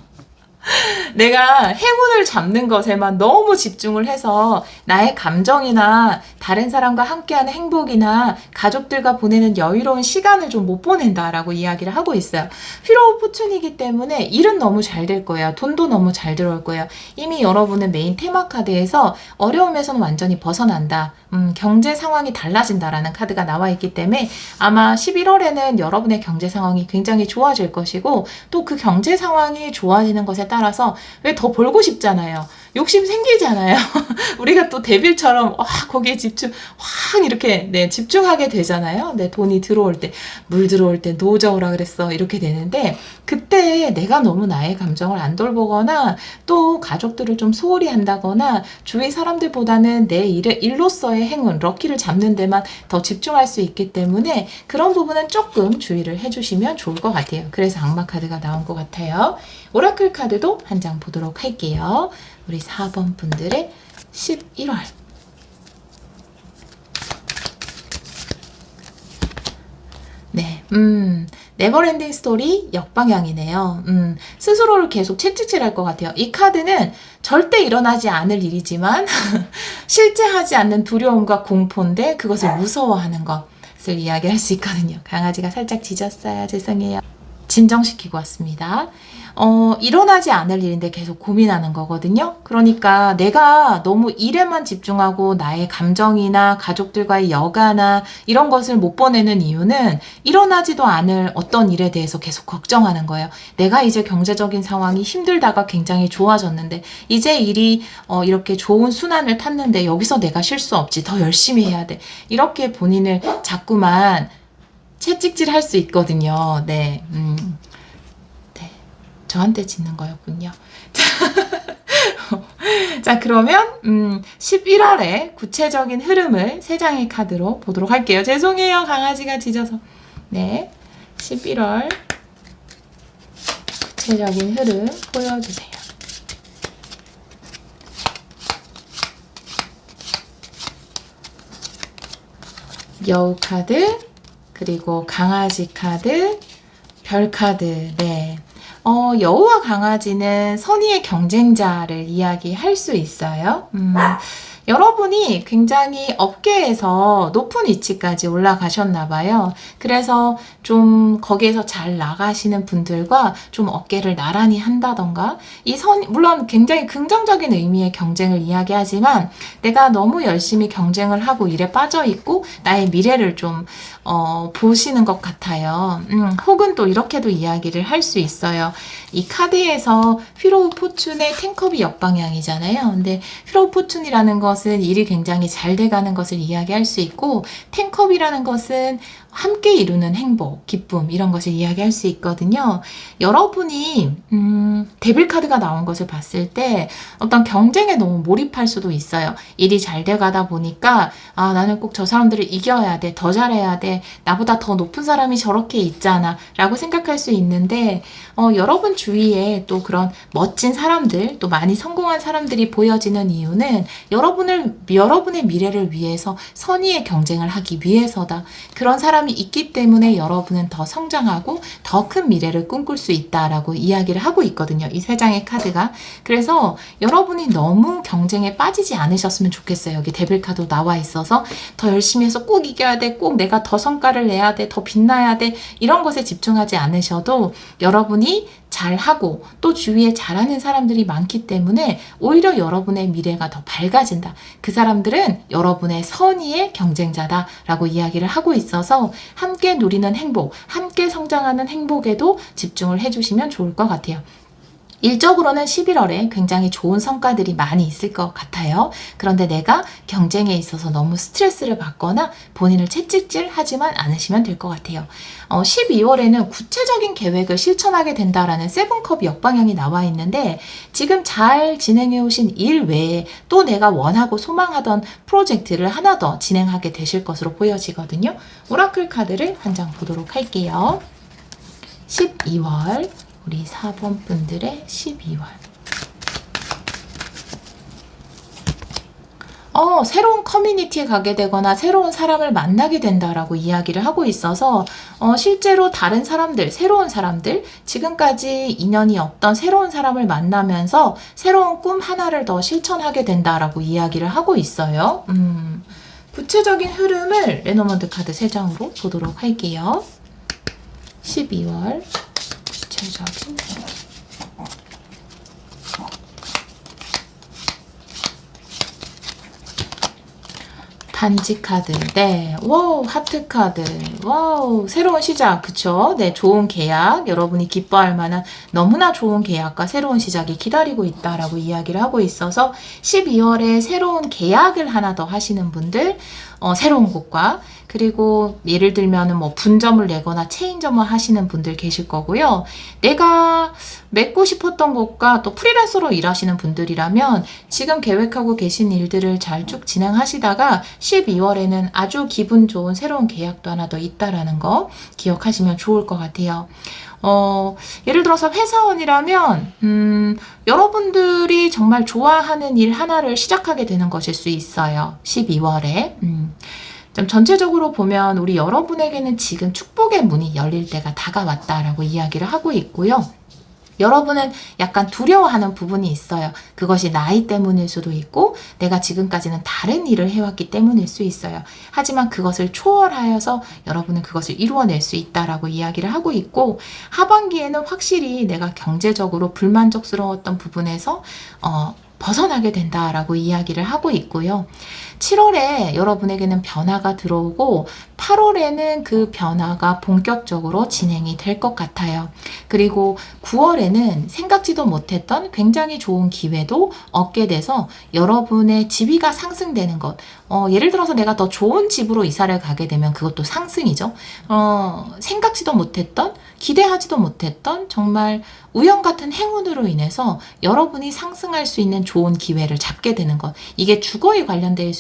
내가 행운을 잡는 것에만 너무 집중을 해서 나의 감정이나 다른 사람과 함께하는 행복이나 가족들과 보내는 여유로운 시간을 좀 못 보낸다라고 이야기를 하고 있어요. 휠 오브 포춘이기 때문에 일은 너무 잘 될 거예요. 돈도 너무 잘 들어올 거예요. 이미 여러분은 메인 테마 카드에서 어려움에서는 완전히 벗어난다. 경제 상황이 달라진다라는 카드가 나와 있기 때문에 아마 11월에는 여러분의 경제 상황이 굉장히 좋아질 것이고 또 그 경제 상황이 좋아지는 것에 따라서 왜 더 벌고 싶잖아요. 욕심 생기잖아요. 우리가 또 데빌처럼 거기에 집중 확 이렇게 집중하게 되잖아요. 내 돈이 들어올 때, 물 들어올 때 노저우라 그랬어 이렇게 되는데 그때 내가 너무 나의 감정을 안 돌보거나 또 가족들을 좀 소홀히 한다거나 주위 사람들보다는 내 일로서의 행운, 럭키를 잡는 데만 더 집중할 수 있기 때문에 그런 부분은 조금 주의를 해주시면 좋을 것 같아요. 그래서 악마 카드가 나온 것 같아요. 오라클 카드도 한 장 보도록 할게요. 우리 4번 분들의 11월. 네, 네버엔딩 스토리 역방향이네요. 스스로를 계속 채찍질할 것 같아요. 이 카드는 절대 일어나지 않을 일이지만 실제 하지 않는 두려움과 공포인데 그것을 무서워하는 것을 이야기할 수 있거든요. 강아지가 살짝 짖었어요. 죄송해요. 진정시키고 왔습니다. 일어나지 않을 일인데 계속 고민하는 거거든요. 그러니까 내가 너무 일에만 집중하고 나의 감정이나 가족들과의 여가나 이런 것을 못 보내는 이유는 일어나지도 않을 어떤 일에 대해서 계속 걱정하는 거예요. 내가 이제 경제적인 상황이 힘들다가 굉장히 좋아졌는데 이제 일이 이렇게 좋은 순환을 탔는데 여기서 내가 쉴 수 없지. 더 열심히 해야 돼. 이렇게 본인을 자꾸만 채찍질 할 수 있거든요. 네. 저한테 짓는 거였군요. 자, 그러면 11월에 구체적인 흐름을 3장의 카드로 보도록 할게요. 죄송해요. 강아지가 짖어서. 네, 11월 구체적인 흐름 보여주세요. 여우 카드, 그리고 강아지 카드, 별 카드. 네. 여우와 강아지는 선의의 경쟁자를 이야기할 수 있어요. 여러분이 굉장히 업계에서 높은 위치까지 올라가셨나 봐요. 그래서 좀 거기에서 잘 나가시는 분들과 좀 어깨를 나란히 한다던가 물론 굉장히 긍정적인 의미의 경쟁을 이야기하지만 내가 너무 열심히 경쟁을 하고 일에 빠져 있고 나의 미래를 좀 보시는 것 같아요. 혹은 또 이렇게도 이야기를 할 수 있어요. 이 카드에서 휠 오브 포춘의 10컵이 역방향이잖아요. 근데 휠 오브 포춘이라는 것은 일이 굉장히 잘 돼가는 것을 이야기할 수 있고 10컵이라는 것은 함께 이루는 행복, 기쁨 이런 것을 이야기할 수 있거든요. 여러분이 데빌 카드가 나온 것을 봤을 때 어떤 경쟁에 너무 몰입할 수도 있어요. 일이 잘 돼가다 보니까 나는 꼭 저 사람들을 이겨야 돼, 더 잘해야 돼, 나보다 더 높은 사람이 저렇게 있잖아 라고 생각할 수 있는데 여러분 주위에 또 그런 멋진 사람들, 또 많이 성공한 사람들이 보여지는 이유는 여러분의 미래를 위해서 선의의 경쟁을 하기 위해서다. 그런 사람이 있기 때문에 여러분은 더 성장하고 더 큰 미래를 꿈꿀 수 있다라고 이야기를 하고 있거든요. 이 세 장의 카드가. 그래서 여러분이 너무 경쟁에 빠지지 않으셨으면 좋겠어요. 여기 데빌 카드 나와 있어서 더 열심히 해서 꼭 이겨야 돼, 꼭 내가 더 성과를 내야 돼, 더 빛나야 돼, 이런 것에 집중하지 않으셔도 여러분이 잘하고 또 주위에 잘하는 사람들이 많기 때문에 오히려 여러분의 미래가 더 밝아진다. 그 사람들은 여러분의 선의의 경쟁자다라고 이야기를 하고 있어서 함께 누리는 행복, 함께 성장하는 행복에도 집중을 해주시면 좋을 것 같아요. 일적으로는 11월에 굉장히 좋은 성과들이 많이 있을 것 같아요. 그런데 내가 경쟁에 있어서 너무 스트레스를 받거나 본인을 채찍질하지만 않으시면 될 것 같아요. 12월에는 구체적인 계획을 실천하게 된다라는 세븐컵 역방향이 나와 있는데 지금 잘 진행해 오신 일 외에 또 내가 원하고 소망하던 프로젝트를 하나 더 진행하게 되실 것으로 보여지거든요. 오라클 카드를 한 장 보도록 할게요. 12월 우리 4번 분들의 12월. 새로운 커뮤니티에 가게 되거나 새로운 사람을 만나게 된다라고 이야기를 하고 있어서 실제로 다른 사람들, 새로운 사람들, 지금까지 인연이 없던 새로운 사람을 만나면서 새로운 꿈 하나를 더 실천하게 된다라고 이야기를 하고 있어요. 구체적인 흐름을 레노먼드 카드 3장으로 보도록 할게요. 12월 구체적인 반지 카드, 네, 와우, 하트 카드, 와우, 새로운 시작, 그쵸? 네, 좋은 계약, 여러분이 기뻐할 만한 너무나 좋은 계약과 새로운 시작이 기다리고 있다라고 이야기를 하고 있어서 12월에 새로운 계약을 하나 더 하시는 분들, 새로운 곳과 그리고 예를 들면 뭐 분점을 내거나 체인점을 하시는 분들 계실 거고요. 내가 맺고 싶었던 것과 또 프리랜서로 일하시는 분들이라면 지금 계획하고 계신 일들을 잘 쭉 진행하시다가 12월에는 아주 기분 좋은 새로운 계약도 하나 더 있다라는 거 기억하시면 좋을 것 같아요. 예를 들어서 회사원이라면 여러분들이 정말 좋아하는 일 하나를 시작하게 되는 것일 수 있어요. 12월에. 좀 전체적으로 보면 우리 여러분에게는 지금 축복의 문이 열릴 때가 다가왔다라고 이야기를 하고 있고요. 여러분은 약간 두려워하는 부분이 있어요. 그것이 나이 때문일 수도 있고 내가 지금까지는 다른 일을 해왔기 때문일 수 있어요. 하지만 그것을 초월하여서 여러분은 그것을 이루어낼 수 있다라고 이야기를 하고 있고 하반기에는 확실히 내가 경제적으로 불만족스러웠던 부분에서 벗어나게 된다라고 이야기를 하고 있고요. 7월에 여러분에게는 변화가 들어오고 8월에는 그 변화가 본격적으로 진행이 될 것 같아요. 그리고 9월에는 생각지도 못했던 굉장히 좋은 기회도 얻게 돼서 여러분의 지위가 상승되는 것. 예를 들어서 내가 더 좋은 집으로 이사를 가게 되면 그것도 상승이죠. 생각지도 못했던, 기대하지도 못했던 정말 우연 같은 행운으로 인해서 여러분이 상승할 수 있는 좋은 기회를 잡게 되는 것. 이게 주거에 관련된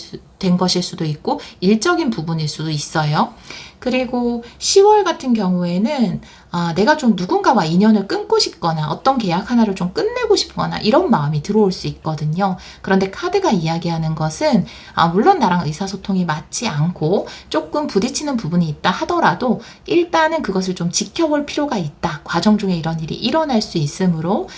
것일 수도 있고 일적인 부분일 수도 있어요. 그리고 10월 같은 경우에는 내가 좀 누군가와 인연을 끊고 싶거나 어떤 계약 하나를 좀 끝내고 싶거나 이런 마음이 들어올 수 있거든요. 그런데 카드가 이야기하는 것은 물론 나랑 의사소통이 맞지 않고 조금 부딪히는 부분이 있다 하더라도 일단은 그것을 좀 지켜볼 필요가 있다. 과정 중에 이런 일이 일어날 수 있으므로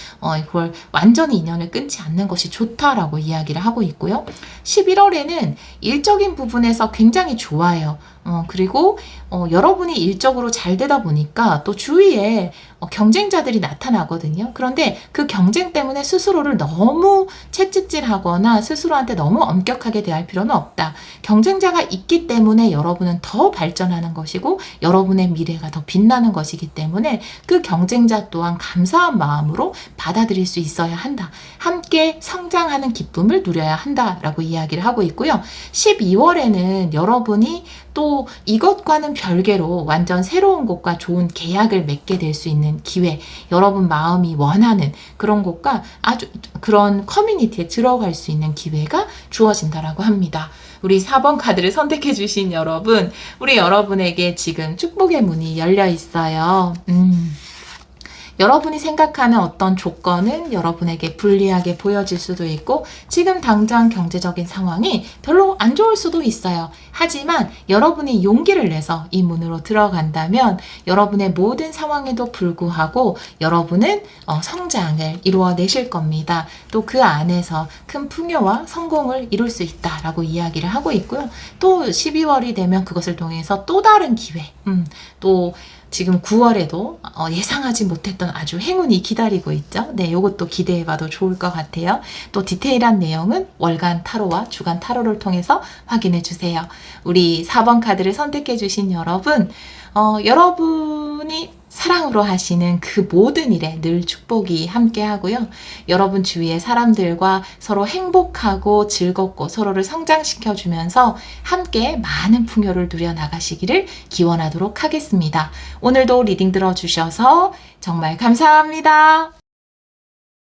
이걸 완전히 인연을 끊지 않는 것이 좋다라고 이야기를 하고 있고요. 11월에는 일적인 부분에서 굉장히 좋아요. 그리고 여러분이 일적으로 잘 되다 보니까 또 주위에 경쟁자들이 나타나거든요. 그런데 그 경쟁 때문에 스스로를 너무 채찍질하거나 스스로한테 너무 엄격하게 대할 필요는 없다. 경쟁자가 있기 때문에 여러분은 더 발전하는 것이고 여러분의 미래가 더 빛나는 것이기 때문에 그 경쟁자 또한 감사한 마음으로 받아들일 수 있어야 한다. 함께 성장하는 기쁨을 누려야 한다라고 이야기를 하고 있고요. 12월에는 여러분이 또 이것과는 별개로 완전 새로운 곳과 좋은 계약을 맺게 될 수 있는 기회, 여러분 마음이 원하는 그런 곳과 아주 그런 커뮤니티에 들어갈 수 있는 기회가 주어진다라고 합니다. 우리 4번 카드를 선택해 주신 여러분, 우리 여러분에게 지금 축복의 문이 열려 있어요. 여러분이 생각하는 어떤 조건은 여러분에게 불리하게 보여질 수도 있고 지금 당장 경제적인 상황이 별로 안 좋을 수도 있어요. 하지만 여러분이 용기를 내서 이 문으로 들어간다면 여러분의 모든 상황에도 불구하고 여러분은 성장을 이루어내실 겁니다. 또 그 안에서 큰 풍요와 성공을 이룰 수 있다라고 이야기를 하고 있고요. 또 12월이 되면 그것을 통해서 또 다른 기회, 또 지금 9월에도 예상하지 못했던 아주 행운이 기다리고 있죠. 네, 요것도 기대해봐도 좋을 것 같아요. 또 디테일한 내용은 월간 타로와 주간 타로를 통해서 확인해 주세요. 우리 4번 카드를 선택해 주신 여러분, 여러분이 사랑으로 하시는 그 모든 일에 늘 축복이 함께 하고요. 여러분 주위의 사람들과 서로 행복하고 즐겁고 서로를 성장시켜주면서 함께 많은 풍요를 누려 나가시기를 기원하도록 하겠습니다. 오늘도 리딩 들어주셔서 정말 감사합니다.